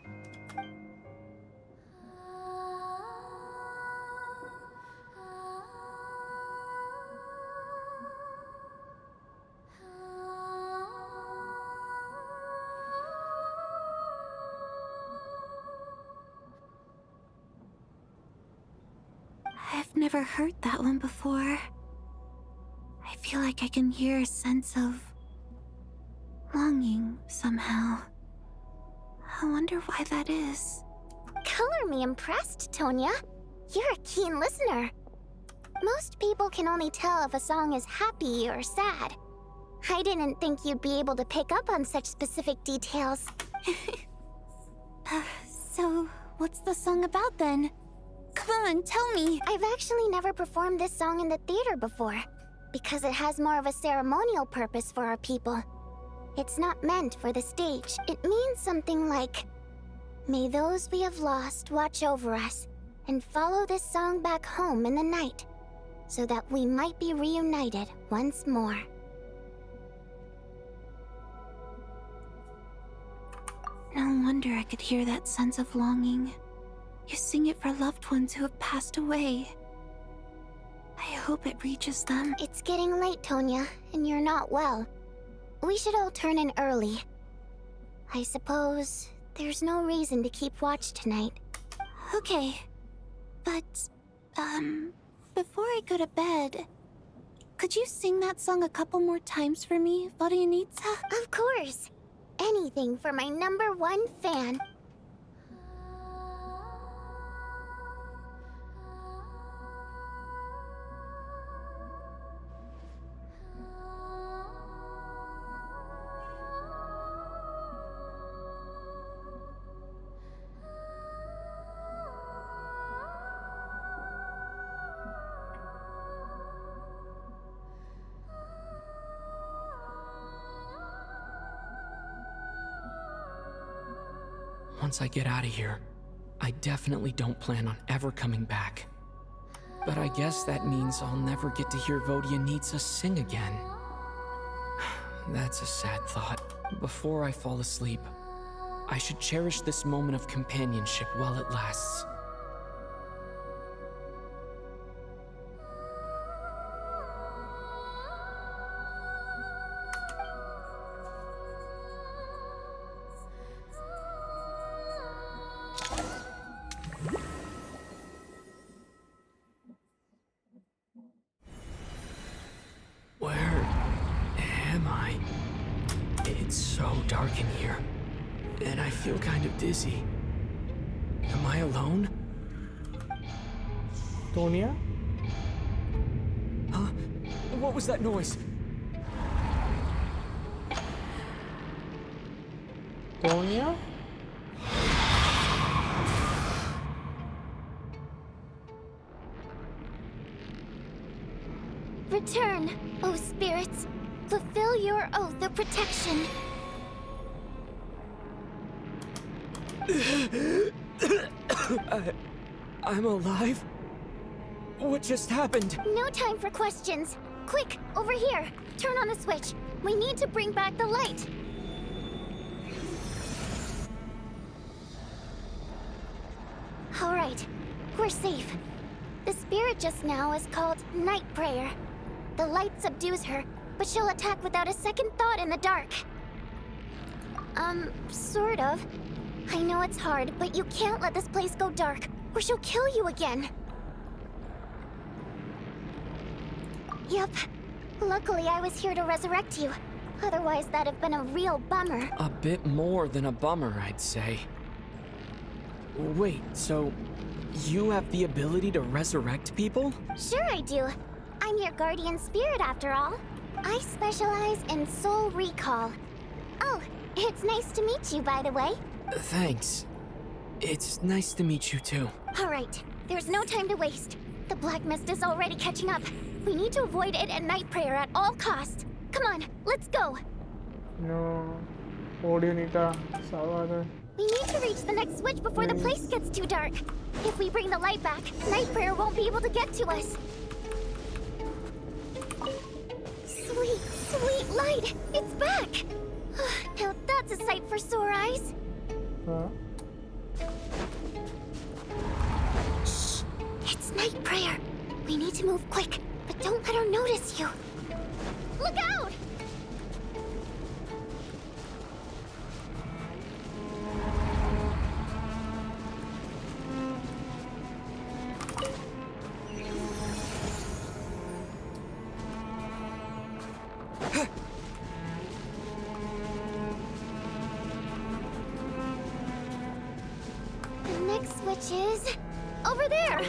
I've never heard that one before. I feel like I can hear a sense of longing somehow. I wonder why that is. Color me impressed, Tonya. You're a keen listener. Most people can only tell if a song is happy or sad. I didn't think you'd be able to pick up on such specific details. So, what's the song about then? Come on, tell me! I've actually never performed this song in the theater before, because it has more of a ceremonial purpose for our people. It's not meant for the stage. It means something like, may those we have lost watch over us, and follow this song back home in the night, so that we might be reunited once more. No wonder I could hear that sense of longing. You sing it for loved ones who have passed away. I hope it reaches them. It's getting late, Tonya, and you're not well. We should all turn in early. I suppose there's no reason to keep watch tonight. Okay, but, before I go to bed, could you sing that song a couple more times for me, Vodyanitsa? Of course! Anything for my #1 fan. Once I get out of here, I definitely don't plan on ever coming back. But I guess that means I'll never get to hear Vodyanitsa sing again. That's a sad thought. Before I fall asleep, I should cherish this moment of companionship while it lasts. Where am I? It's so dark in here, and I feel kind of dizzy. Am I alone? Tonya? Huh? What was that noise? Tonya? Return, O spirits. Fulfill your oath of protection. I'm alive? What just happened? No time for questions. Quick, over here. Turn on the switch. We need to bring back the light. All right, we're safe. The spirit just now is called Night Prayer. The light subdues her, but she'll attack without a second thought in the dark. Sort of. I know it's hard, but you can't let this place go dark, or she'll kill you again. Yep. Luckily, I was here to resurrect you. Otherwise, that'd have been a real bummer. A bit more than a bummer, I'd say. Wait, so you have the ability to resurrect people? Sure I do. I'm your guardian spirit after all. I specialize in soul recall. Oh, it's nice to meet you, by the way. Thanks. It's nice to meet you too. All right, there's no time to waste. The black mist is already catching up. We need to avoid it and Night Prayer at all costs. Come on, let's go. No. Vodyanitsa, Savada. We need to reach the next switch before the place gets too dark. If we bring the light back, Night Prayer won't be able to get to us. Sweet, sweet light! It's back! Now that's a sight for sore eyes. Huh? Shh! It's Night Prayer. We need to move quick, but don't let her notice you. Look out! The next switch is over there.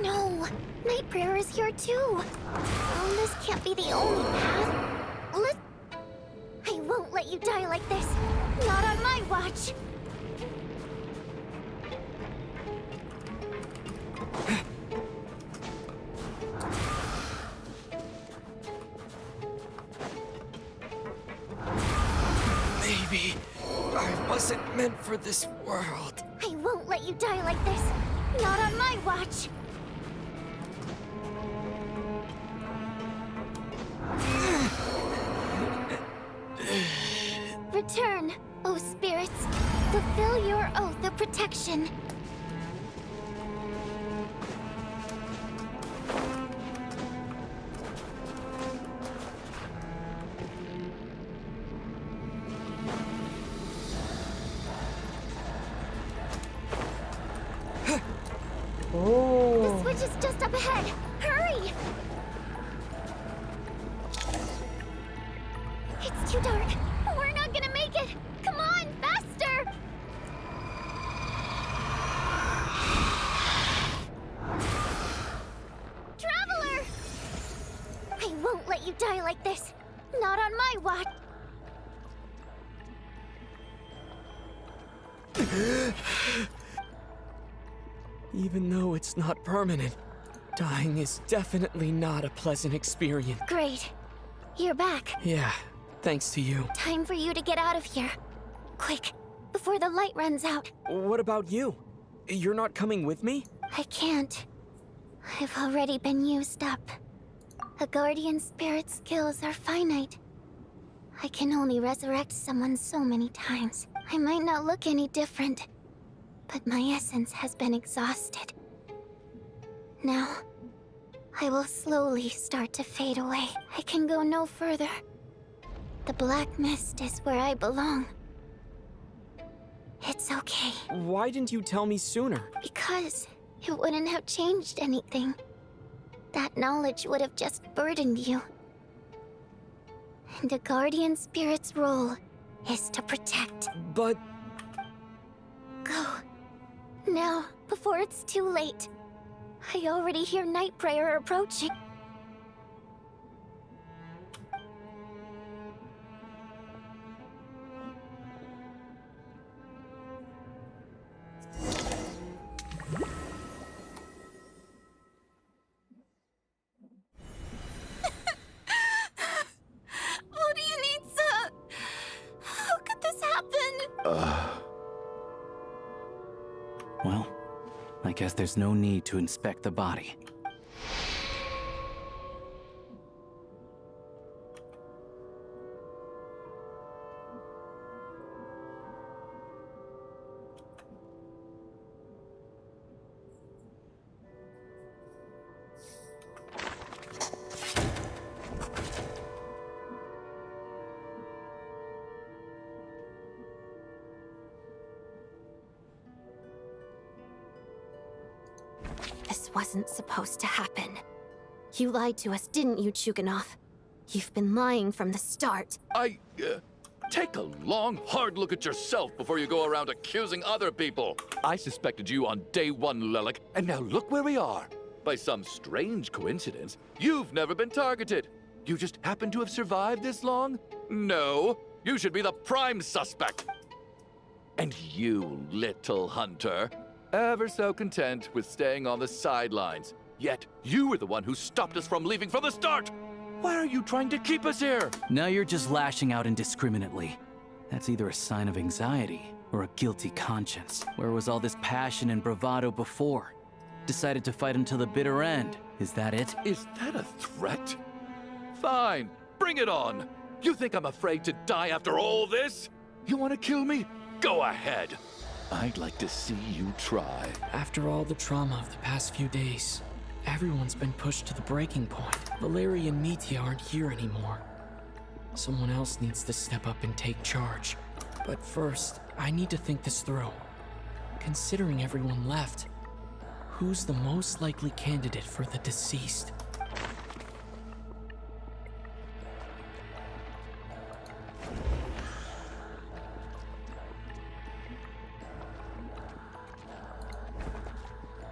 No, Night Prayer is here too. Oh, this can't be the only path. I won't let you die like this. Not on my watch. Maybe I wasn't meant for this world. I won't let you die like this. Not on my watch. Return, O spirits. Fulfill your oath of protection. Just up ahead! Hurry! It's too dark. We're not gonna make it! Come on, faster! Traveler! I won't let you die like this. Not on my watch. Even though it's not permanent, dying is definitely not a pleasant experience. Great. You're back. Yeah, thanks to you. Time for you to get out of here. Quick, before the light runs out. What about you? You're not coming with me? I can't. I've already been used up. A guardian spirit's skills are finite. I can only resurrect someone so many times. I might not look any different, but my essence has been exhausted. Now, I will slowly start to fade away. I can go no further. The black mist is where I belong. It's okay. Why didn't you tell me sooner? Because it wouldn't have changed anything. That knowledge would have just burdened you. And a guardian spirit's role is to protect. But... Go. Now, before it's too late. I already hear Night Prayer approaching. What do you need, sir? How could this happen? Well, I guess there's no need to inspect the body. This wasn't supposed to happen. You lied to us, didn't you, Chuganov? You've been lying from the start. Take a long, hard look at yourself before you go around accusing other people. I suspected you on day one, Lelik, and now look where we are. By some strange coincidence, you've never been targeted. You just happen to have survived this long? No, you should be the prime suspect. And you, little hunter, ever so content with staying on the sidelines. Yet, you were the one who stopped us from leaving from the start! Why are you trying to keep us here? Now you're just lashing out indiscriminately. That's either a sign of anxiety or a guilty conscience. Where was all this passion and bravado before? Decided to fight until the bitter end. Is that it? Is that a threat? Fine, bring it on! You think I'm afraid to die after all this? You want to kill me? Go ahead! I'd like to see you try. After all the trauma of the past few days, everyone's been pushed to the breaking point. Valeria and Mitya aren't here anymore. Someone else needs to step up and take charge. But first, I need to think this through. Considering everyone left, who's the most likely candidate for the deceased?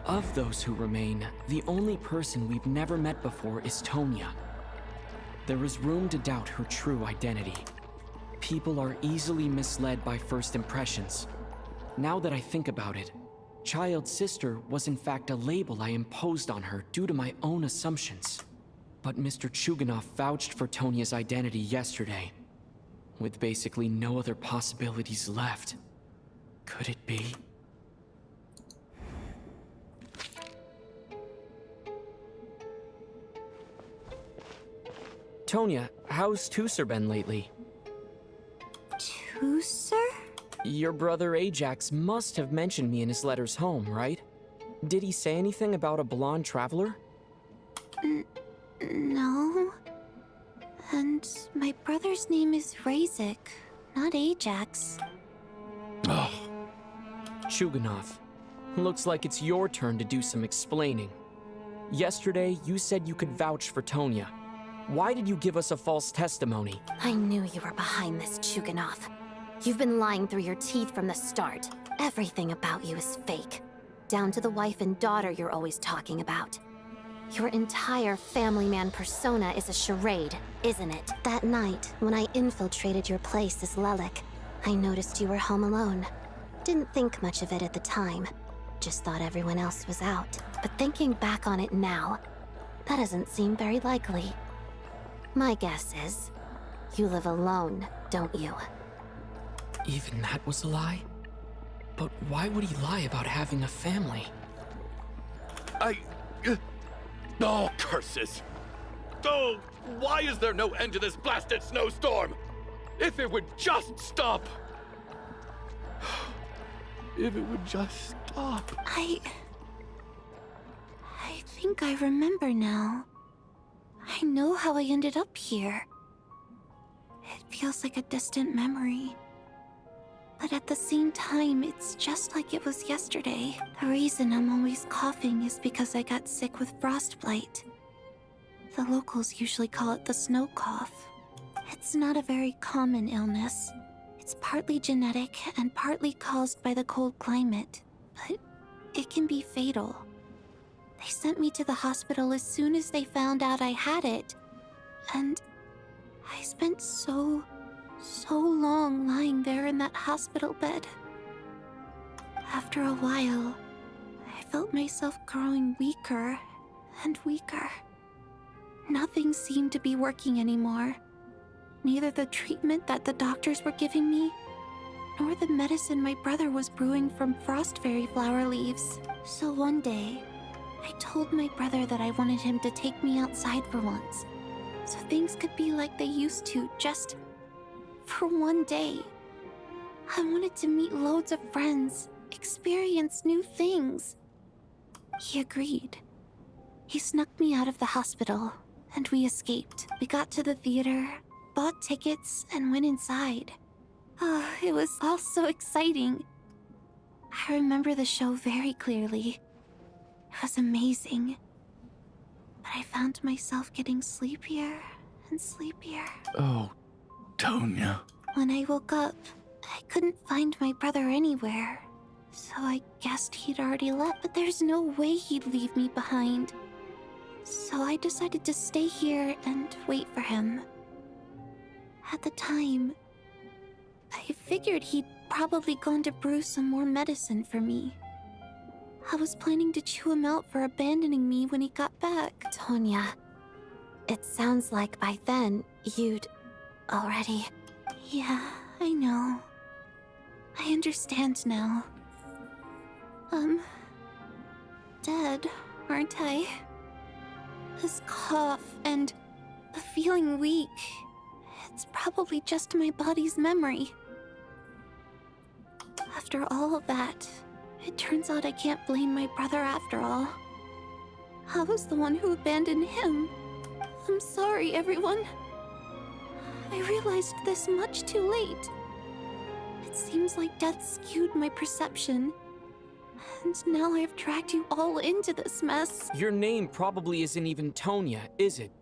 Of those who remain, the only person we've never met before is Tonya. There is room to doubt her true identity. People are easily misled by first impressions. Now that I think about it, Child Sister was in fact a label I imposed on her due to my own assumptions. But Mr. Chuganov vouched for Tonya's identity yesterday, with basically no other possibilities left. Could it be? Tonya, how's Tusser been lately? Tusser? Your brother Ajax must have mentioned me in his letters home, right? Did he say anything about a blonde traveler? No. And my brother's name is Razik, not Ajax. Chuganov, looks like it's your turn to do some explaining. Yesterday, you said you could vouch for Tonya. Why did you give us a false testimony? I knew you were behind this, Chuganov. You've been lying through your teeth from the start. Everything about you is fake. Down to the wife and daughter you're always talking about. Your entire family man persona is a charade, isn't it? That night, when I infiltrated your place as Lelik, I noticed you were home alone. Didn't think much of it at the time. Just thought everyone else was out. But thinking back on it now, that doesn't seem very likely. My guess is, you live alone, don't you? Even that was a lie? But why would he lie about having a family? Oh, curses! Oh, why is there no end to this blasted snowstorm? If it would just stop! If it would just stop. I think I remember now. I know how I ended up here. It feels like a distant memory. But at the same time, it's just like it was yesterday. The reason I'm always coughing is because I got sick with frostbite. The locals usually call it the snow cough. It's not a very common illness. It's partly genetic and partly caused by the cold climate, but it can be fatal. They sent me to the hospital as soon as they found out I had it, and I spent so long lying there in that hospital bed. After a while, I felt myself growing weaker and weaker. Nothing seemed to be working anymore. Neither the treatment that the doctors were giving me, nor the medicine my brother was brewing from frost fairy flower leaves. So one day, I told my brother that I wanted him to take me outside for once, so things could be like they used to, just for one day. I wanted to meet loads of friends, experience new things. He agreed. He snuck me out of the hospital, and we escaped. We got to the theater, bought tickets, and went inside. Oh, it was all so exciting. I remember the show very clearly. It was amazing. But I found myself getting sleepier and sleepier. Oh, Tonya. When I woke up, I couldn't find my brother anywhere. So I guessed he'd already left, but there's no way he'd leave me behind. So I decided to stay here and wait for him. At the time, I figured he'd probably gone to brew some more medicine for me. I was planning to chew him out for abandoning me when he got back. Tonya, it sounds like by then, you'd already... Yeah, I know. I understand now. Dead, aren't I? This cough and the feeling weak, it's probably just my body's memory. After all of that, it turns out I can't blame my brother after all. I was the one who abandoned him. I'm sorry, everyone. I realized this much too late. It seems like death skewed my perception. And now I've dragged you all into this mess. Your name probably isn't even Tonya, is it?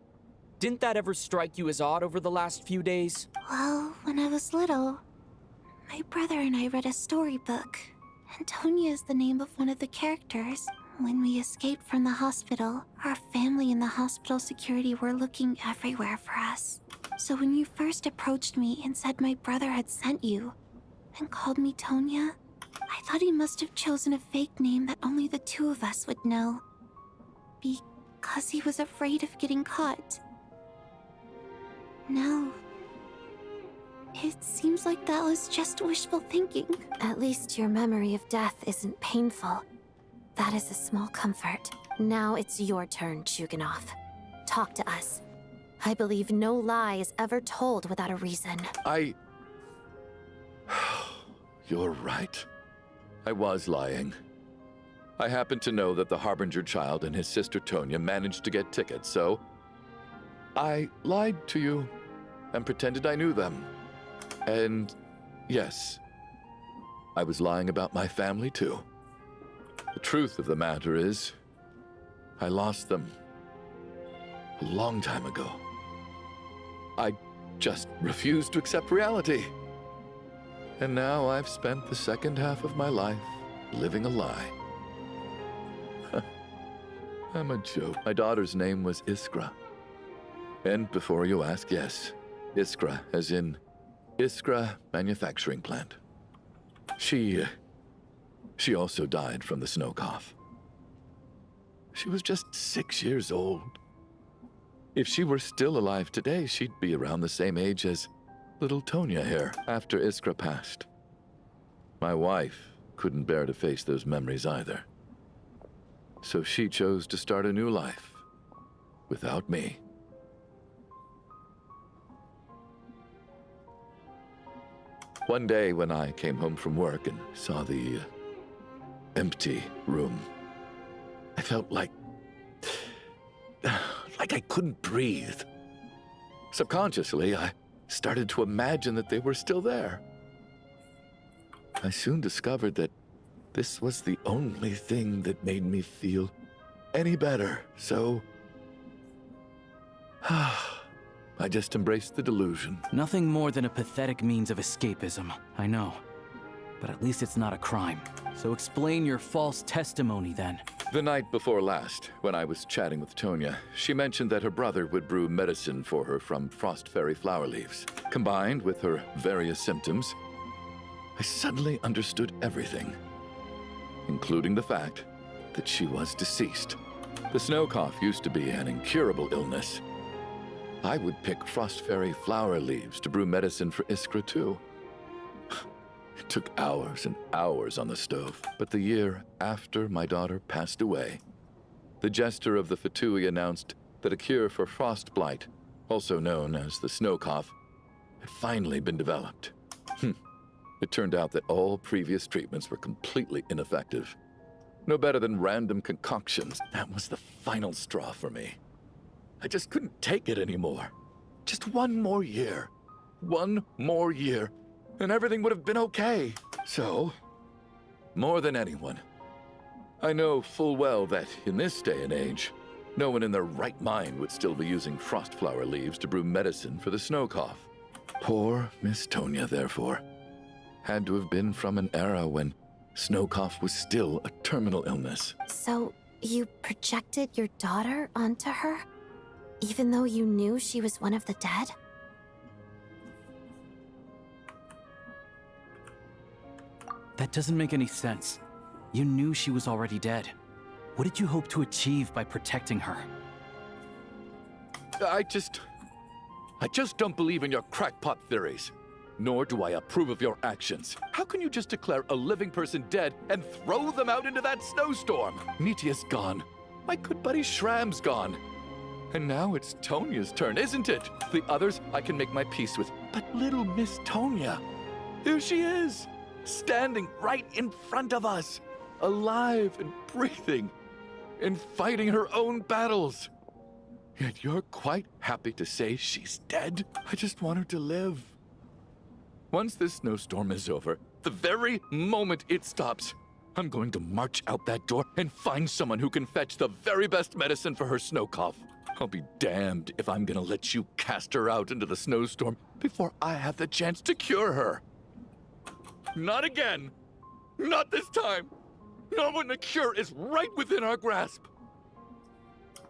Didn't that ever strike you as odd over the last few days? Well, when I was little, my brother and I read a storybook. And Tonya is the name of one of the characters. When we escaped from the hospital, our family and the hospital security were looking everywhere for us. So when you first approached me and said my brother had sent you, and called me Tonya, I thought he must have chosen a fake name that only the two of us would know. Because he was afraid of getting caught. No. It seems like that was just wishful thinking. At least your memory of death isn't painful. That is a small comfort. Now it's your turn, Chuganov. Talk to us. I believe no lie is ever told without a reason. You're right. I was lying. I happened to know that the Harbinger child and his sister Tonya managed to get tickets, so I lied to you and pretended I knew them. And yes, I was lying about my family too. The truth of the matter is, I lost them a long time ago. I just refused to accept reality. And now I've spent the second half of my life living a lie. I'm a joke. My daughter's name was Iskra. And before you ask, yes, Iskra, as in Iskra Manufacturing Plant. She also died from the snow cough. She was just 6 years old. If she were still alive today, she'd be around the same age as little Tonya here after Iskra passed. My wife couldn't bear to face those memories either. So she chose to start a new life without me. One day when I came home from work and saw the empty room, I felt like I couldn't breathe. Subconsciously, I started to imagine that they were still there. I soon discovered that this was the only thing that made me feel any better, so I just embraced the delusion. Nothing more than a pathetic means of escapism, I know. But at least it's not a crime. So explain your false testimony then. The night before last, when I was chatting with Tonya, she mentioned that her brother would brew medicine for her from frost fairy flower leaves. Combined with her various symptoms, I suddenly understood everything, including the fact that she was deceased. The snow cough used to be an incurable illness. I would pick frost fairy flower leaves to brew medicine for Iskra too. It took hours and hours on the stove, but the year after my daughter passed away, the jester of the Fatui announced that a cure for frost blight, also known as the snow cough, had finally been developed. It turned out that all previous treatments were completely ineffective. No better than random concoctions. That was the final straw for me. I just couldn't take it anymore. Just one more year. One more year, and everything would have been okay. So, more than anyone, I know full well that in this day and age, no one in their right mind would still be using frost flower leaves to brew medicine for the snow cough. Poor Miss Tonya, therefore, had to have been from an era when snow cough was still a terminal illness. So, you projected your daughter onto her? Even though you knew she was one of the dead? That doesn't make any sense. You knew she was already dead. What did you hope to achieve by protecting her? I just don't believe in your crackpot theories. Nor do I approve of your actions. How can you just declare a living person dead and throw them out into that snowstorm? Nitia's gone. My good buddy Shram's gone. And now it's Tonya's turn, isn't it? The others I can make my peace with. But little Miss Tonya, here she is, standing right in front of us, alive and breathing, and fighting her own battles. Yet you're quite happy to say she's dead? I just want her to live. Once this snowstorm is over, the very moment it stops, I'm going to march out that door and find someone who can fetch the very best medicine for her snow cough. I'll be damned if I'm gonna let you cast her out into the snowstorm before I have the chance to cure her. Not again. Not this time. Not when the cure is right within our grasp.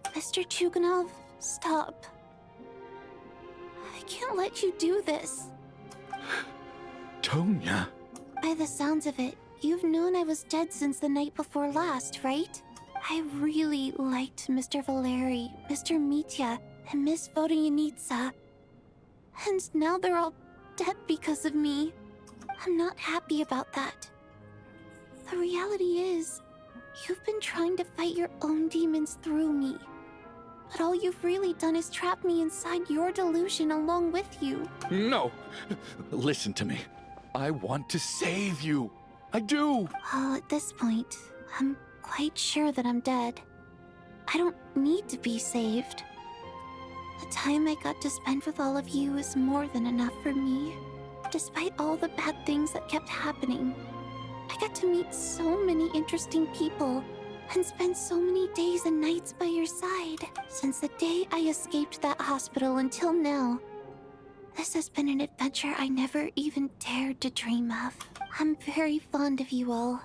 Mr. Chuganov, stop. I can't let you do this. Tonya. By the sounds of it, you've known I was dead since the night before last, right? I really liked Mr. Valeri, Mr. Mitya, and Miss Vodyanitsa. And now they're all dead because of me. I'm not happy about that. The reality is, you've been trying to fight your own demons through me. But all you've really done is trap me inside your delusion along with you. No! Listen to me. I want to save you. I do! Well, at this point, I'm quite sure that I'm dead. I don't need to be saved. The time I got to spend with all of you is more than enough for me. Despite all the bad things that kept happening, I got to meet so many interesting people, and spent so many days and nights by your side. Since the day I escaped that hospital until now, this has been an adventure I never even dared to dream of. I'm very fond of you all.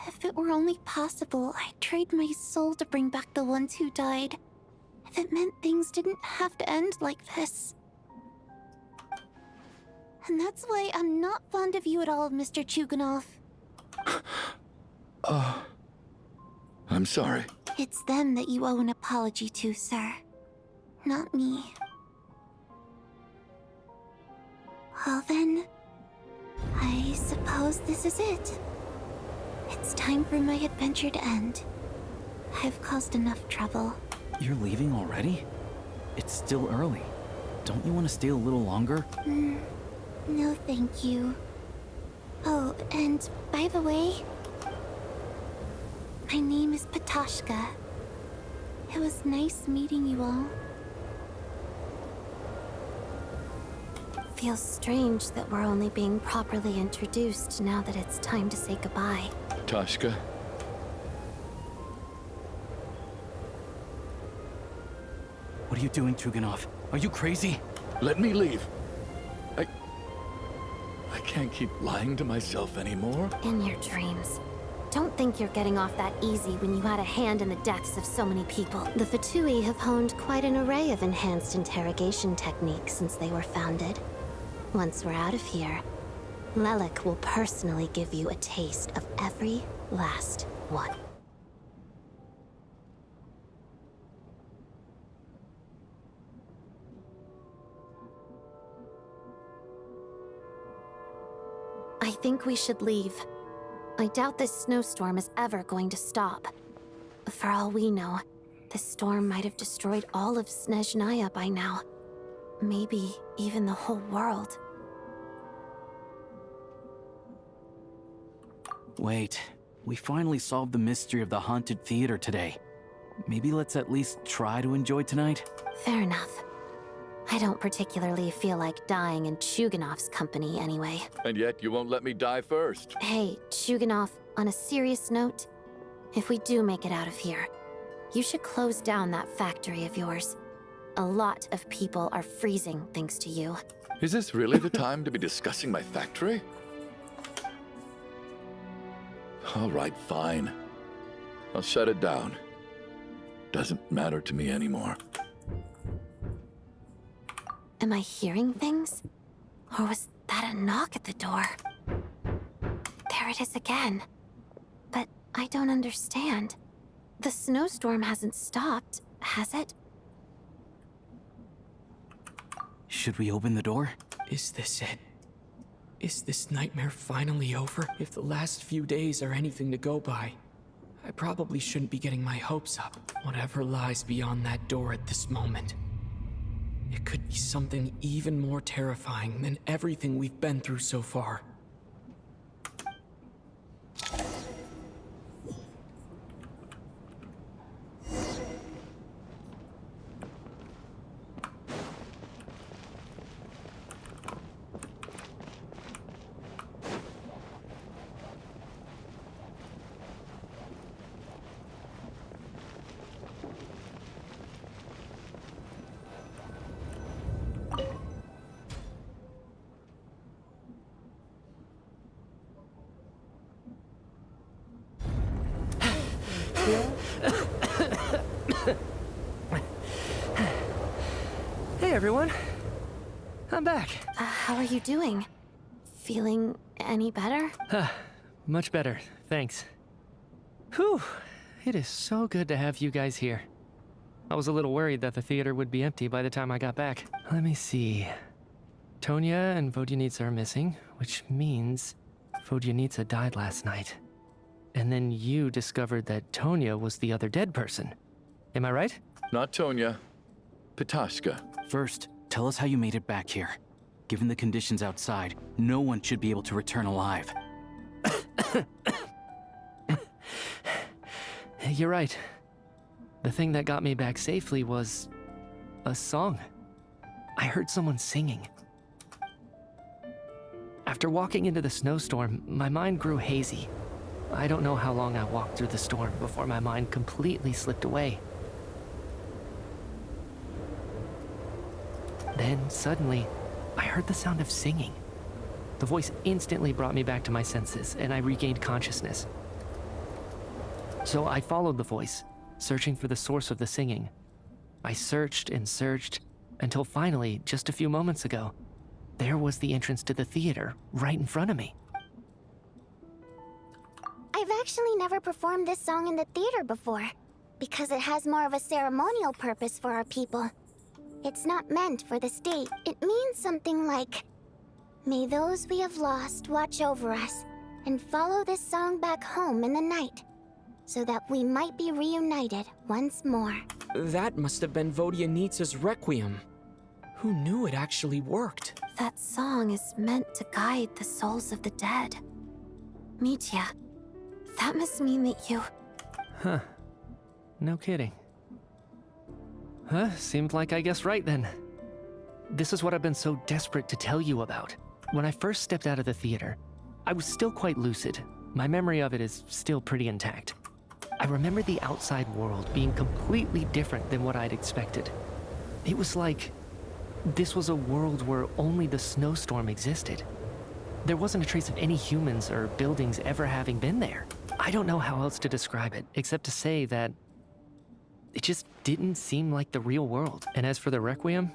If it were only possible, I'd trade my soul to bring back the ones who died. If it meant things didn't have to end like this. And that's why I'm not fond of you at all, Mr. Chuganov. I'm sorry. It's them that you owe an apology to, sir. Not me. Well then, I suppose this is it. It's time for my adventure to end. I've caused enough trouble. You're leaving already? It's still early. Don't you want to stay a little longer? No, thank you. Oh, and by the way, my name is Patoshka. It was nice meeting you all. Feels strange that we're only being properly introduced now that it's time to say goodbye. Toshka. What are you doing, Chuganov? Are you crazy? Let me leave. I can't keep lying to myself anymore. In your dreams. Don't think you're getting off that easy when you had a hand in the deaths of so many people. The Fatui have honed quite an array of enhanced interrogation techniques since they were founded. Once we're out of here, Lelik will personally give you a taste of every last one. I think we should leave. I doubt this snowstorm is ever going to stop. For all we know, this storm might have destroyed all of Snezhnaya by now. Maybe even the whole world. Wait, we finally solved the mystery of the haunted theater today. Maybe let's at least try to enjoy tonight? Fair enough. I don't particularly feel like dying in Chuganov's company anyway. And yet you won't let me die first. Hey, Chuganov, on a serious note, if we do make it out of here, you should close down that factory of yours. A lot of people are freezing thanks to you. Is this really the time to be discussing my factory? All right, fine. I'll shut it down. Doesn't matter to me anymore. Am I hearing things? Or was that a knock at the door? There it is again. But I don't understand. The snowstorm hasn't stopped, has it? Should we open the door? Is this it? Is this nightmare finally over? If the last few days are anything to go by, I probably shouldn't be getting my hopes up. Whatever lies beyond that door at this moment. It could be something even more terrifying than everything we've been through so far. Hey everyone, I'm back. How are you doing? Feeling any better? Much better, thanks. Whew, it is so good to have you guys here. I was a little worried that the theater would be empty by the time I got back. Let me see. Tonya and Vodyanitsa are missing, which means Vodyanitsa died last night. And then you discovered that Tonya was the other dead person. Am I right? Not Tonya. Patoshka. First, tell us how you made it back here. Given the conditions outside, no one should be able to return alive. You're right. The thing that got me back safely was a song. I heard someone singing. After walking into the snowstorm, my mind grew hazy. I don't know how long I walked through the storm before my mind completely slipped away. Then, suddenly, I heard the sound of singing. The voice instantly brought me back to my senses, and I regained consciousness. So I followed the voice, searching for the source of the singing. I searched and searched, until finally, just a few moments ago, there was the entrance to the theater, right in front of me. I've actually never performed this song in the theater before, because it has more of a ceremonial purpose for our people. It's not meant for the state. It means something like, "May those we have lost watch over us, and follow this song back home in the night, so that we might be reunited once more." That must have been Vodyanitsa's Requiem. Who knew it actually worked? That song is meant to guide the souls of the dead. Mitya, that must mean that you... Huh. No kidding. Huh, seemed like I guessed right then. This is what I've been so desperate to tell you about. When I first stepped out of the theater, I was still quite lucid. My memory of it is still pretty intact. I remember the outside world being completely different than what I'd expected. It was like this was a world where only the snowstorm existed. There wasn't a trace of any humans or buildings ever having been there. I don't know how else to describe it, except to say that it just didn't seem like the real world. And as for the Requiem,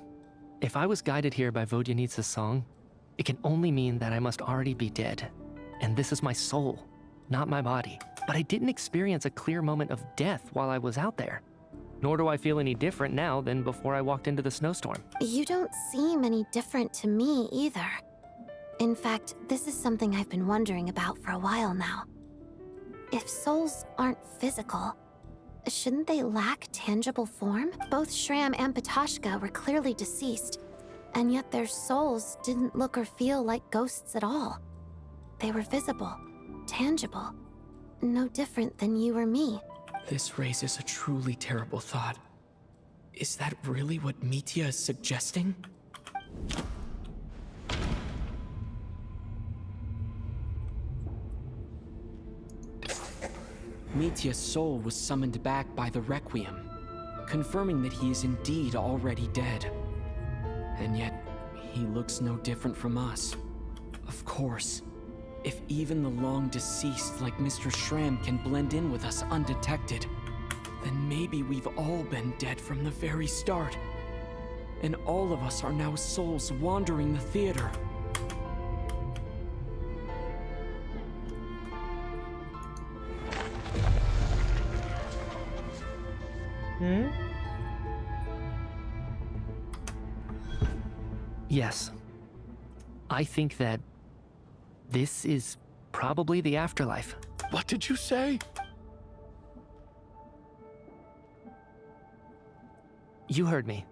if I was guided here by Vodyanitsa's song, it can only mean that I must already be dead. And this is my soul, not my body. But I didn't experience a clear moment of death while I was out there. Nor do I feel any different now than before I walked into the snowstorm. You don't seem any different to me either. In fact, this is something I've been wondering about for a while now. If souls aren't physical, shouldn't they lack tangible form? Both Shram and Patoshka were clearly deceased, and yet their souls didn't look or feel like ghosts at all. They were visible, tangible, no different than you or me. This raises a truly terrible thought. Is that really what Mitya is suggesting? Mitya's soul was summoned back by the Requiem, confirming that he is indeed already dead. And yet, he looks no different from us. Of course, if even the long deceased like Mr. Shram can blend in with us undetected, then maybe we've all been dead from the very start. And all of us are now souls wandering the theater. Yes. I think that this is probably the afterlife. What did you say? You heard me.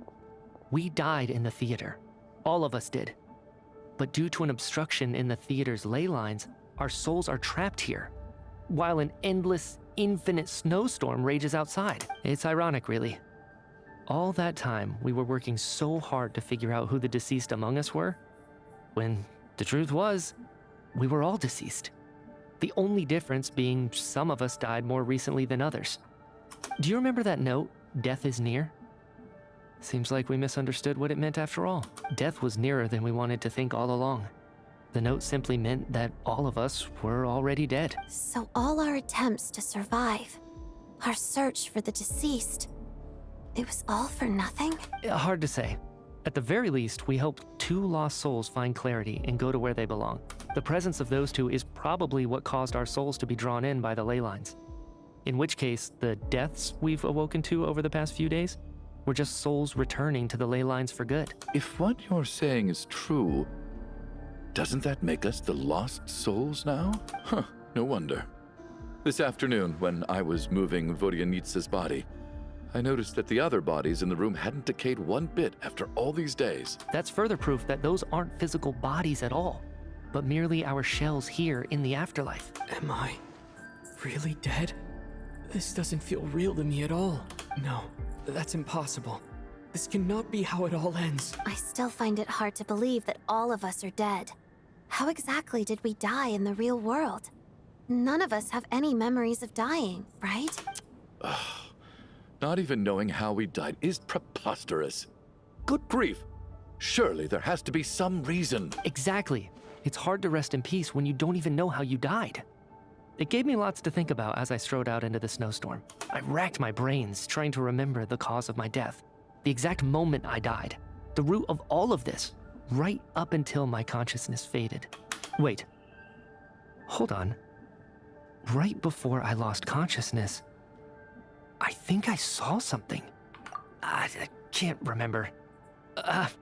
We died in the theater. All of us did. But due to an obstruction in the theater's ley lines, our souls are trapped here, while an endless, infinite snowstorm rages outside. It's ironic, really. All that time, we were working so hard to figure out who the deceased among us were, when the truth was, we were all deceased. The only difference being some of us died more recently than others. Do you remember that note, "Death is near"? Seems like we misunderstood what it meant after all. Death was nearer than we wanted to think all along. The note simply meant that all of us were already dead. So all our attempts to survive, our search for the deceased, it was all for nothing? Hard to say. At the very least, we helped two lost souls find clarity and go to where they belong. The presence of those two is probably what caused our souls to be drawn in by the ley lines. In which case, the deaths we've awoken to over the past few days were just souls returning to the ley lines for good. If what you're saying is true, doesn't that make us the lost souls now? Huh, no wonder. This afternoon, when I was moving Vodyanitsa's body, I noticed that the other bodies in the room hadn't decayed one bit after all these days. That's further proof that those aren't physical bodies at all, but merely our shells here in the afterlife. Am I really dead? This doesn't feel real to me at all. No, that's impossible. This cannot be how it all ends. I still find it hard to believe that all of us are dead. How exactly did we die in the real world? None of us have any memories of dying, right? Not even knowing how we died is preposterous. Good grief. Surely there has to be some reason. Exactly. It's hard to rest in peace when you don't even know how you died. It gave me lots to think about as I strode out into the snowstorm. I racked my brains trying to remember the cause of my death, the exact moment I died, the root of all of this, right up until my consciousness faded. Wait. Hold on. Right before I lost consciousness, I think I saw something. I can't remember.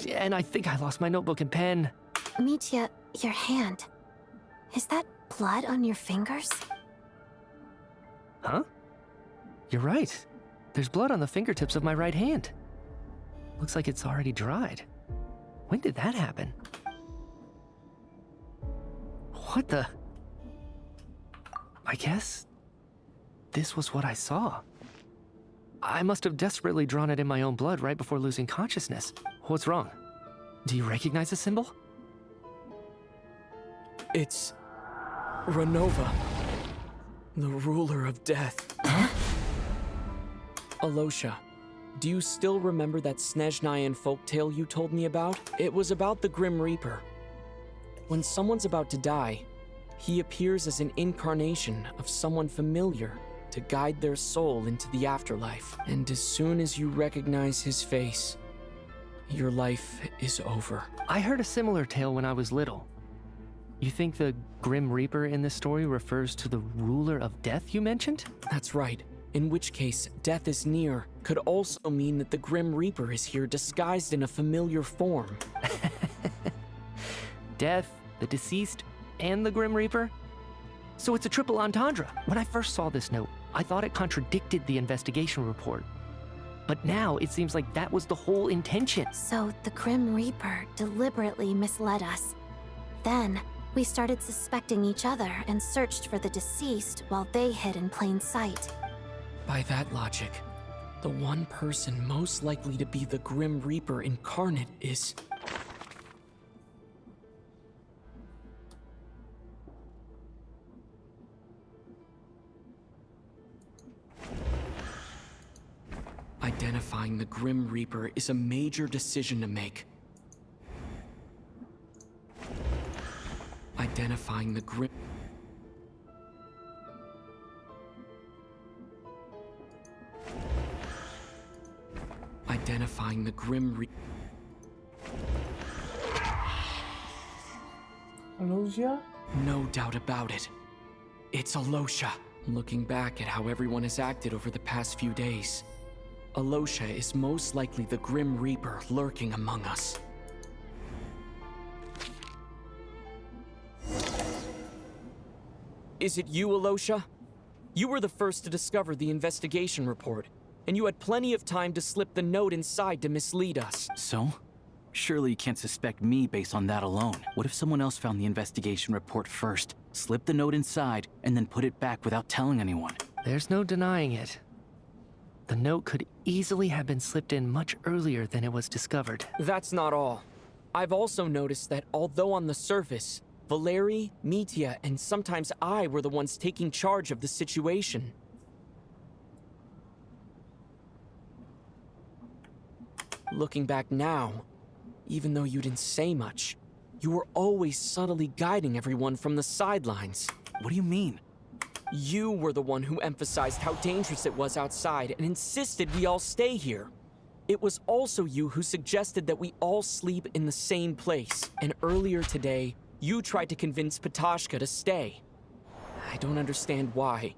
And I think I lost my notebook and pen. Mitya, your hand. Is that blood on your fingers? Huh? You're right. There's blood on the fingertips of my right hand. Looks like it's already dried. When did that happen? What the? I guess this was what I saw. I must have desperately drawn it in my own blood right before losing consciousness. What's wrong? Do you recognize the symbol? It's Renova, the ruler of death. Alosha, do you still remember that Snezhnayan folktale you told me about? It was about the Grim Reaper. When someone's about to die, he appears as an incarnation of someone familiar to guide their soul into the afterlife. And as soon as you recognize his face, your life is over. I heard a similar tale when I was little. You think the Grim Reaper in this story refers to the ruler of death you mentioned? That's right. In which case, death is near could also mean that the Grim Reaper is here disguised in a familiar form. Death, the deceased, and the Grim Reaper? So it's a triple entendre. When I first saw this note, I thought it contradicted the investigation report. But now it seems like that was the whole intention. So the Grim Reaper deliberately misled us. Then, we started suspecting each other and searched for the deceased while they hid in plain sight. By that logic, the one person most likely to be the Grim Reaper incarnate is... Identifying the Grim Reaper is a major decision to make. Identifying the Grim... Identifying the Grim Reaper... Alosha? No doubt about it. It's Alosha. Looking back at how everyone has acted over the past few days, Alosha is most likely the Grim Reaper lurking among us. Is it you, Alosha? You were the first to discover the investigation report, and you had plenty of time to slip the note inside to mislead us. So? Surely you can't suspect me based on that alone. What if someone else found the investigation report first, slipped the note inside, and then put it back without telling anyone? There's no denying it. The note could easily have been slipped in much earlier than it was discovered. That's not all. I've also noticed that although on the surface, Valeri, Mitya, and sometimes I were the ones taking charge of the situation, looking back now, even though you didn't say much, you were always subtly guiding everyone from the sidelines. What do you mean? You were the one who emphasized how dangerous it was outside and insisted we all stay here. It was also you who suggested that we all sleep in the same place. And earlier today, you tried to convince Patashka to stay. I don't understand why,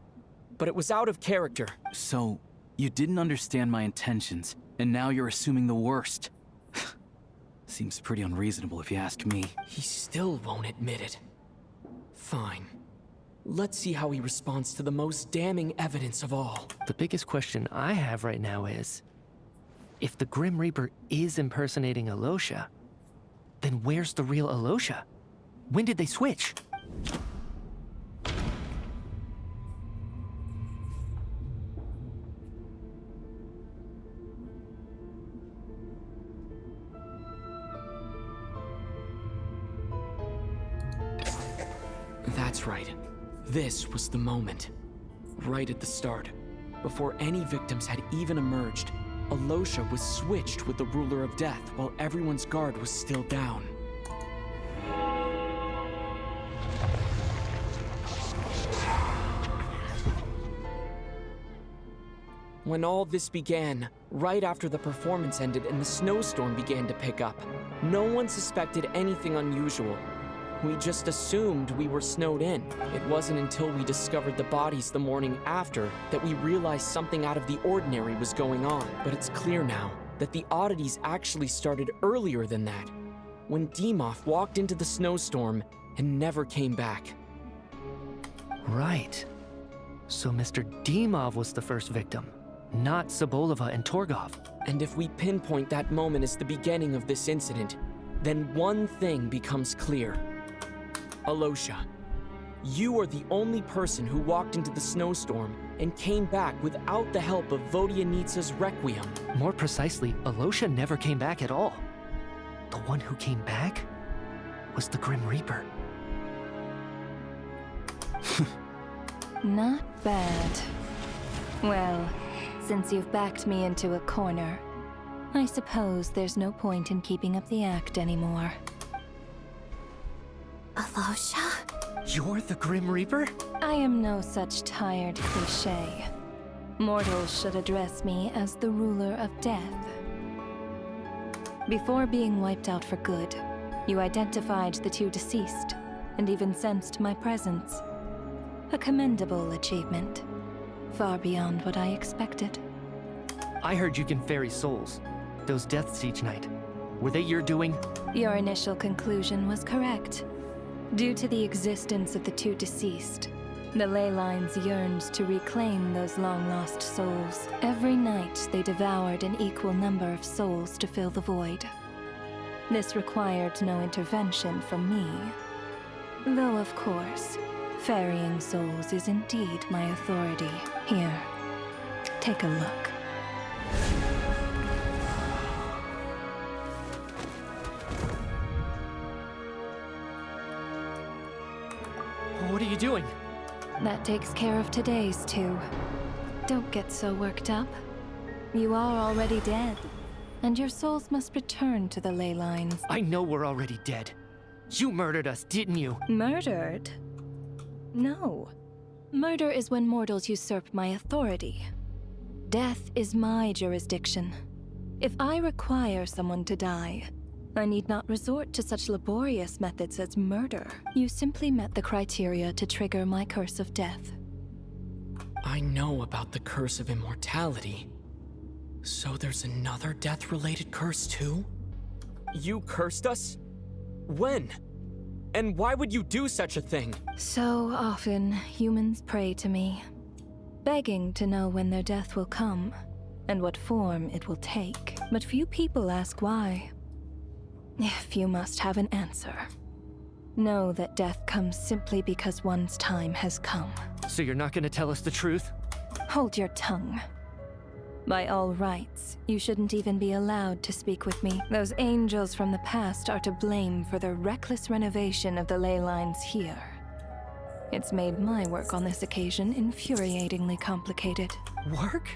but it was out of character. So, you didn't understand my intentions, and now you're assuming the worst. Seems pretty unreasonable if you ask me. He still won't admit it. Fine. Let's see how he responds to the most damning evidence of all. The biggest question I have right now is, if the Grim Reaper is impersonating Alosha, then where's the real Alosha? When did they switch? That's right. This was the moment. Right at the start, before any victims had even emerged, Alosha was switched with the Ruler of Death while everyone's guard was still down. When all this began, right after the performance ended and the snowstorm began to pick up, no one suspected anything unusual. We just assumed we were snowed in. It wasn't until we discovered the bodies the morning after that we realized something out of the ordinary was going on. But it's clear now that the oddities actually started earlier than that, when Dimov walked into the snowstorm and never came back. Right. So Mr. Dimov was the first victim, not Sobolova and Torgov. And if we pinpoint that moment as the beginning of this incident, then one thing becomes clear. Alosha, you are the only person who walked into the snowstorm and came back without the help of Vodyanitsa's Requiem. More precisely, Alosha never came back at all. The one who came back was the Grim Reaper. Not bad. Well, since you've backed me into a corner, I suppose there's no point in keeping up the act anymore. Alosha? You're the Grim Reaper? I am no such tired cliché. Mortals should address me as the Ruler of Death. Before being wiped out for good, you identified the two deceased, and even sensed my presence. A commendable achievement. Far beyond what I expected. I heard you can ferry souls. Those deaths each night. Were they your doing? Your initial conclusion was correct. Due to the existence of the two deceased, the ley lines yearned to reclaim those long-lost souls. Every night, they devoured an equal number of souls to fill the void. This required no intervention from me. Though, of course, ferrying souls is indeed my authority. Here, take a look. What are you doing? That takes care of today's two. Don't get so worked up. You are already dead, and your souls must return to the ley lines. I know we're already dead. You murdered us, didn't you? Murdered? No. Murder is when mortals usurp my authority. Death is my jurisdiction. If I require someone to die, I need not resort to such laborious methods as murder. You simply met the criteria to trigger my curse of death. I know about the curse of immortality. So there's another death-related curse too? You cursed us? When? And why would you do such a thing? So often, humans pray to me, begging to know when their death will come, and what form it will take. But few people ask why. If you must have an answer, know that death comes simply because one's time has come. So you're not gonna tell us the truth? Hold your tongue. By all rights, you shouldn't even be allowed to speak with me. Those angels from the past are to blame for the reckless renovation of the ley lines here. It's made my work on this occasion infuriatingly complicated. Work?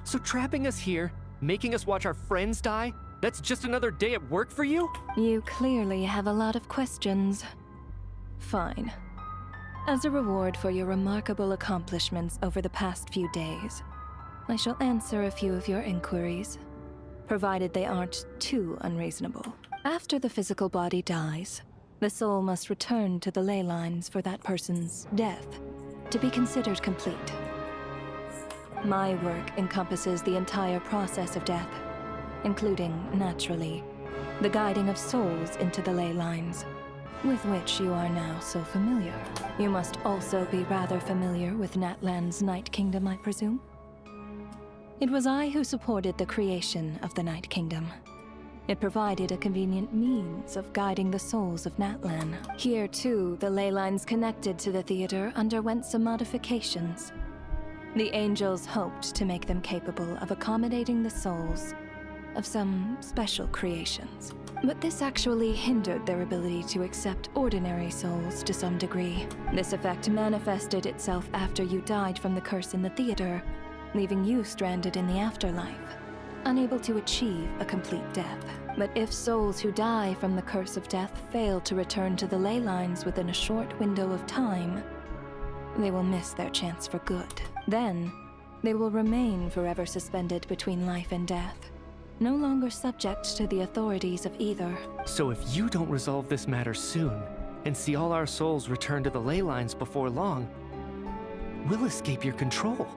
So trapping us here, making us watch our friends die, that's just another day at work for you? You clearly have a lot of questions. Fine. As a reward for your remarkable accomplishments over the past few days, I shall answer a few of your inquiries, provided they aren't too unreasonable. After the physical body dies, the soul must return to the ley lines for that person's death to be considered complete. My work encompasses the entire process of death, including, naturally, the guiding of souls into the ley lines, with which you are now so familiar. You must also be rather familiar with Natlan's Night Kingdom, I presume? It was I who supported the creation of the Night Kingdom. It provided a convenient means of guiding the souls of Natlan. Here, too, the ley lines connected to the theater underwent some modifications. The angels hoped to make them capable of accommodating the souls of some special creations. But this actually hindered their ability to accept ordinary souls to some degree. This effect manifested itself after you died from the curse in the theater, leaving you stranded in the afterlife, unable to achieve a complete death. But if souls who die from the curse of death fail to return to the ley lines within a short window of time, they will miss their chance for good. Then, they will remain forever suspended between life and death, no longer subject to the authorities of either. So if you don't resolve this matter soon, and see all our souls return to the ley lines before long, we'll escape your control.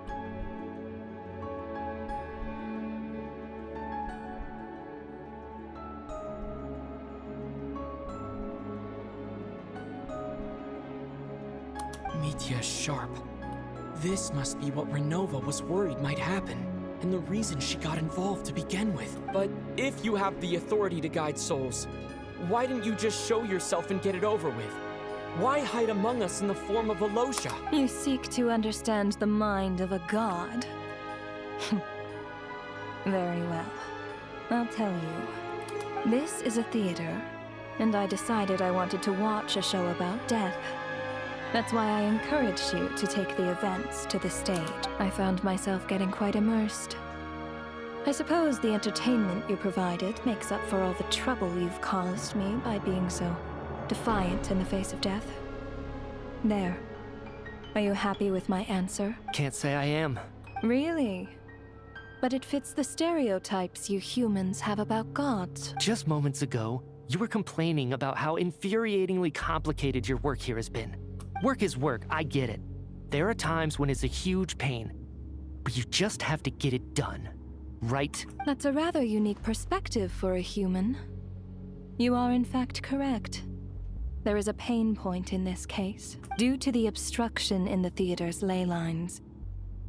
Mitya is sharp. This must be what Renova was worried might happen, and the reason she got involved to begin with. But if you have the authority to guide souls, why didn't you just show yourself and get it over with? Why hide among us in the form of Alosha? You seek to understand the mind of a god. Very well. I'll tell you. This is a theater, and I decided I wanted to watch a show about death. That's why I encouraged you to take the events to the stage. I found myself getting quite immersed. I suppose the entertainment you provided makes up for all the trouble you've caused me by being so defiant in the face of death. There. Are you happy with my answer? Can't say I am. Really? But it fits the stereotypes you humans have about gods. Just moments ago, you were complaining about how infuriatingly complicated your work here has been. Work is work, I get it. There are times when it's a huge pain, but you just have to get it done, right? That's a rather unique perspective for a human. You are in fact correct. There is a pain point in this case. Due to the obstruction in the theater's ley lines,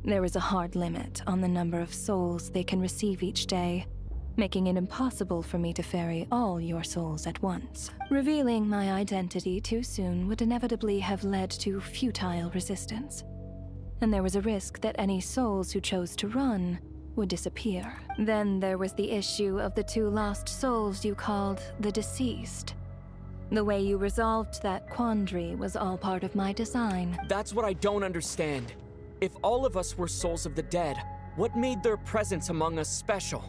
there is a hard limit on the number of souls they can receive each day, making it impossible for me to ferry all your souls at once. Revealing my identity too soon would inevitably have led to futile resistance, and there was a risk that any souls who chose to run would disappear. Then there was the issue of the 2 lost souls you called the deceased. The way you resolved that quandary was all part of my design. That's what I don't understand. If all of us were souls of the dead, what made their presence among us special?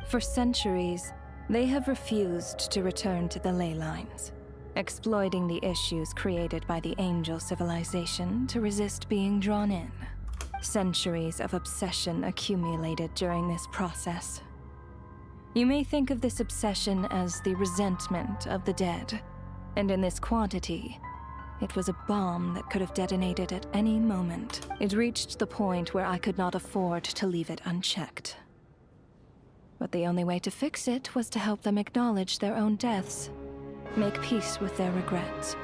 For centuries, they have refused to return to the ley lines, exploiting the issues created by the angel civilization to resist being drawn in. Centuries of obsession accumulated during this process. You may think of this obsession as the resentment of the dead, and in this quantity, it was a bomb that could have detonated at any moment. It reached the point where I could not afford to leave it unchecked. But the only way to fix it was to help them acknowledge their own deaths, make peace with their regrets,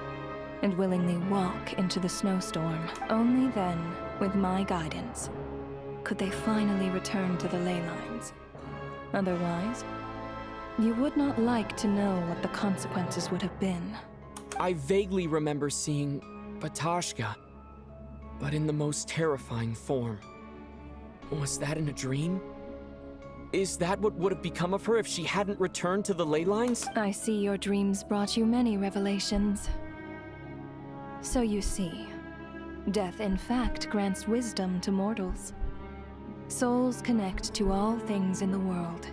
and willingly walk into the snowstorm. Only then, with my guidance, could they finally return to the ley lines. Otherwise, you would not like to know what the consequences would have been. I vaguely remember seeing Batashka, but in the most terrifying form. Was that in a dream? Is that what would have become of her if she hadn't returned to the ley lines? I see your dreams brought you many revelations. So you see, death in fact grants wisdom to mortals. Souls connect to all things in the world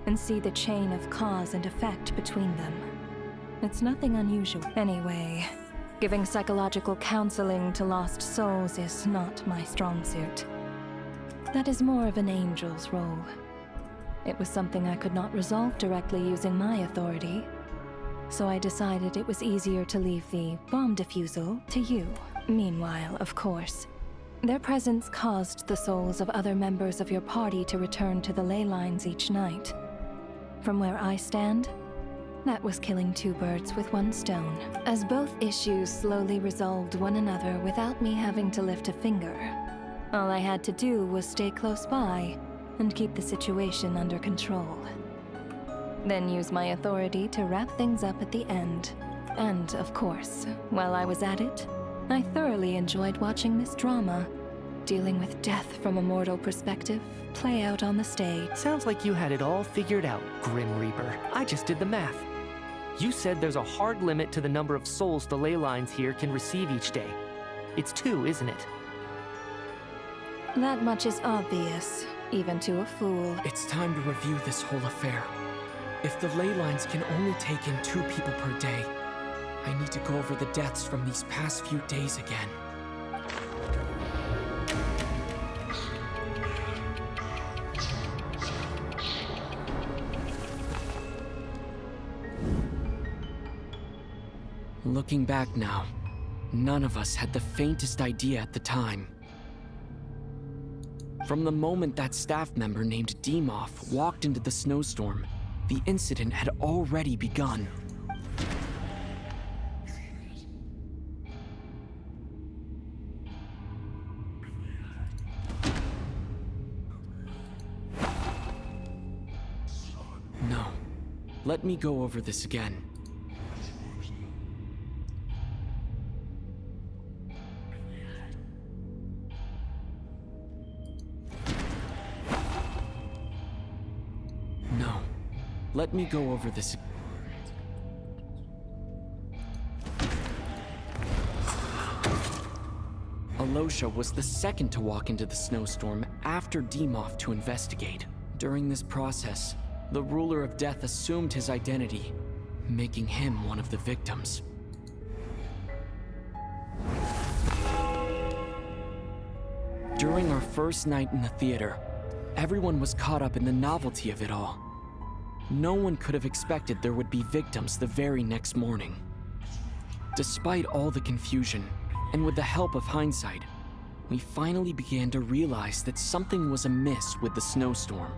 and see the chain of cause and effect between them. It's nothing unusual. Anyway, giving psychological counseling to lost souls is not my strong suit. That is more of an angel's role. It was something I could not resolve directly using my authority, so I decided it was easier to leave the bomb defusal to you. Meanwhile, of course, their presence caused the souls of other members of your party to return to the ley lines each night. From where I stand, that was killing 2 birds with 1 stone. As both issues slowly resolved one another without me having to lift a finger, all I had to do was stay close by and keep the situation under control. Then use my authority to wrap things up at the end. And, of course, while I was at it, I thoroughly enjoyed watching this drama, dealing with death from a mortal perspective play out on the stage. Sounds like you had it all figured out, Grim Reaper. I just did the math. You said there's a hard limit to the number of souls the ley lines here can receive each day. It's 2, isn't it? That much is obvious, even to a fool. It's time to review this whole affair. If the ley lines can only take in 2 people per day, I need to go over the deaths from these past few days again. Looking back now, none of us had the faintest idea at the time. From the moment that staff member named Demoff walked into the snowstorm, the incident had already begun. No. Let me go over this again. No. Let me go over this. Alosha was the second to walk into the snowstorm after Demoff to investigate. During this process, the ruler of death assumed his identity, making him one of the victims. During our first night in the theater, everyone was caught up in the novelty of it all. No one could have expected there would be victims the very next morning. Despite all the confusion, and with the help of hindsight, we finally began to realize that something was amiss with the snowstorm.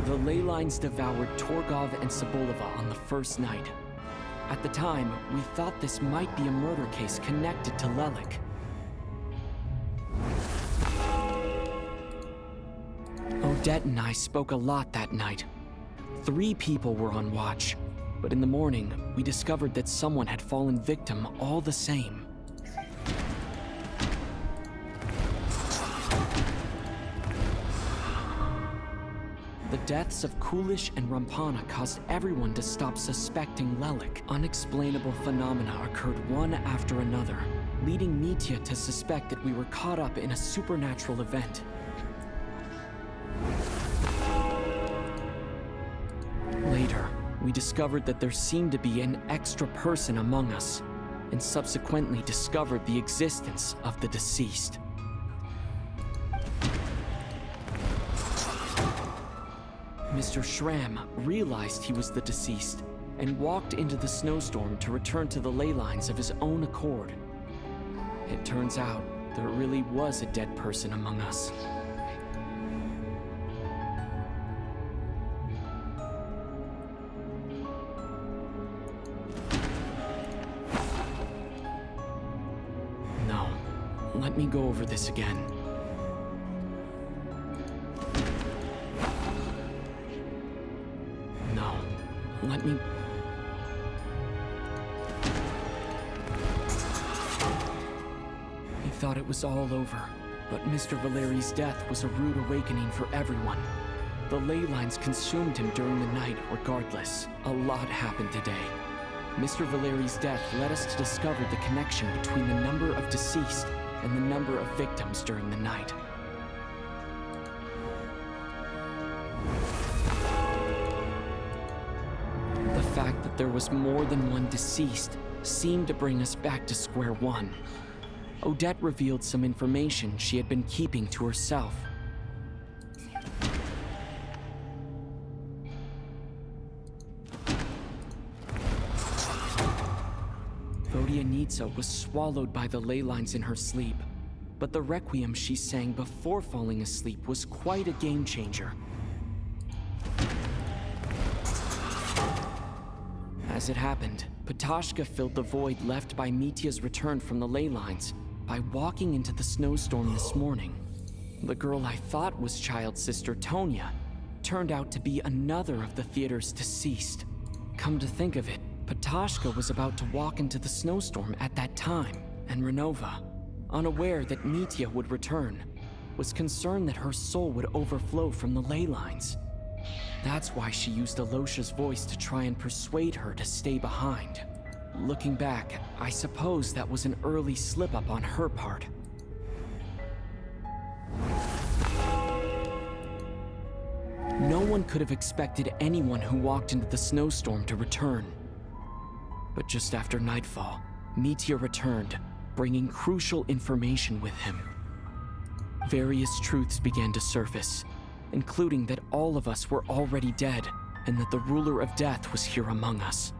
The ley lines devoured Torgov and Sobolova on the first night. At the time, we thought this might be a murder case connected to Lelik. Odette and I spoke a lot that night. 3 people were on watch, but in the morning, we discovered that someone had fallen victim all the same. The deaths of Kulish and Rampana caused everyone to stop suspecting Lelik. Unexplainable phenomena occurred one after another, leading Mitya to suspect that we were caught up in a supernatural event. Later, we discovered that there seemed to be an extra person among us, and subsequently discovered the existence of the deceased. Mr. Schramm realized he was the deceased and walked into the snowstorm to return to the ley lines of his own accord. It turns out there really was a dead person among us. No, let me go over this again. Let me... We thought it was all over, but Mr. Valeri's death was a rude awakening for everyone. The ley lines consumed him during the night regardless. A lot happened today. Mr. Valeri's death led us to discover the connection between the number of deceased and the number of victims during the night. The fact that there was more than one deceased seemed to bring us back to square one. Odette revealed some information she had been keeping to herself. Vodyanitsa was swallowed by the ley lines in her sleep, but the requiem she sang before falling asleep was quite a game changer. As it happened, Patoshka filled the void left by Mitya's return from the ley lines by walking into the snowstorm this morning. The girl I thought was child's sister Tonya turned out to be another of the theater's deceased. Come to think of it, Patoshka was about to walk into the snowstorm at that time, and Renova, unaware that Mitya would return, was concerned that her soul would overflow from the ley lines. That's why she used Alosha's voice to try and persuade her to stay behind. Looking back, I suppose that was an early slip-up on her part. No one could have expected anyone who walked into the snowstorm to return. But just after nightfall, Mitya returned, bringing crucial information with him. Various truths began to surface, including that all of us were already dead and that the ruler of death was here among us.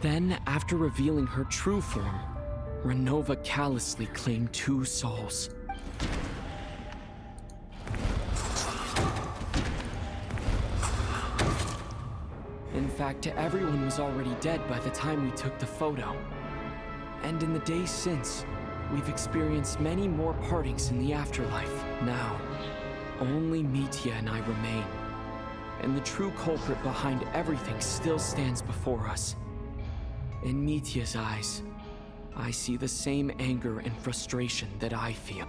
Then, after revealing her true form, Renova callously claimed 2 souls. In fact, everyone was already dead by the time we took the photo. And in the days since, we've experienced many more partings in the afterlife. Now, only Mitya and I remain. And the true culprit behind everything still stands before us. In Mitya's eyes, I see the same anger and frustration that I feel.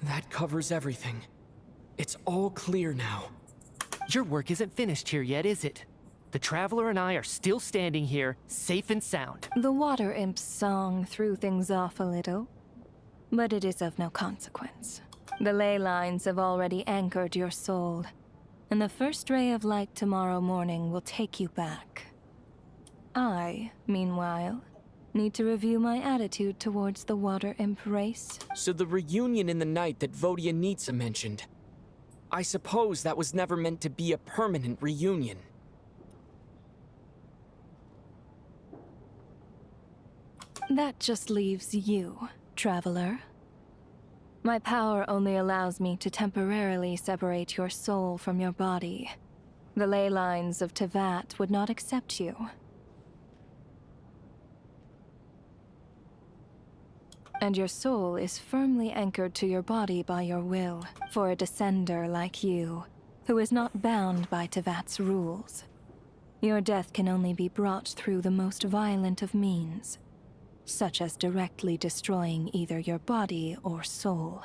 That covers everything. It's all clear now. Your work isn't finished here yet, is it? The Traveler and I are still standing here, safe and sound. The Water Imp's song threw things off a little, but it is of no consequence. The ley lines have already anchored your soul, and the first ray of light tomorrow morning will take you back. I, meanwhile, need to review my attitude towards the Water Imp race. So the reunion in the night that Vodyanitsa mentioned, I suppose that was never meant to be a permanent reunion. That just leaves you, Traveler. My power only allows me to temporarily separate your soul from your body. The ley lines of Tevat would not accept you. And your soul is firmly anchored to your body by your will, for a descender like you, who is not bound by Tevat's rules. Your death can only be brought through the most violent of means, such as directly destroying either your body or soul.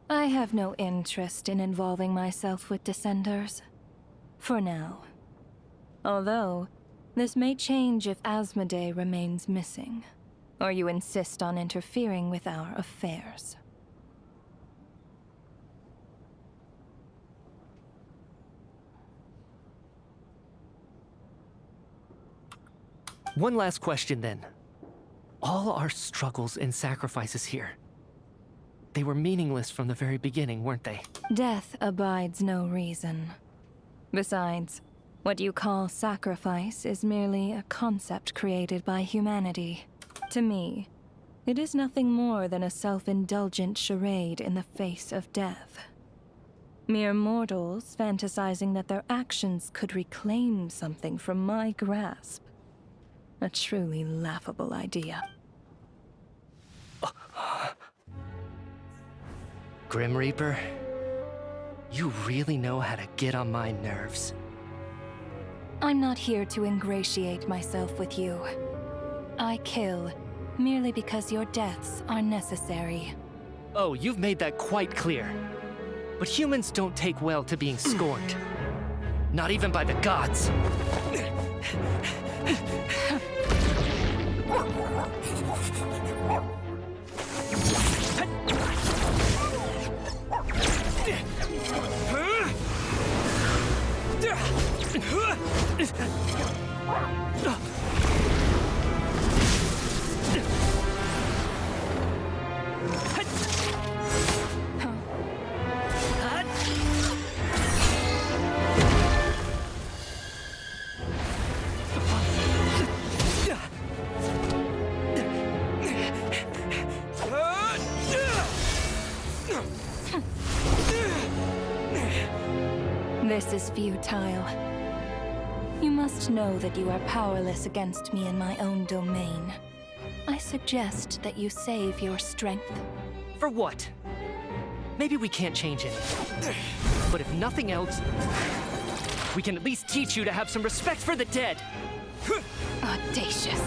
I have no interest in involving myself with Descenders. For now. Although, this may change if Asmodee remains missing, or you insist on interfering with our affairs. One last question then. All our struggles and sacrifices here, they were meaningless from the very beginning, weren't they? Death abides no reason. Besides, what you call sacrifice is merely a concept created by humanity. To me, it is nothing more than a self-indulgent charade in the face of death. Mere mortals fantasizing that their actions could reclaim something from my grasp. A truly laughable idea. Grim Reaper, you really know how to get on my nerves. I'm not here to ingratiate myself with you. I kill merely because your deaths are necessary. Oh, you've made that quite clear. But humans don't take well to being scorned. Not even by the gods. This is futile. You must know that you are powerless against me in my own domain. I suggest that you save your strength. For what? Maybe we can't change it. But if nothing else, we can at least teach you to have some respect for the dead. Audacious.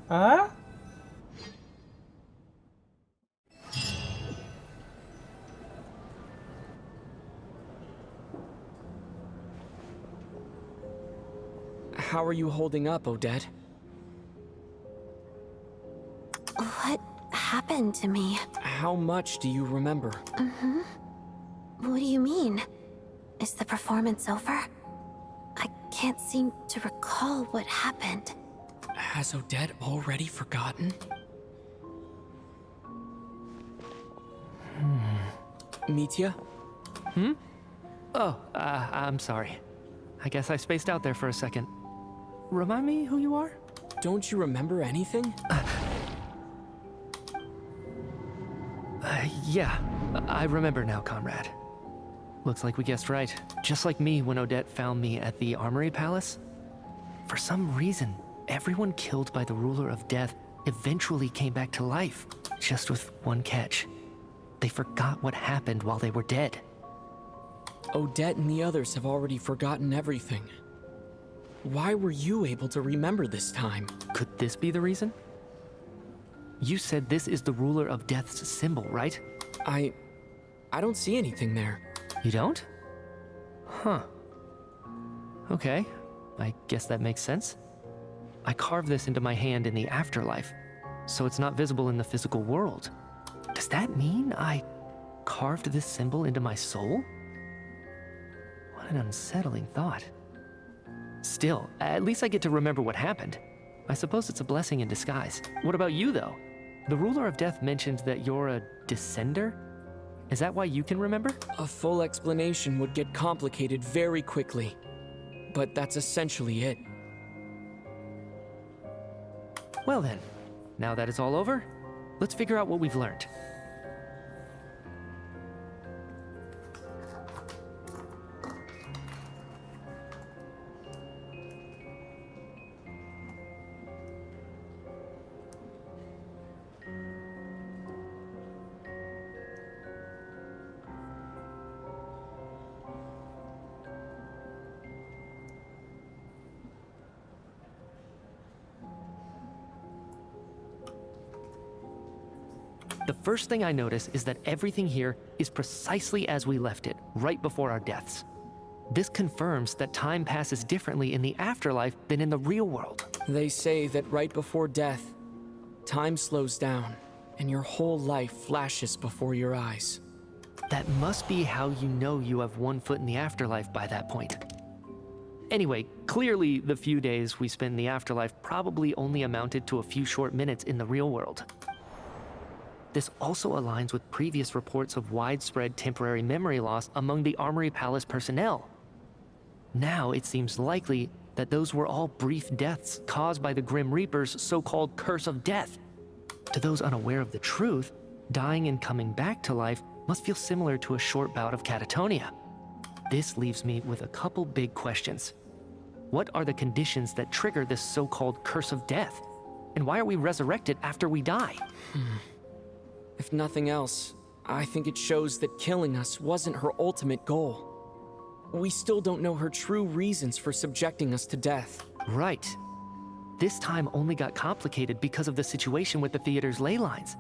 Huh? How are you holding up, Odette? What happened to me? How much do you remember? What do you mean? Is the performance over? I can't seem to recall what happened. Has Odette already forgotten? Mitya? Oh, I'm sorry. I guess I spaced out there for a second. Remind me who you are? Don't you remember anything? Yeah, I remember now, comrade. Looks like we guessed right. Just like me when Odette found me at the Armory Palace. For some reason, everyone killed by the Ruler of Death eventually came back to life. Just with one catch. They forgot what happened while they were dead. Odette and the others have already forgotten everything. Why were you able to remember this time? Could this be the reason? You said this is the Ruler of Death's symbol, right? I don't see anything there. You don't? Huh. Okay, I guess that makes sense. I carved this into my hand in the afterlife, so it's not visible in the physical world. Does that mean I carved this symbol into my soul? What an unsettling thought. Still, at least I get to remember what happened. I suppose it's a blessing in disguise. What about you, though? The Ruler of Death mentioned that you're a descender? Is that why you can remember? A full explanation would get complicated very quickly. But that's essentially it. Well then, now that it's all over, let's figure out what we've learned. The first thing I notice is that everything here is precisely as we left it, right before our deaths. This confirms that time passes differently in the afterlife than in the real world. They say that right before death, time slows down, and your whole life flashes before your eyes. That must be how you know you have one foot in the afterlife by that point. Anyway, clearly the few days we spent in the afterlife probably only amounted to a few short minutes in the real world. This also aligns with previous reports of widespread temporary memory loss among the Armory Palace personnel. Now it seems likely that those were all brief deaths caused by the Grim Reaper's so-called curse of death. To those unaware of the truth, dying and coming back to life must feel similar to a short bout of catatonia. This leaves me with a couple big questions. What are the conditions that trigger this so-called curse of death? And why are we resurrected after we die? If nothing else, I think it shows that killing us wasn't her ultimate goal. We still don't know her true reasons for subjecting us to death. Right. This time only got complicated because of the situation with the theater's ley lines.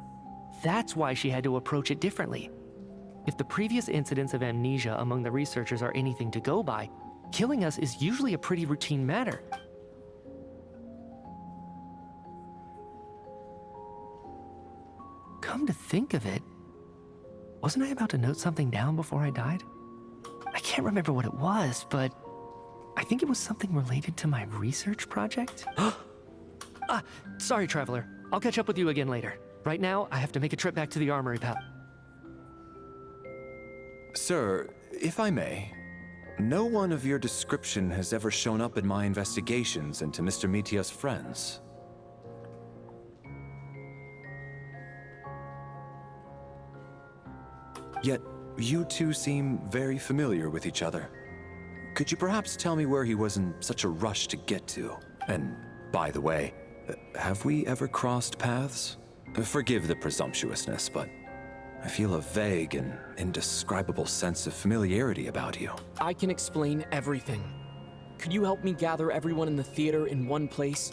That's why she had to approach it differently. If the previous incidents of amnesia among the researchers are anything to go by, killing us is usually a pretty routine matter. Come to think of it, wasn't I about to note something down before I died? I can't remember what it was, but I think it was something related to my research project. Sorry, Traveler. I'll catch up with you again later. Right now, I have to make a trip back to the Armory Palace. Sir, if I may, no one of your description has ever shown up in my investigations into Mr. Mitia's friends. Yet, you two seem very familiar with each other. Could you perhaps tell me where he was in such a rush to get to? And, by the way, have we ever crossed paths? Forgive the presumptuousness, but I feel a vague and indescribable sense of familiarity about you. I can explain everything. Could you help me gather everyone in the theater in one place?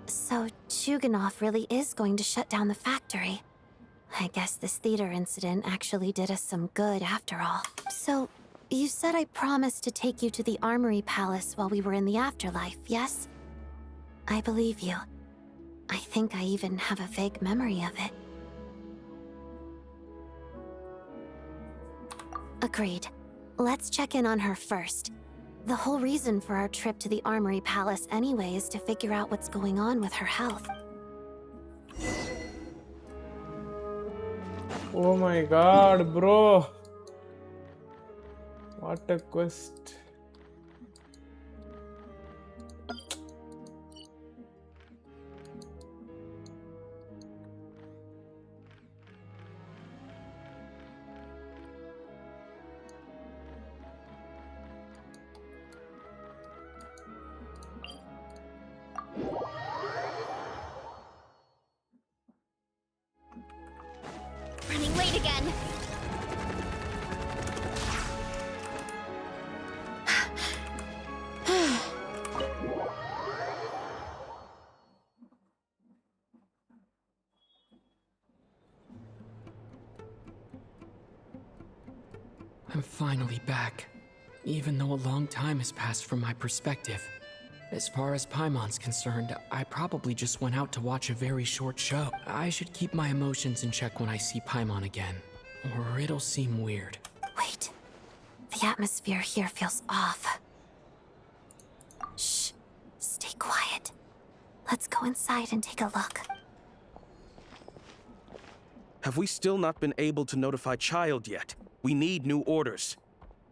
So, Chuganov really is going to shut down the factory. I guess this theater incident actually did us some good after all. So, you said I promised to take you to the Armory Palace while we were in the afterlife, yes? I believe you. I think I even have a vague memory of it. Agreed. Let's check in on her first. The whole reason for our trip to the Armory Palace anyway is to figure out what's going on with her health. Oh my god, bro. What a quest. Running late again. I'm finally back, even though a long time has passed from my perspective. As far as Paimon's concerned, I probably just went out to watch a very short show. I should keep my emotions in check when I see Paimon again, or it'll seem weird. Wait. The atmosphere here feels off. Shh. Stay quiet. Let's go inside and take a look. Have we still not been able to notify Child yet? We need new orders.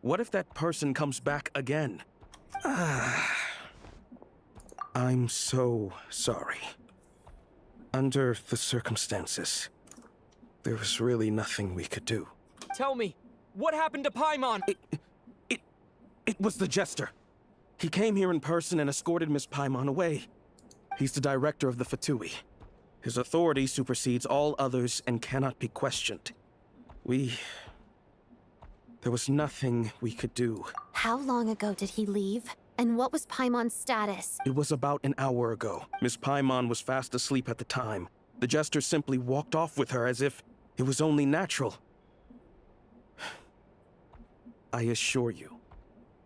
What if that person comes back again? I'm so sorry. Under the circumstances, there was really nothing we could do. Tell me, what happened to Paimon? It was the Jester. He came here in person and escorted Miss Paimon away. He's the director of the Fatui. His authority supersedes all others and cannot be questioned. There was nothing we could do. How long ago did he leave? And what was Paimon's status? It was about an hour ago. Miss Paimon was fast asleep at the time. The jester simply walked off with her as if it was only natural. I assure you,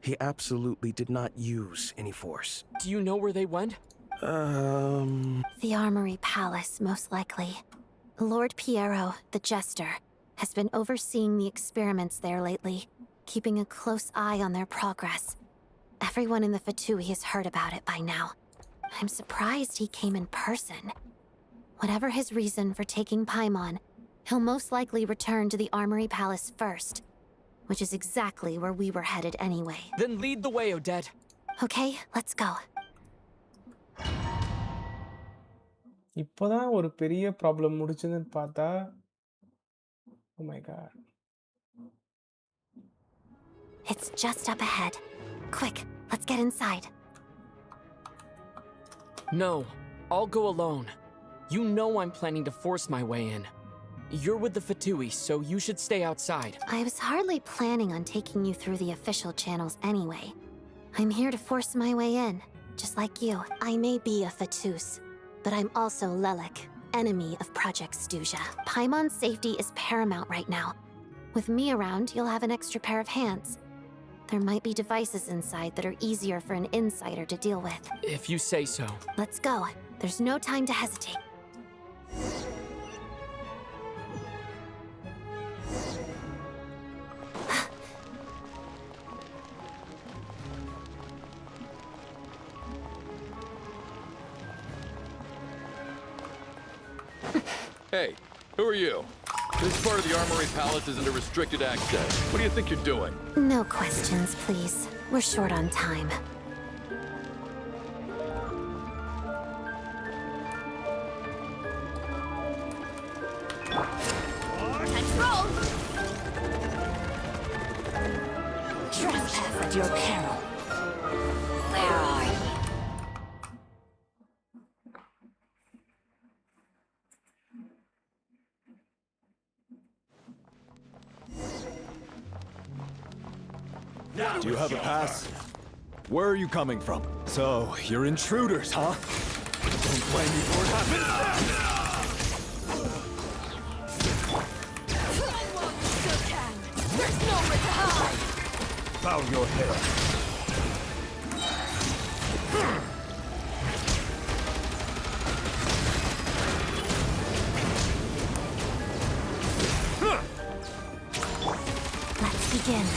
he absolutely did not use any force. Do you know where they went? The Armory Palace, most likely. Lord Piero, the jester, has been overseeing the experiments there lately, keeping a close eye on their progress. Everyone in the Fatui has heard about it by now. I'm surprised he came in person. Whatever his reason for taking Paimon, he'll most likely return to the Armory Palace first, which is exactly where we were headed anyway. Then lead the way, Odette. Okay, let's go. இப்போதான் ஒரு பெரிய problem முடிச்சதுன்னு பார்த்தா oh my god. It's just up ahead. Quick, let's get inside. No, I'll go alone. You know I'm planning to force my way in. You're with the Fatui, so you should stay outside. I was hardly planning on taking you through the official channels anyway. I'm here to force my way in, just like you. I may be a Fatus, but I'm also Lelik, enemy of Project Stuzha. Paimon's safety is paramount right now. With me around, you'll have an extra pair of hands. There might be devices inside that are easier for an insider to deal with. If you say so. Let's go. There's no time to hesitate. Hey, who are you? This part of the Armory Palace isn't a restricted access. What do you think you're doing? No questions, please. We're short on time. Control! Trespass at your peril. Where are you? Do you have a pass? Where are you coming from? So, you're intruders, huh? Don't blame me for what happened. There's nowhere to hide! Bow your head. Let's begin.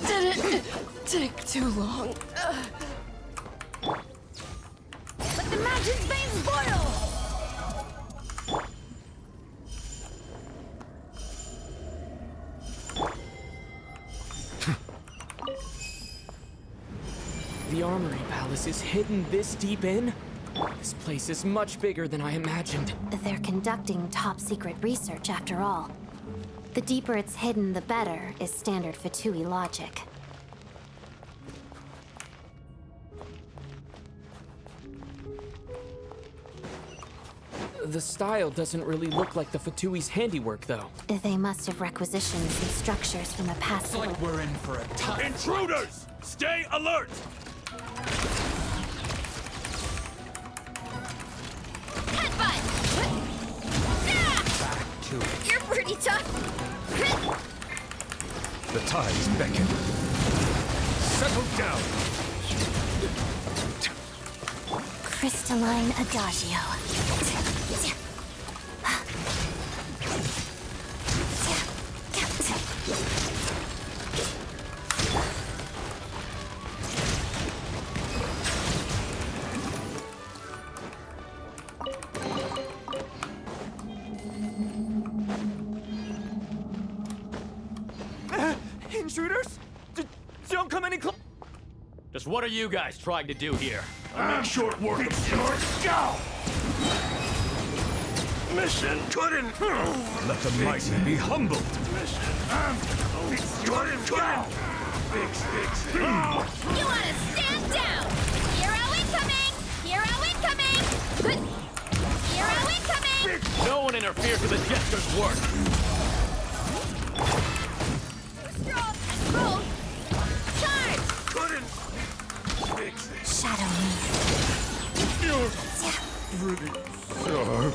Didn't take too long. Let the mountain's veins boil! The Armory Palace is hidden this deep in? This place is much bigger than I imagined. They're conducting top-secret research after all. The deeper it's hidden, the better, is standard Fatui logic. The style doesn't really look like the Fatui's handiwork, though. They must have requisitioned some structures from the past. It's like we're in for a tough Intruders! Stay alert! Headbutt! You're pretty tough! The tides beckon. Settle down. Crystalline Adagio. Intruders? Don't come any closer. Just what are you guys trying to do here? I'm short work of short scout! Mission couldn't! Let the mighty be humbled. Mission, couldn't! Fix. You wanna stand down! Hero incoming! Hero incoming! No one interferes with the Jester's work. Roll! Charge! Couldn't fix it. Shadow me. You're pretty sharp.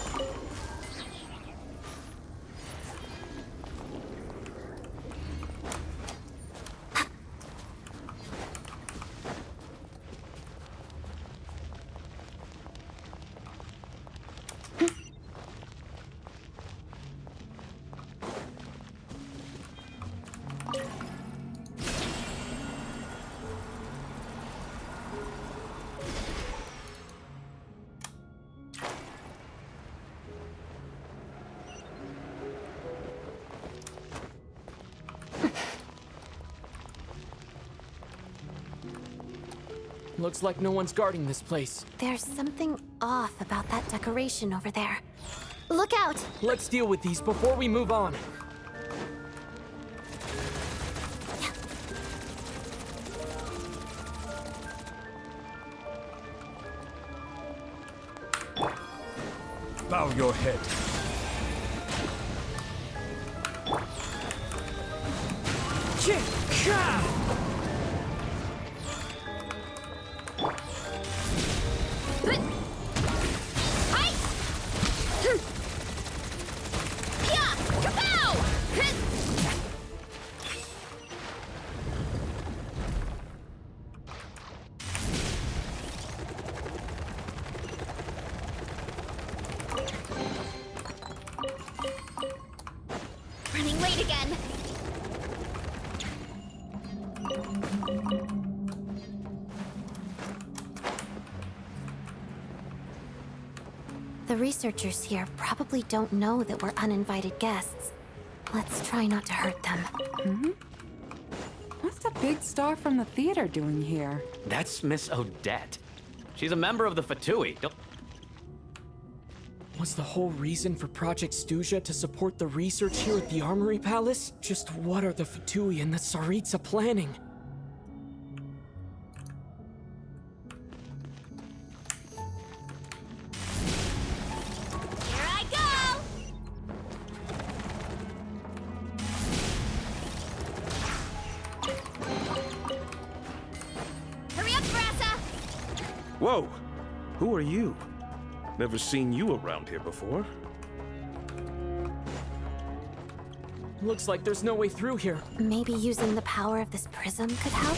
Looks like no one's guarding this place. There's something off about that decoration over there. Look out! Let's deal with these before we move on. Bow your head. Running late again. The researchers here probably don't know that we're uninvited guests. Let's try not to hurt them. Hmm? What's the big star from the theater doing here? That's Miss Odette. She's a member of the Fatui. Was the whole reason for Project Stuja to support the research here at the Armory Palace? Just what are the Fatui and the Tsaritsa planning? Here I go! Hurry up, Brassa! Whoa! Who are you? Never seen you around here before. Looks like there's no way through here. Maybe using the power of this prism could help?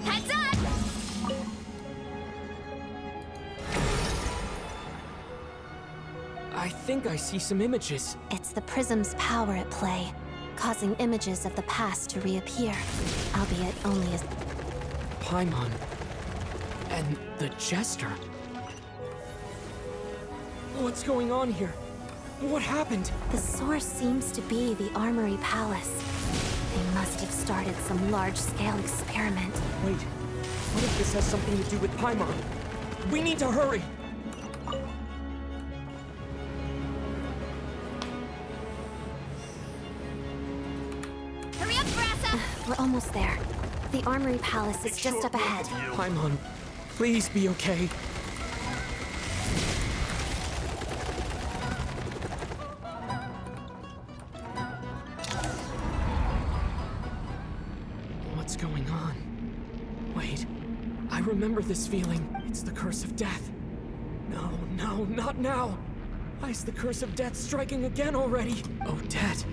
Heads up! I think I see some images. It's the prism's power at play, causing images of the past to reappear, albeit only as... Paimon. And the Jester. What's going on here? What happened? The source seems to be the Armory Palace. They must have started some large-scale experiment. Wait, what if this has something to do with Paimon? We need to hurry! Hurry up, Brassa! We're almost there. The Armory Palace is just up ahead. Paimon, please be okay. What's going on? Wait, I remember this feeling. It's the curse of death. No, no, not now! Why is the curse of death striking again already? Odette.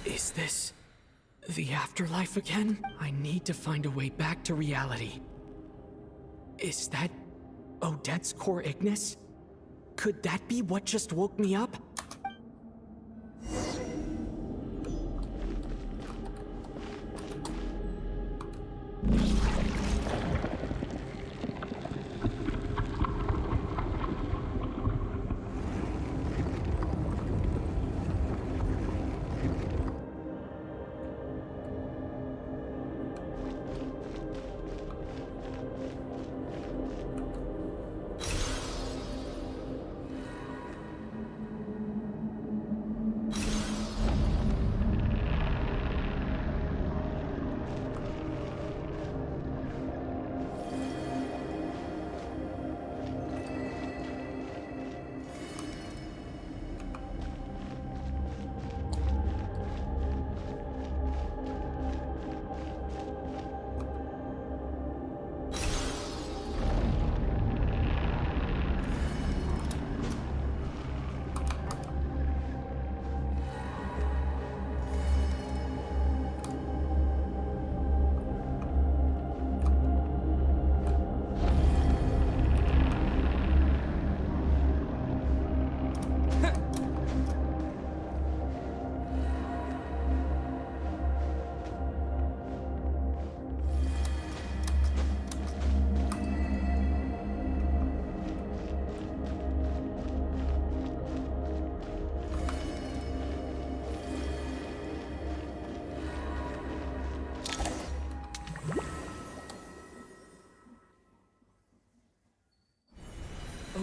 Is this the afterlife again? I need to find a way back to reality. Is that Odette's core Ignis? Could that be what just woke me up?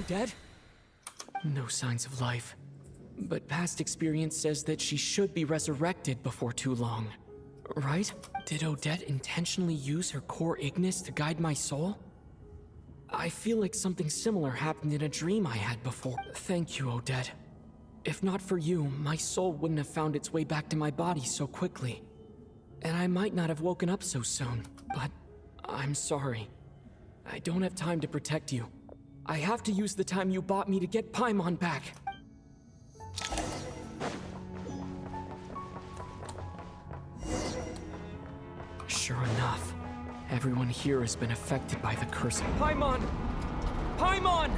Odette? No signs of life. But past experience says that she should be resurrected before too long. Right? Did Odette intentionally use her core Ignis to guide my soul? I feel like something similar happened in a dream I had before. Thank you, Odette. If not for you, my soul wouldn't have found its way back to my body so quickly. And I might not have woken up so soon, but I'm sorry. I don't have time to protect you. I have to use the time you bought me to get Paimon back. Sure enough, everyone here has been affected by the curse. Paimon! Paimon!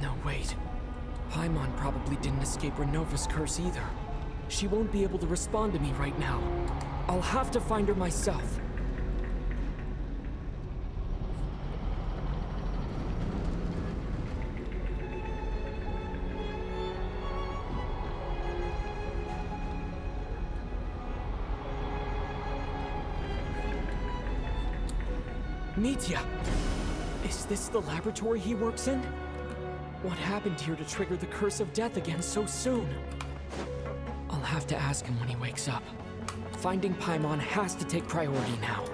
No, wait. Paimon probably didn't escape Renova's curse either. She won't be able to respond to me right now. I'll have to find her myself. Mitya! Is this the laboratory he works in? What happened here to trigger the curse of death again so soon? I'll have to ask him when he wakes up. Finding Paimon has to take priority now.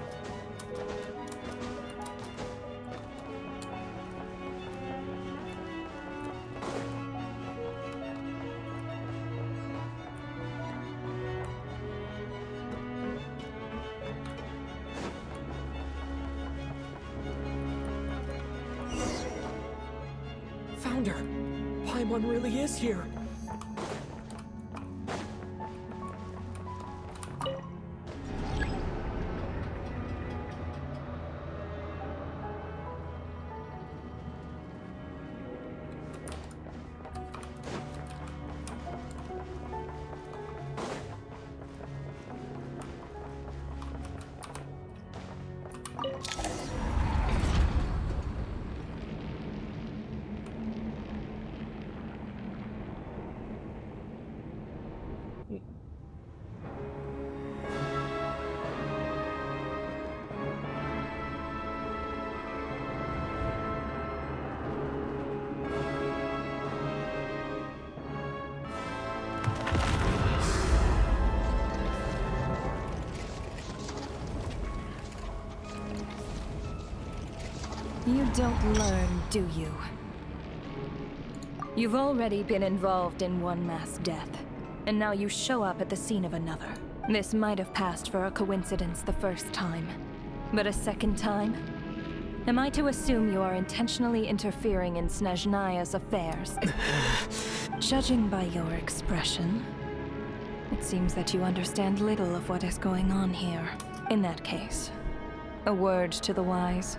Found her! Paimon really is here! You don't learn, do you? You've already been involved in one mass death, and now you show up at the scene of another. This might have passed for a coincidence the first time, but a second time? Am I to assume you are intentionally interfering in Snezhnaya's affairs? Judging by your expression, it seems that you understand little of what is going on here. In that case, a word to the wise.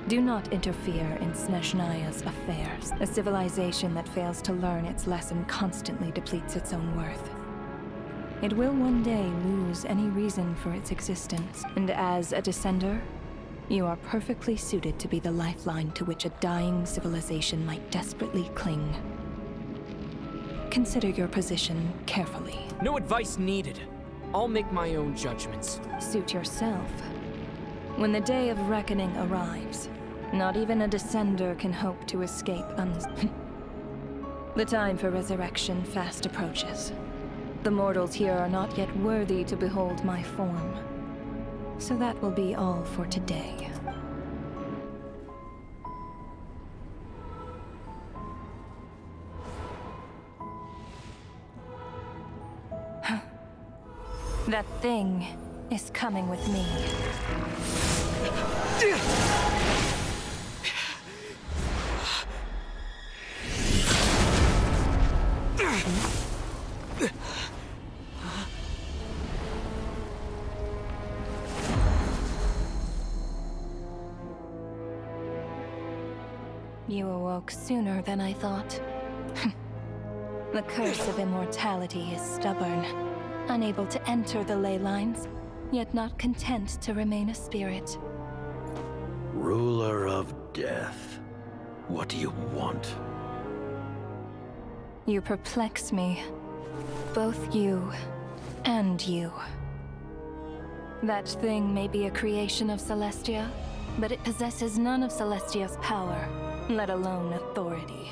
Do not interfere in Snezhnaya's affairs. A civilization that fails to learn its lesson constantly depletes its own worth. It will one day lose any reason for its existence, and as a descender, you are perfectly suited to be the lifeline to which a dying civilization might desperately cling. Consider your position carefully. No advice needed. I'll make my own judgments. Suit yourself. When the day of reckoning arrives, not even a descender can hope to escape The time for resurrection fast approaches. The mortals here are not yet worthy to behold my form. So that will be all for today. That thing is coming with me. You awoke sooner than I thought. The curse of immortality is stubborn, unable to enter the ley lines, yet not content to remain a spirit. Ruler of death, what do you want? You perplex me. Both you and you. That thing may be a creation of Celestia, but it possesses none of Celestia's power. let alone authority.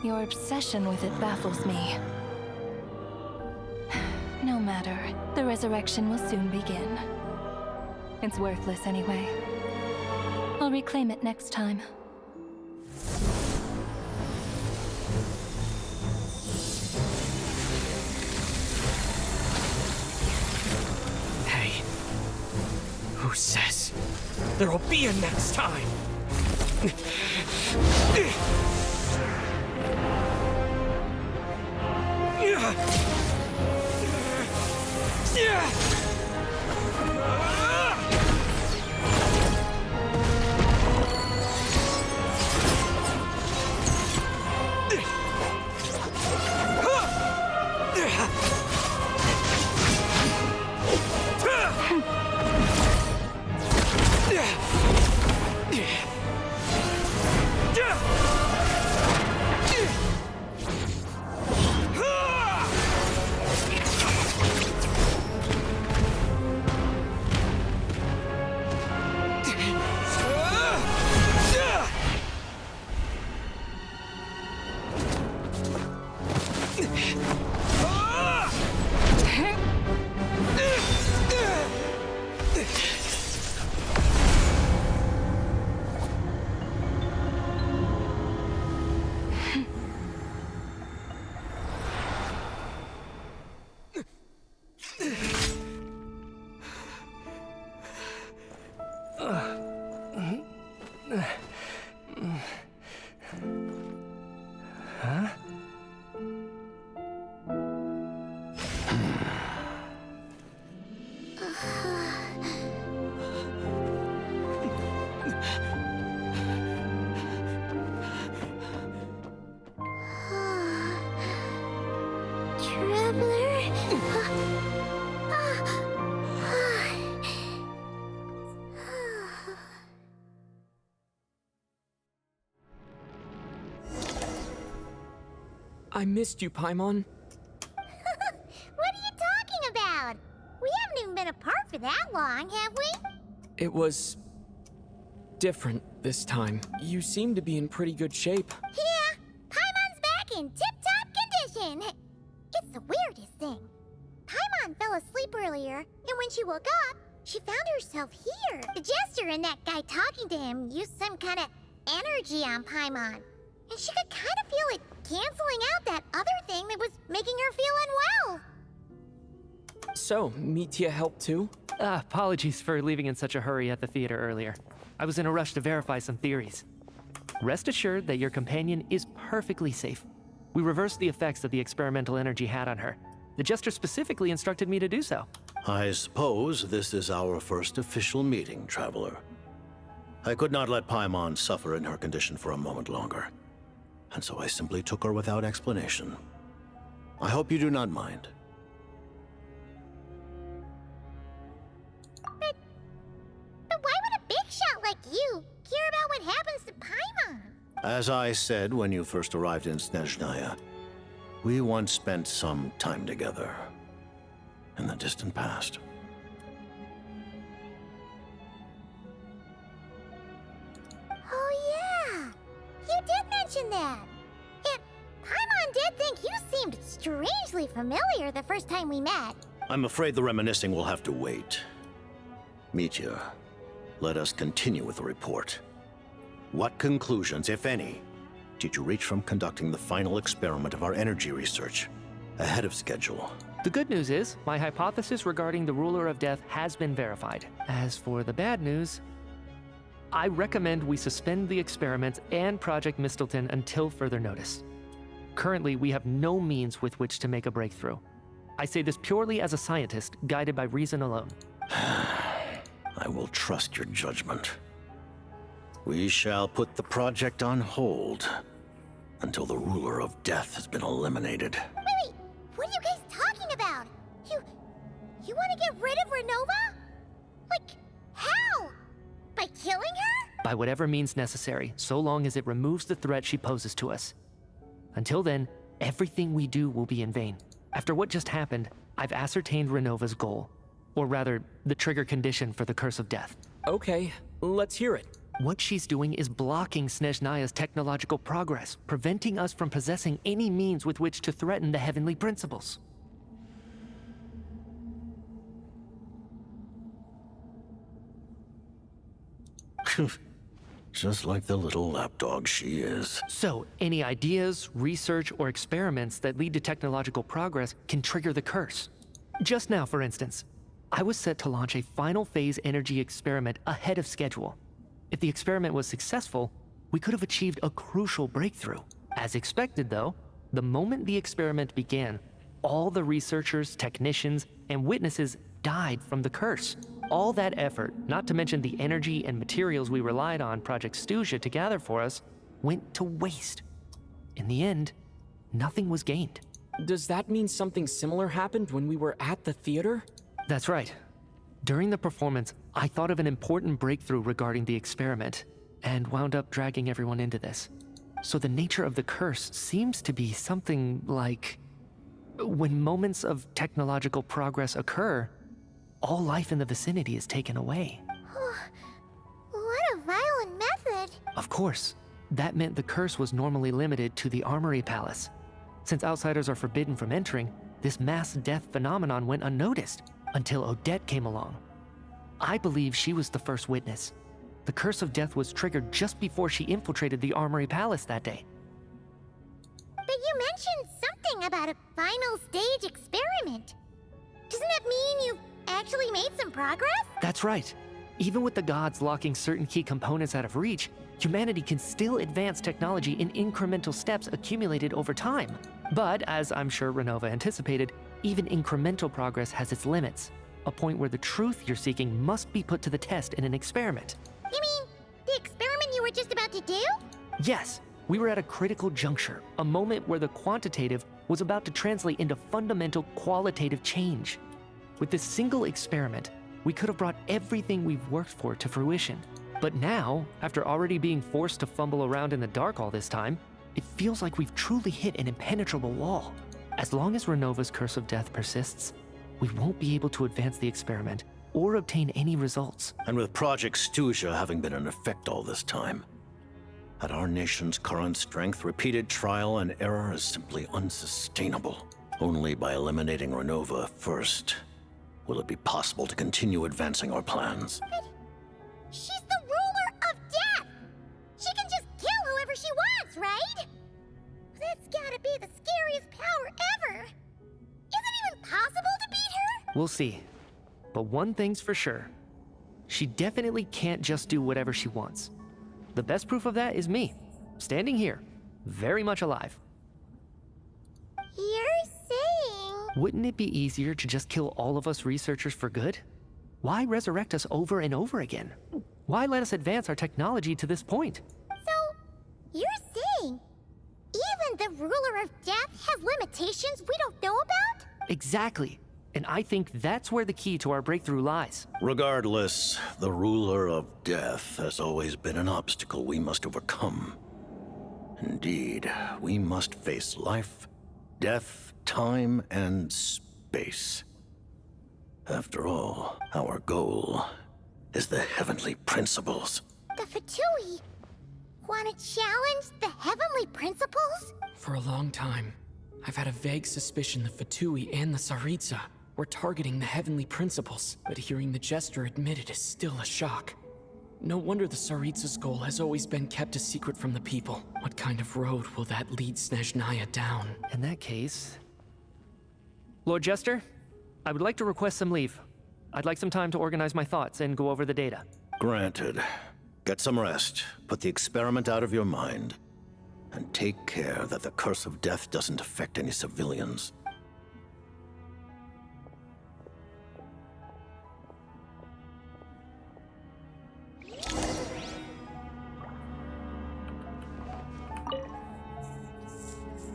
Your obsession with it baffles me. No matter, the resurrection will soon begin. It's worthless anyway. I'll reclaim it next time. Hey, who says there'll be a next time? I missed you, Paimon. What are you talking about? We haven't even been apart for that long, have we? It was different this time. You seem to be in pretty good shape. Yeah, Paimon's back in tip-top condition. It's the weirdest thing. Paimon fell asleep earlier, and when she woke up, she found herself here. The Jester and that guy talking to him used some kind of energy on Paimon. And she could kind of feel it canceling out that other thing that was making her feel unwell. So, Mitya helped too? Apologies for leaving in such a hurry at the theater earlier. I was in a rush to verify some theories. Rest assured that your companion is perfectly safe. We reversed the effects that the experimental energy had on her. The Jester specifically instructed me to do so. I suppose this is our first official meeting, Traveler. I could not let Paimon suffer in her condition for a moment longer, and so I simply took her without explanation. I hope you do not mind. But why would a big shot like you care about what happens to Paimon? As I said when you first arrived in Snezhnaya, we once spent some time together in the distant past. Oh yeah, you did mention that. And Paimon did think you seemed strangely familiar the first time we met. I'm afraid the reminiscing will have to wait. Mitya, let us continue with the report. What conclusions, if any, did you reach from conducting the final experiment of our energy research ahead of schedule? The good news is, my hypothesis regarding the Ruler of Death has been verified. As for the bad news, I recommend we suspend the experiments and Project Mistelton until further notice. Currently, we have no means with which to make a breakthrough. I say this purely as a scientist, guided by reason alone. I will trust your judgment. We shall put the project on hold until the Ruler of Death has been eliminated. Wait, what are you guys talking about? You want to get rid of Renova? Like, how? By killing her? By whatever means necessary, so long as it removes the threat she poses to us. Until then, everything we do will be in vain. After what just happened, I've ascertained Renova's goal. Or rather, the trigger condition for the Curse of Death. Okay, let's hear it. What she's doing is blocking Snezhnaya's technological progress, preventing us from possessing any means with which to threaten the heavenly principles. Just like the little lapdog she is. So, any ideas, research, or experiments that lead to technological progress can trigger the curse. Just now, for instance, I was set to launch a final phase energy experiment ahead of schedule. If the experiment was successful, we could have achieved a crucial breakthrough. As expected, though, the moment the experiment began, all the researchers, technicians, and witnesses died from the curse. All that effort, not to mention the energy and materials we relied on Project Snezhnaya to gather for us, went to waste. In the end, nothing was gained. Does that mean something similar happened when we were at the theater? That's right. During the performance, I thought of an important breakthrough regarding the experiment, and wound up dragging everyone into this. So the nature of the curse seems to be something like... when moments of technological progress occur, all life in the vicinity is taken away. What a violent method! Of course, that meant the curse was normally limited to the Armory Palace. Since outsiders are forbidden from entering, this mass death phenomenon went unnoticed until Odette came along. I believe she was the first witness. The curse of death was triggered just before she infiltrated the Armory Palace that day. But you mentioned something about a final stage experiment. Doesn't that mean you've actually made some progress? That's right. Even with the gods locking certain key components out of reach, humanity can still advance technology in incremental steps accumulated over time. But, as I'm sure Renova anticipated, even incremental progress has its limits, a point where the truth you're seeking must be put to the test in an experiment. You mean the experiment you were just about to do? Yes, we were at a critical juncture, a moment where the quantitative was about to translate into fundamental qualitative change. With this single experiment, we could have brought everything we've worked for to fruition. But now, after already being forced to fumble around in the dark all this time, it feels like we've truly hit an impenetrable wall. As long as Renova's curse of death persists, we won't be able to advance the experiment or obtain any results. And with Project Snezhnaya having been in effect all this time, at our nation's current strength, repeated trial and error is simply unsustainable. Only by eliminating Renova first will it be possible to continue advancing our plans. But she's the ruler of death! She can just kill whoever she wants, right? That's gotta be the scariest power ever! Is it even possible to beat her? We'll see. But one thing's for sure. She definitely can't just do whatever she wants. The best proof of that is me, standing here, very much alive. You're saying... Wouldn't it be easier to just kill all of us researchers for good? Why resurrect us over and over again? Why let us advance our technology to this point? So, you're saying even the ruler of death has limitations we don't know about? Exactly. And I think that's where the key to our breakthrough lies. Regardless, the ruler of death has always been an obstacle we must overcome. Indeed, we must face life, death, time, and space. After all, our goal is the heavenly principles. The Fatui want to challenge the heavenly principles? For a long time, I've had a vague suspicion the Fatui and the Tsaritsa were targeting the heavenly principles, but hearing the Jester admit it is still a shock. No wonder the Tsaritsa's goal has always been kept a secret from the people. What kind of road will that lead Snezhnaya down? In that case... Lord Jester, I would like to request some leave. I'd like some time to organize my thoughts and go over the data. Granted. Get some rest, put the experiment out of your mind, and take care that the curse of death doesn't affect any civilians.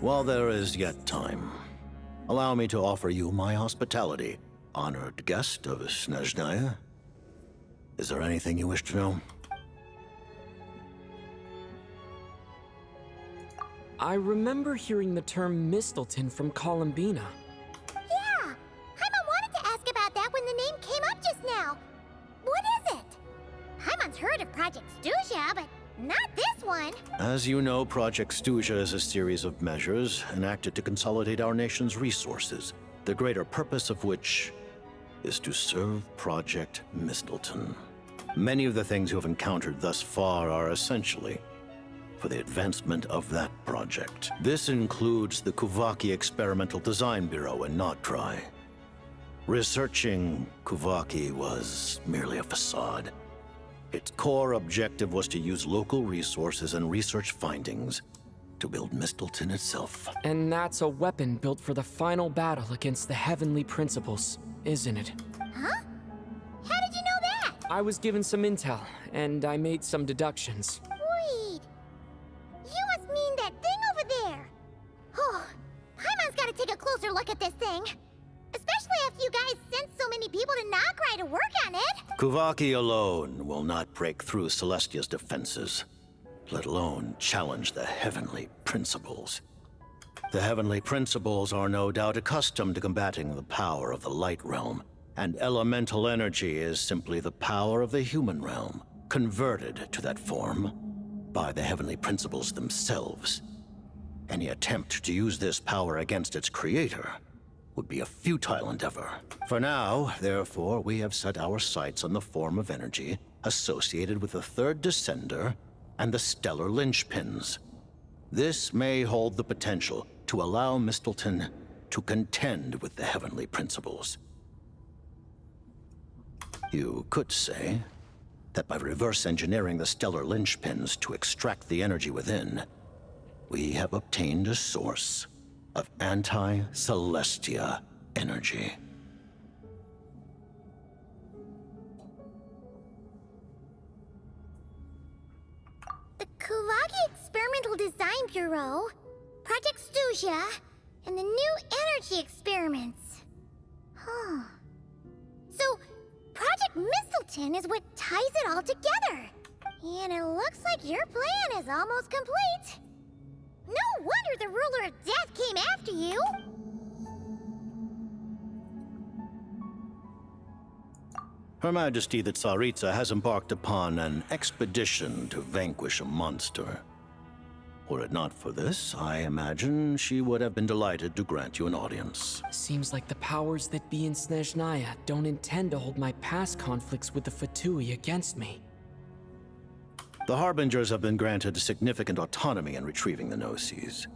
While there is yet time, allow me to offer you my hospitality, honored guest of Snezhnaya. Is there anything you wish to know? I remember hearing the term Mistleton from Columbina. Yeah! Paimon wanted to ask about that when the name came up just now. What is it? Paimon's heard of Project Snezhnaya, one. As you know, Project Stuzha is a series of measures enacted to consolidate our nation's resources, the greater purpose of which is to serve Project Mistleton. Many of the things you have encountered thus far are essentially for the advancement of that project. This includes the Kuvaki Experimental Design Bureau in Notdry. Researching Kuvaki was merely a facade. Its core objective was to use local resources and research findings to build Mistleton itself. And that's a weapon built for the final battle against the Heavenly Principles, isn't it? Huh? How did you know that? I was given some intel, and I made some deductions. Wait. You must mean that thing over there. Oh, Paimon's gotta take a closer look at this thing. Especially after you guys sent so many people to Notdry to work on it. Kuvaki alone will not break through Celestia's defenses, let alone challenge the Heavenly Principles. The Heavenly Principles are no doubt accustomed to combating the power of the Light Realm, and elemental energy is simply the power of the human realm, converted to that form by the Heavenly Principles themselves. Any attempt to use this power against its creator would be a futile endeavor. For now, therefore, we have set our sights on the form of energy associated with the Third Descender and the Stellar Linchpins. This may hold the potential to allow Mistleton to contend with the Heavenly Principles. You could say that by reverse engineering the Stellar Linchpins to extract the energy within, we have obtained a source of anti-Celestia energy. The Kuvaki Experimental Design Bureau, Project Stuzha, and the new energy experiments. Huh. So, Project Mistleton is what ties it all together. And it looks like your plan is almost complete. No wonder the Ruler of Death came after you! Her Majesty the Tsaritsa has embarked upon an expedition to vanquish a monster. Were it not for this, I imagine she would have been delighted to grant you an audience. Seems like the powers that be in Snezhnaya don't intend to hold my past conflicts with the Fatui against me. The Harbingers have been granted significant autonomy in retrieving the Gnosis.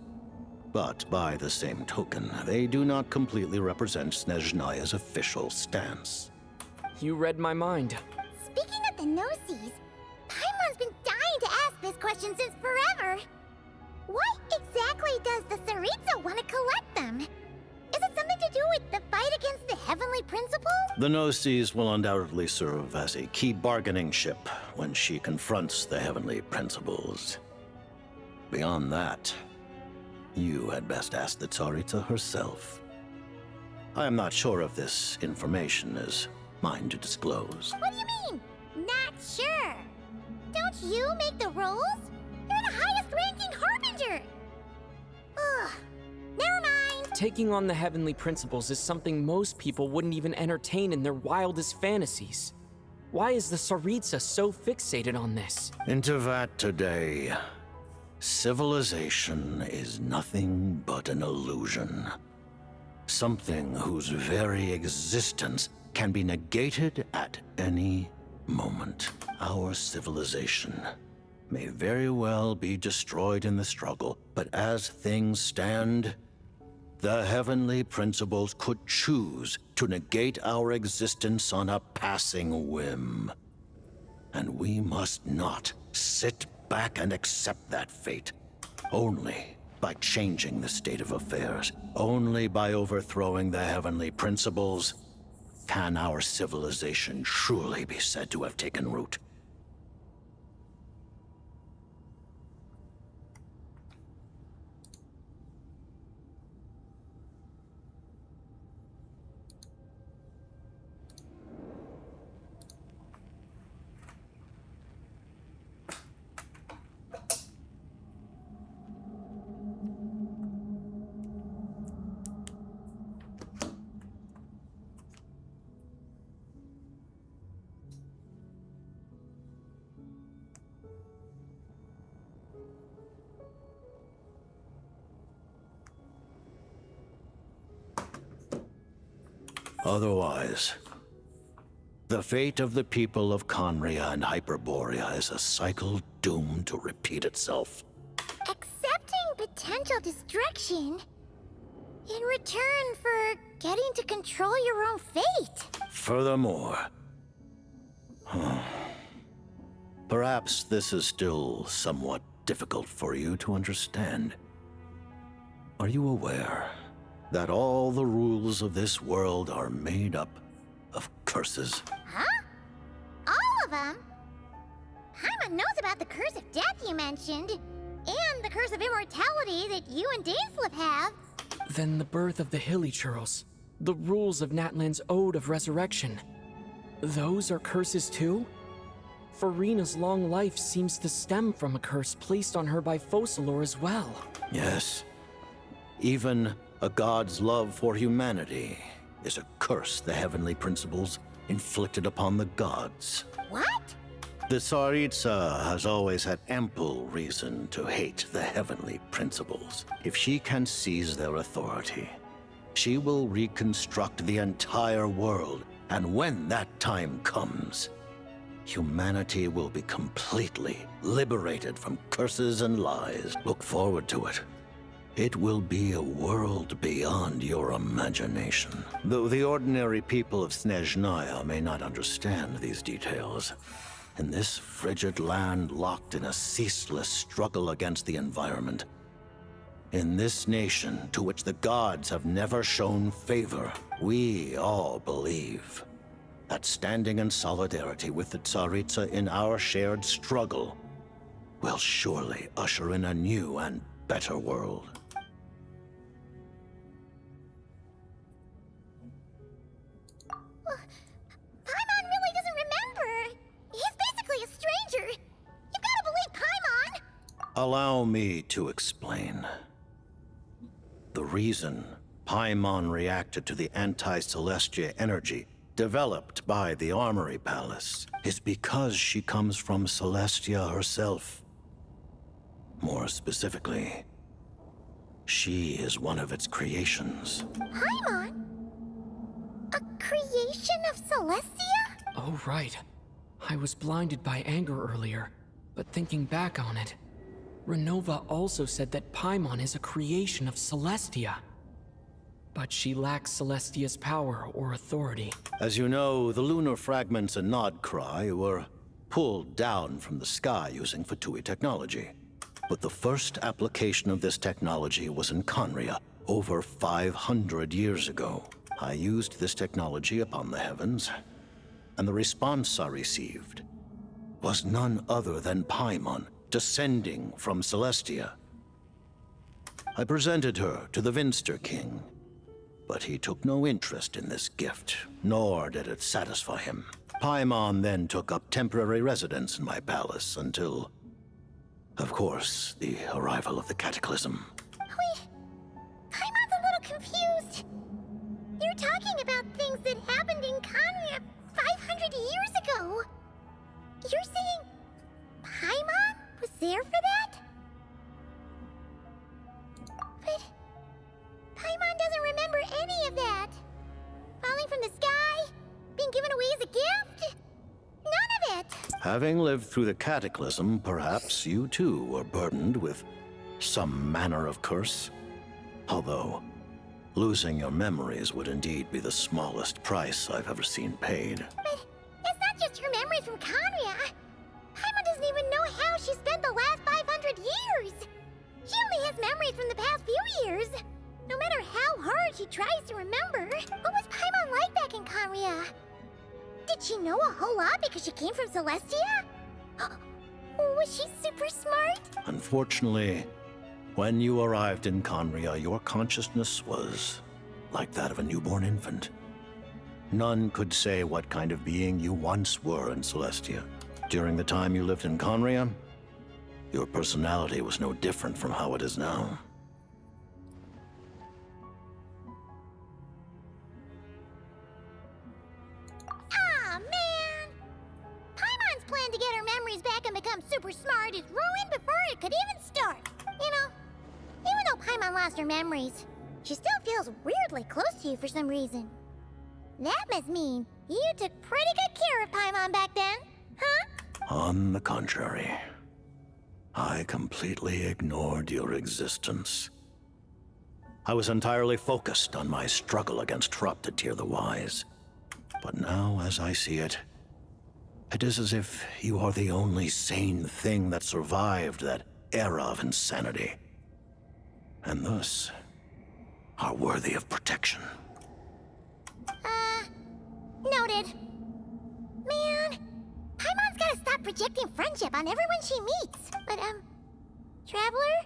But by the same token, they do not completely represent Snezhnaya's official stance. You read my mind. Speaking of the Gnosis, Paimon's been dying to ask this question since forever. Why exactly does the Tsaritsa want to collect them? Is it something to do with the fight against the Heavenly Principle? The Gnosis will undoubtedly serve as a key bargaining chip when she confronts the Heavenly Principles. Beyond that, you had best ask the Tsaritsa herself. I am not sure if this information is mine to disclose. What do you mean? Not sure. Don't you make the rules? You're the highest-ranking Harbinger! Ugh. Never mind. Taking on the Heavenly Principles is something most people wouldn't even entertain in their wildest fantasies. Why is the Tsaritsa so fixated on this? Intervat today. Civilization is nothing but an illusion. Something whose very existence can be negated at any moment. Our civilization may very well be destroyed in the struggle, but as things stand, the Heavenly Principles could choose to negate our existence on a passing whim. And we must not sit back and accept that fate. Only by changing the state of affairs, only by overthrowing the Heavenly Principles, can our civilization truly be said to have taken root. Otherwise, the fate of the people of Conria and Hyperborea is a cycle doomed to repeat itself. Accepting potential destruction in return for getting to control your own fate. Furthermore, perhaps this is still somewhat difficult for you to understand. Are you aware that all the rules of this world are made up of curses? Huh? All of them? Paimon knows about the curse of death you mentioned, and the curse of immortality that you and Dainsleif have. Then the birth of the Hilly-Churls, the rules of Natlan's Ode of Resurrection. Those are curses too? Farina's long life seems to stem from a curse placed on her by Focalor as well. Yes. Even a god's love for humanity is a curse the heavenly principles inflicted upon the gods. What? The Tsaritsa has always had ample reason to hate the heavenly principles. If she can seize their authority, she will reconstruct the entire world, and when that time comes, humanity will be completely liberated from curses and lies. Look forward to it. It will be a world beyond your imagination. Though the ordinary people of Snezhnaya may not understand these details, in this frigid land locked in a ceaseless struggle against the environment, in this nation to which the gods have never shown favor, we all believe that standing in solidarity with the Tsaritsa in our shared struggle will surely usher in a new and better world. Paimon really doesn't remember. He's basically a stranger. You've got to believe Paimon. Allow me to explain. The reason Paimon reacted to the anti-Celestia energy developed by the Armory Palace is because she comes from Celestia herself. More specifically, she is one of its creations. Paimon? A creation of Celestia? Oh, right. I was blinded by anger earlier, but thinking back on it, Renova also said that Paimon is a creation of Celestia. But she lacks Celestia's power or authority. As you know, the lunar fragments in Nodcry were pulled down from the sky using Fatui technology. But the first application of this technology was in Conria over 500 years ago. I used this technology upon the heavens, and the response I received was none other than Paimon descending from Celestia. I presented her to the Vinster King, but he took no interest in this gift, nor did it satisfy him. Paimon then took up temporary residence in my palace until, of course, the arrival of the Cataclysm. Wait, Paimon's a little confused. You're talking about things that happened in Conria 500 years ago. You're saying Paimon was there for that? But Paimon doesn't remember any of that. Falling from the sky? Being given away as a gift? None of it! Having lived through the Cataclysm, perhaps you too were burdened with some manner of curse. Although, losing your memories would indeed be the smallest price I've ever seen paid. But it's not just her memories from Conria. Paimon doesn't even know how she spent the last 500 years. She only has memories from the past few years. No matter how hard she tries to remember. What was Paimon like back in Conria? Did she know a whole lot because she came from Celestia? Was she super smart? Unfortunately, when you arrived in Conria, your consciousness was like that of a newborn infant. None could say what kind of being you once were in Celestia. During the time you lived in Conria, your personality was no different from how it is now. Aw, man! Paimon's plan to get her memories back and become super smart is ruined before it could even start. You know, even though Paimon lost her memories, she still feels weirdly close to you for some reason. That must mean you took pretty good care of Paimon back then, huh? On the contrary, I completely ignored your existence. I was entirely focused on my struggle against Troptatir the Wise. But now, as I see it, it is as if you are the only sane thing that survived that era of insanity. And thus, are worthy of protection. Noted. Man, Paimon's gotta stop projecting friendship on everyone she meets. But, Traveler?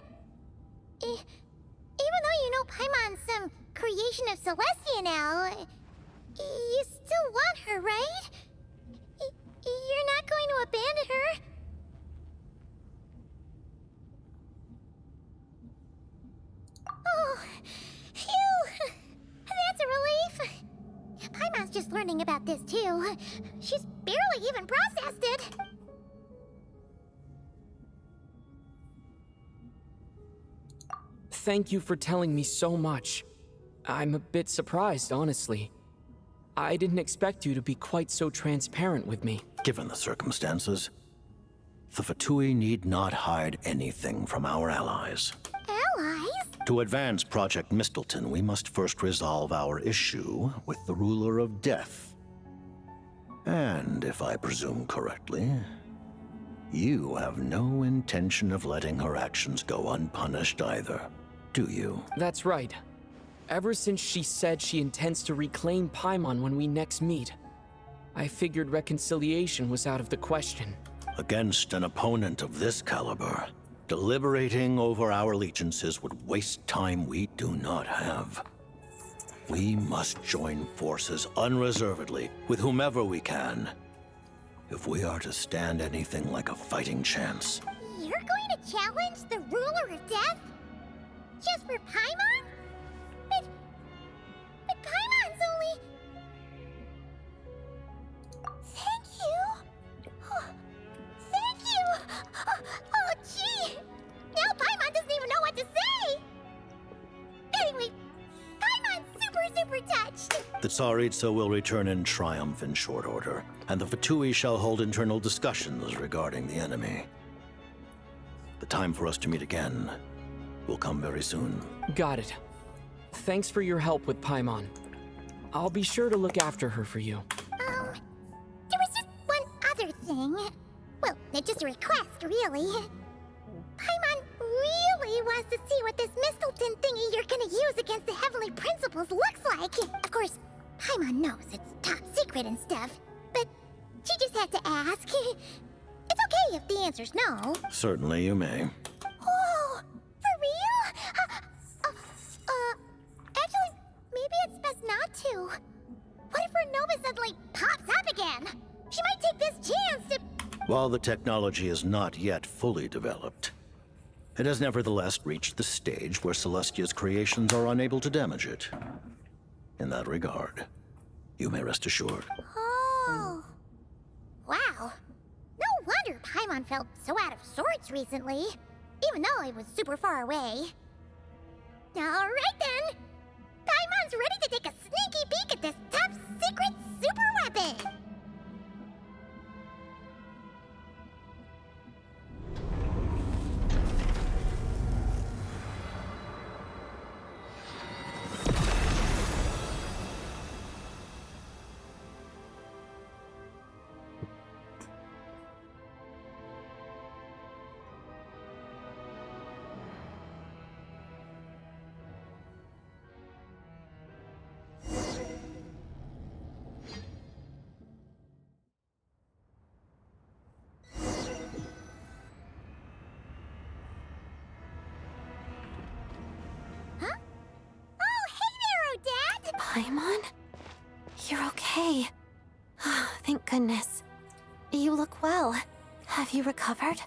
Even though you know Paimon's some creation of Celestia now, you still want her, right? You're not going to abandon her? Oh, phew! That's a relief. Paimon's just learning about this, too. She's barely even processed it. Thank you for telling me so much. I'm a bit surprised, honestly. I didn't expect you to be quite so transparent with me. Given the circumstances, the Fatui need not hide anything from our allies. Allies? To advance Project Mistleton, we must first resolve our issue with the Ruler of Death. And if I presume correctly, you have no intention of letting her actions go unpunished either, do you? That's right. Ever since she said she intends to reclaim Paimon when we next meet, I figured reconciliation was out of the question. Against an opponent of this caliber, deliberating over our allegiances would waste time we do not have. We must join forces unreservedly with whomever we can, if we are to stand anything like a fighting chance. You're going to challenge the Ruler of Death? Just for Paimon? But Paimon's only... Thank you! Oh, thank you! Oh, gee! Now Paimon doesn't even know what to say! Anyway, Paimon's super touched! The Tsaritsa will return in triumph in short order, and the Fatui shall hold internal discussions regarding the enemy. The time for us to meet again will come very soon. Got it. Thanks for your help with Paimon. I'll be sure to look after her for you. There was just one other thing. Well, it's just a request, really. Paimon really wants to see what this Mistleton thingy you're gonna use against the Heavenly Principles looks like. Of course, Paimon knows it's top secret and stuff, but she just had to ask. It's okay if the answer's no. Certainly you may. Oh, for real? Actually, maybe it's best not to. What if her Nova suddenly pops up again? She might take this chance to... While the technology is not yet fully developed, it has nevertheless reached the stage where Celestia's creations are unable to damage it. In that regard, you may rest assured. Oh. Wow. No wonder Paimon felt so out of sorts recently, even though it was super far away. Alright then! Paimon's ready to take a sneaky peek at this top secret super weapon! Paimon? You're okay. Thank goodness. You look well. Have you recovered?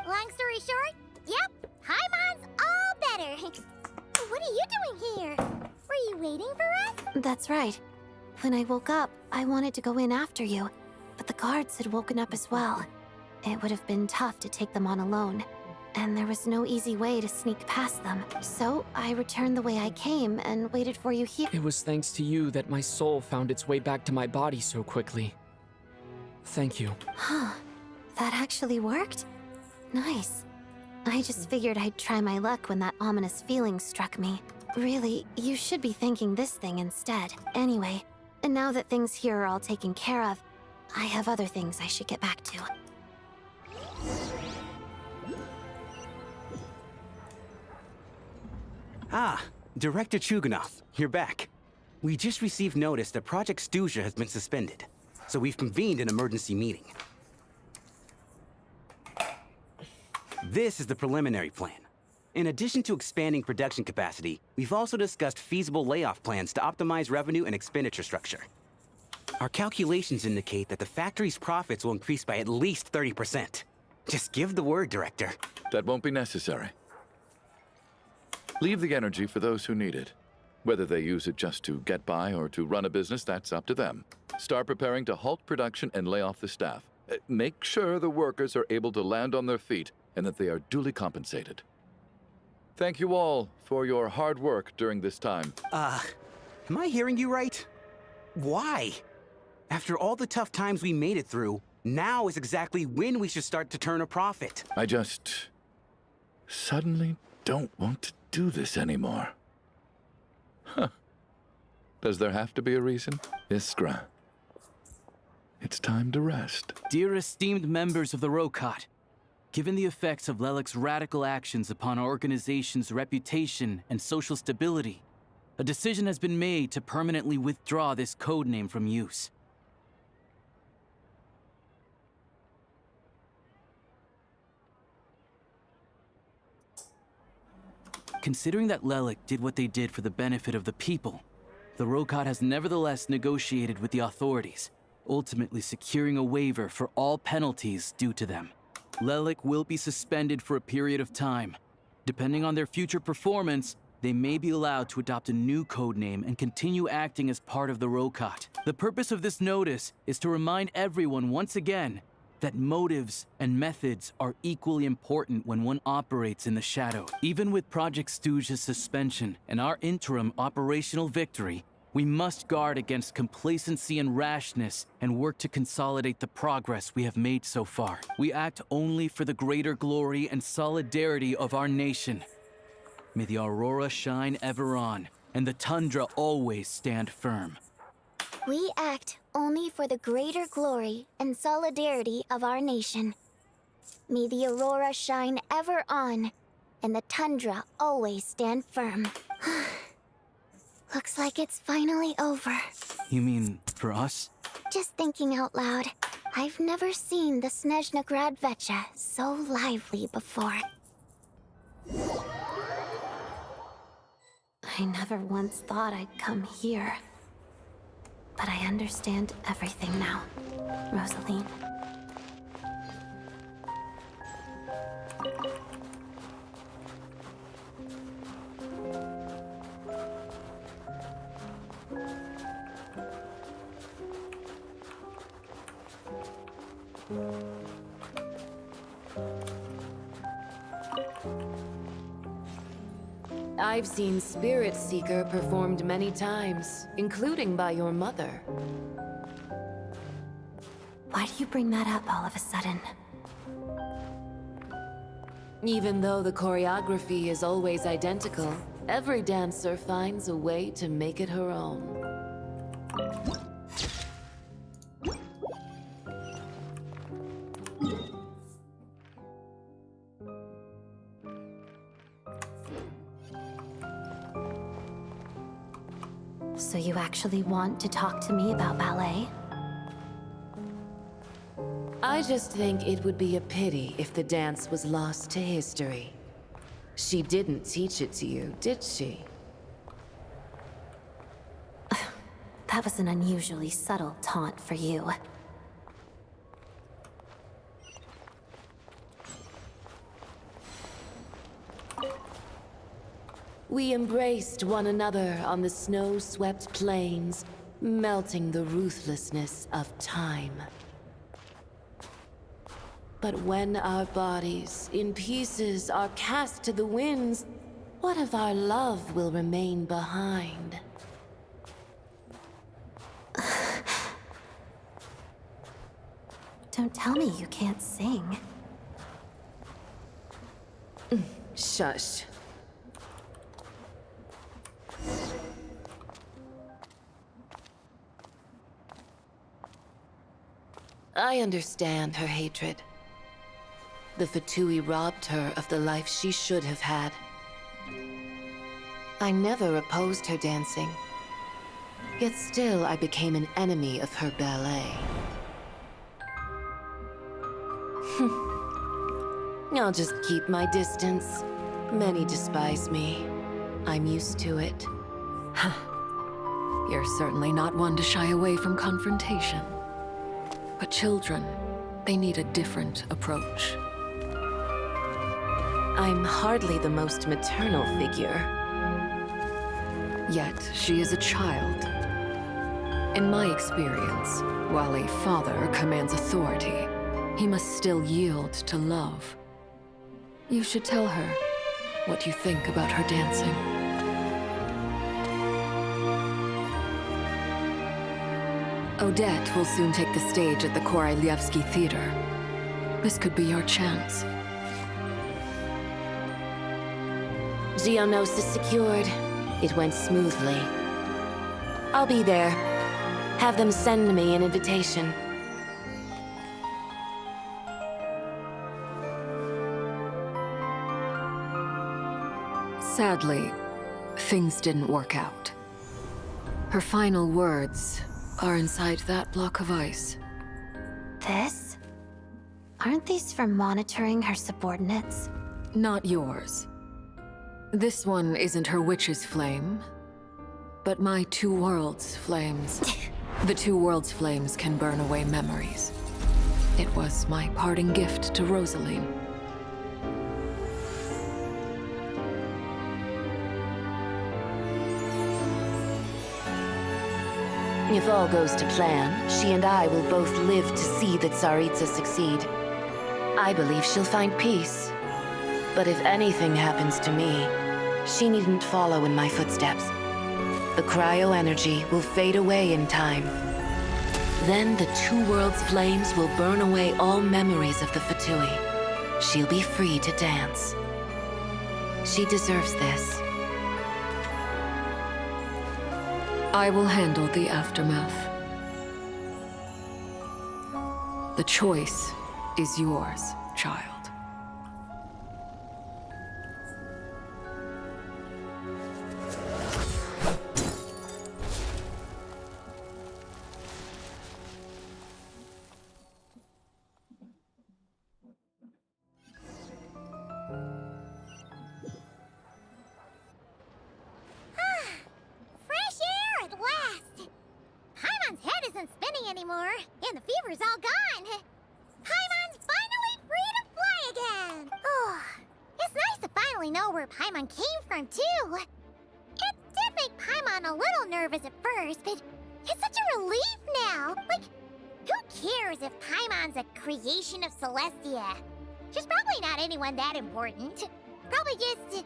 Long story short, yep, Paimon's all better. What are you doing here? Were you waiting for us? That's right. When I woke up, I wanted to go in after you, but the guards had woken up as well. It would have been tough to take them on alone, and there was no easy way to sneak past them. So I returned the way I came and waited for you here. It was thanks to you that my soul found its way back to my body so quickly. Thank you. Huh. That actually worked? Nice. I just figured I'd try my luck when that ominous feeling struck me. Really, you should be thanking this thing instead. Anyway, and now that things here are all taken care of, I have other things I should get back to. Ah, Director Chuganov, you're back. We just received notice that Project Snezhnaya has been suspended, so we've convened an emergency meeting. This is the preliminary plan. In addition to expanding production capacity, we've also discussed feasible layoff plans to optimize revenue and expenditure structure. Our calculations indicate that the factory's profits will increase by at least 30%. Just give the word, Director. That won't be necessary. Leave the energy for those who need it. Whether they use it just to get by or to run a business, that's up to them. Start preparing to halt production and lay off the staff. Make sure the workers are able to land on their feet and that they are duly compensated. Thank you all for your hard work during this time. Am I hearing you right? Why? After all the tough times we made it through, now is exactly when we should start to turn a profit. I just suddenly don't want to do this anymore. Huh. Does there have to be a reason? Iskra. It's time to rest. Dear esteemed members of the Rokot, given the effects of Lelik's radical actions upon our organization's reputation and social stability, a decision has been made to permanently withdraw this codename from use. Considering that Lelik did what they did for the benefit of the people, the Rokot has nevertheless negotiated with the authorities, ultimately securing a waiver for all penalties due to them. Lelik will be suspended for a period of time. Depending on their future performance, they may be allowed to adopt a new codename and continue acting as part of the Rokot. The purpose of this notice is to remind everyone once again that motives and methods are equally important when one operates in the shadow. Even with Project Snezhnaya's suspension and our interim operational victory, we must guard against complacency and rashness and work to consolidate the progress we have made so far. We act only for the greater glory and solidarity of our nation. May the Aurora shine ever on, and the tundra always stand firm. We act only for the greater glory and solidarity of our nation. May the Aurora shine ever on, and the tundra always stand firm. Looks like it's finally over. You mean for us? Just thinking out loud, I've never seen the Snezhnaya Vecha so lively before. I never once thought I'd come here. But I understand everything now, Rosaline. I've seen Spirit Seeker performed many times, including by your mother. Why do you bring that up all of a sudden? Even though the choreography is always identical, every dancer finds a way to make it her own. So you actually want to talk to me about ballet? I just think it would be a pity if the dance was lost to history. She didn't teach it to you, did she? That was an unusually subtle taunt for you. We embraced one another on the snow-swept plains, melting the ruthlessness of time. But when our bodies, in pieces, are cast to the winds, what of our love will remain behind? Don't tell me you can't sing. Shush. I understand her hatred. The Fatui robbed her of the life she should have had. I never opposed her dancing. Yet still I became an enemy of her ballet. I'll just keep my distance. Many despise me. I'm used to it. You're certainly not one to shy away from confrontation. But children, they need a different approach. I'm hardly the most maternal figure. Yet, she is a child. In my experience, while a father commands authority, he must still yield to love. You should tell her what you think about her dancing. Odette will soon take the stage at the Koralyevsky Theater. This could be your chance. Geonosis secured. It went smoothly. I'll be there. Have them send me an invitation. Sadly, things didn't work out. Her final words are inside that block of ice. This? Aren't these for monitoring her subordinates? Not yours. This one isn't her witch's flame, but my two worlds' flames. The two worlds' flames can burn away memories. It was my parting gift to Rosaline. If all goes to plan, she and I will both live to see the Tsaritsa succeed. I believe she'll find peace. But if anything happens to me, she needn't follow in my footsteps. The cryo energy will fade away in time. Then the two worlds' flames will burn away all memories of the Fatui. She'll be free to dance. She deserves this. I will handle the aftermath. The choice is yours, child. Fresh air at last! Paimon's head isn't spinning anymore, and the fever's all gone. Paimon's finally free to fly again! Oh, it's nice to finally know where Paimon came from, too. It did make Paimon a little nervous at first, but it's such a relief now. Like, who cares if Paimon's a creation of Celestia? She's probably not anyone that important. Probably just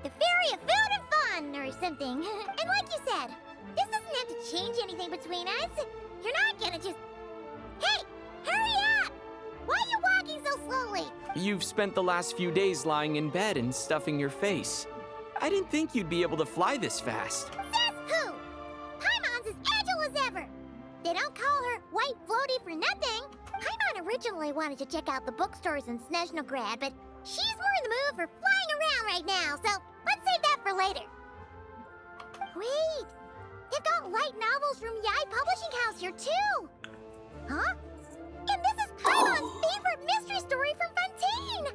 the fairy of food and fun or something. And like you said, this doesn't have to change anything between us. You're not gonna just... Hey, hurry up! Why are you walking so slowly? You've spent the last few days lying in bed and stuffing your face. I didn't think you'd be able to fly this fast. Says who? Paimon's as agile as ever. They don't call her White Floaty for nothing. Paimon originally wanted to check out the bookstores in Snezhnaya, but she's more in the mood for flying around right now, so let's save that for later. Wait, they've got light novels from Yai Publishing House here too. Huh? And this is Paimon's favorite mystery story from Fontaine.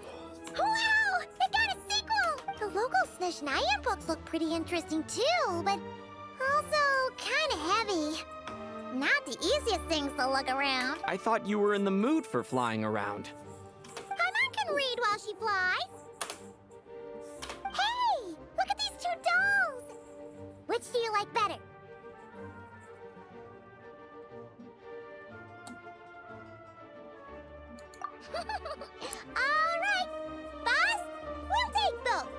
Wow, it got a sequel. The local Snezhnaya books look pretty interesting too, but also kind of heavy. Not the easiest things to look around. I thought you were in the mood for flying around. Paimon can read while she flies. Hey, look at these two dolls. Which do you like better? All right, boss, we'll take both.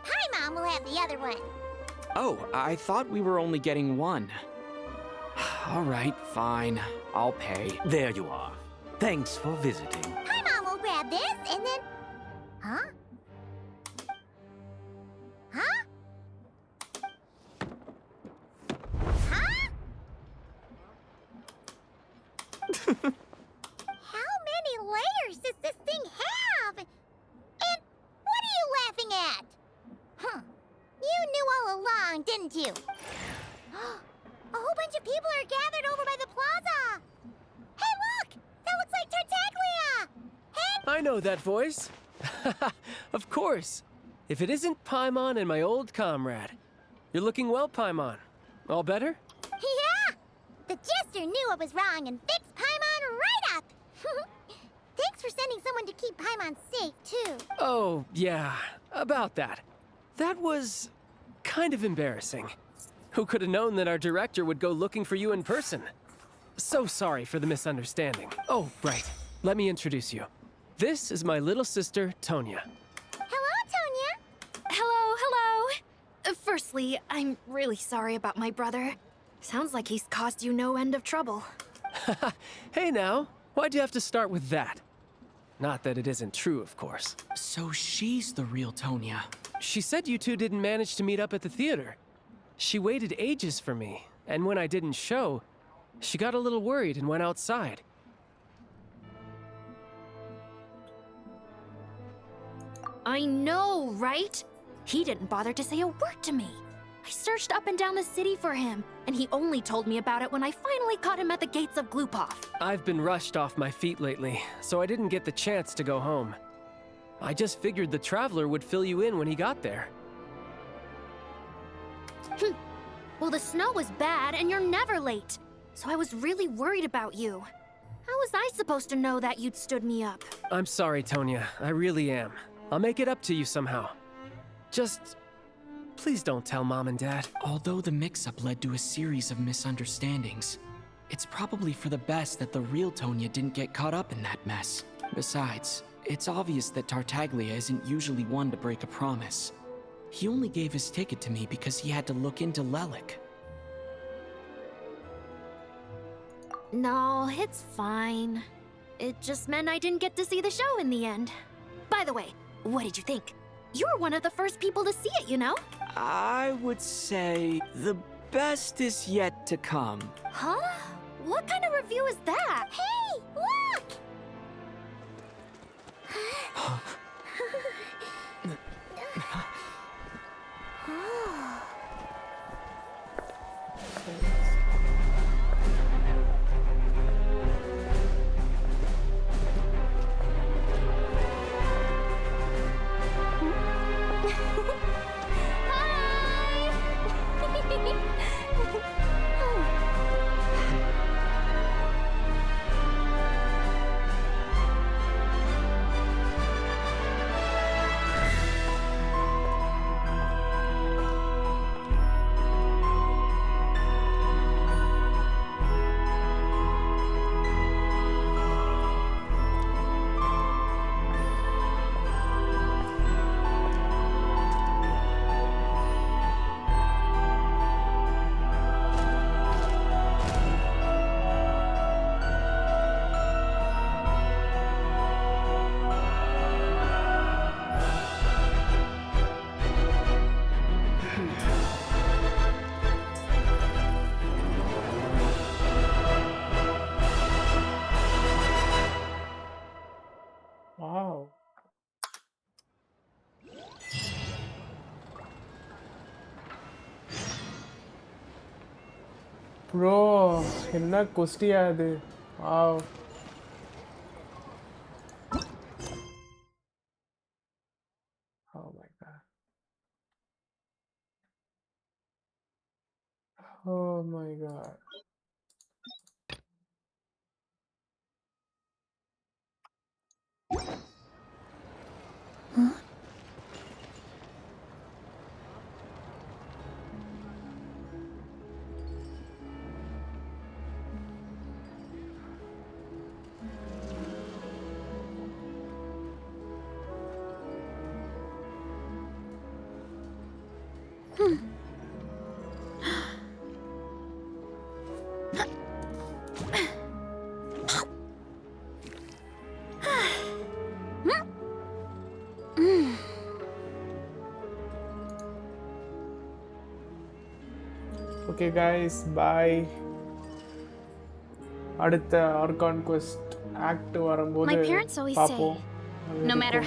Paimon will have the other one. Oh, I thought we were only getting one. All right, fine. I'll pay. There you are. Thanks for visiting. Paimon will grab this and then... Huh? Huh? Huh? How many layers does this thing have? And what are you laughing at? Huh. You knew all along, didn't you? A whole bunch of people are gathered over by the plaza. Hey, look! That looks like Tartaglia! Hey! I know that voice. Of course. If it isn't Paimon and my old comrade. You're looking well, Paimon. All better? Yeah! The jester knew I was wrong and fixed Paimon right up! Thanks for sending someone to keep Paimon safe, too. Oh, yeah. About that. That was kind of embarrassing. Who could have known that our director would go looking for you in person? So sorry for the misunderstanding. Oh, right. Let me introduce you. This is my little sister, Tonya. Hello, Tonya. Hello, hello. Firstly, I'm really sorry about my brother. Sounds like he's caused you no end of trouble. Hey now, why'd you have to start with that? Not that it isn't true, of course. So she's the real Tonya. She said you two didn't manage to meet up at the theater. She waited ages for me, and when I didn't show, she got a little worried and went outside. I know, right? He didn't bother to say a word to me. I searched up and down the city for him, and he only told me about it when I finally caught him at the gates of Glupov. I've been rushed off my feet lately, so I didn't get the chance to go home. I just figured the Traveler would fill you in when he got there. Well, the snow was bad, and you're never late. So I was really worried about you. How was I supposed to know that you'd stood me up? I'm sorry, Tonya. I really am. I'll make it up to you somehow. Just... please don't tell Mom and Dad. Although the mix-up led to a series of misunderstandings, it's probably for the best that the real Tonya didn't get caught up in that mess. Besides, it's obvious that Tartaglia isn't usually one to break a promise. He only gave his ticket to me because he had to look into Lelik. No, it's fine. It just meant I didn't get to see the show in the end. By the way, what did you think? You were one of the first people to see it, you know? I would say the best is yet to come. Huh? What kind of review is that? Hey, look! Wow. Bro, என்ன கொஸ்டியா இது? Wow. Oh my god. Oh my god. Okay guys bye. அடுத்த argon quest act வரும்போது My parents always say, பாப்போம். no matter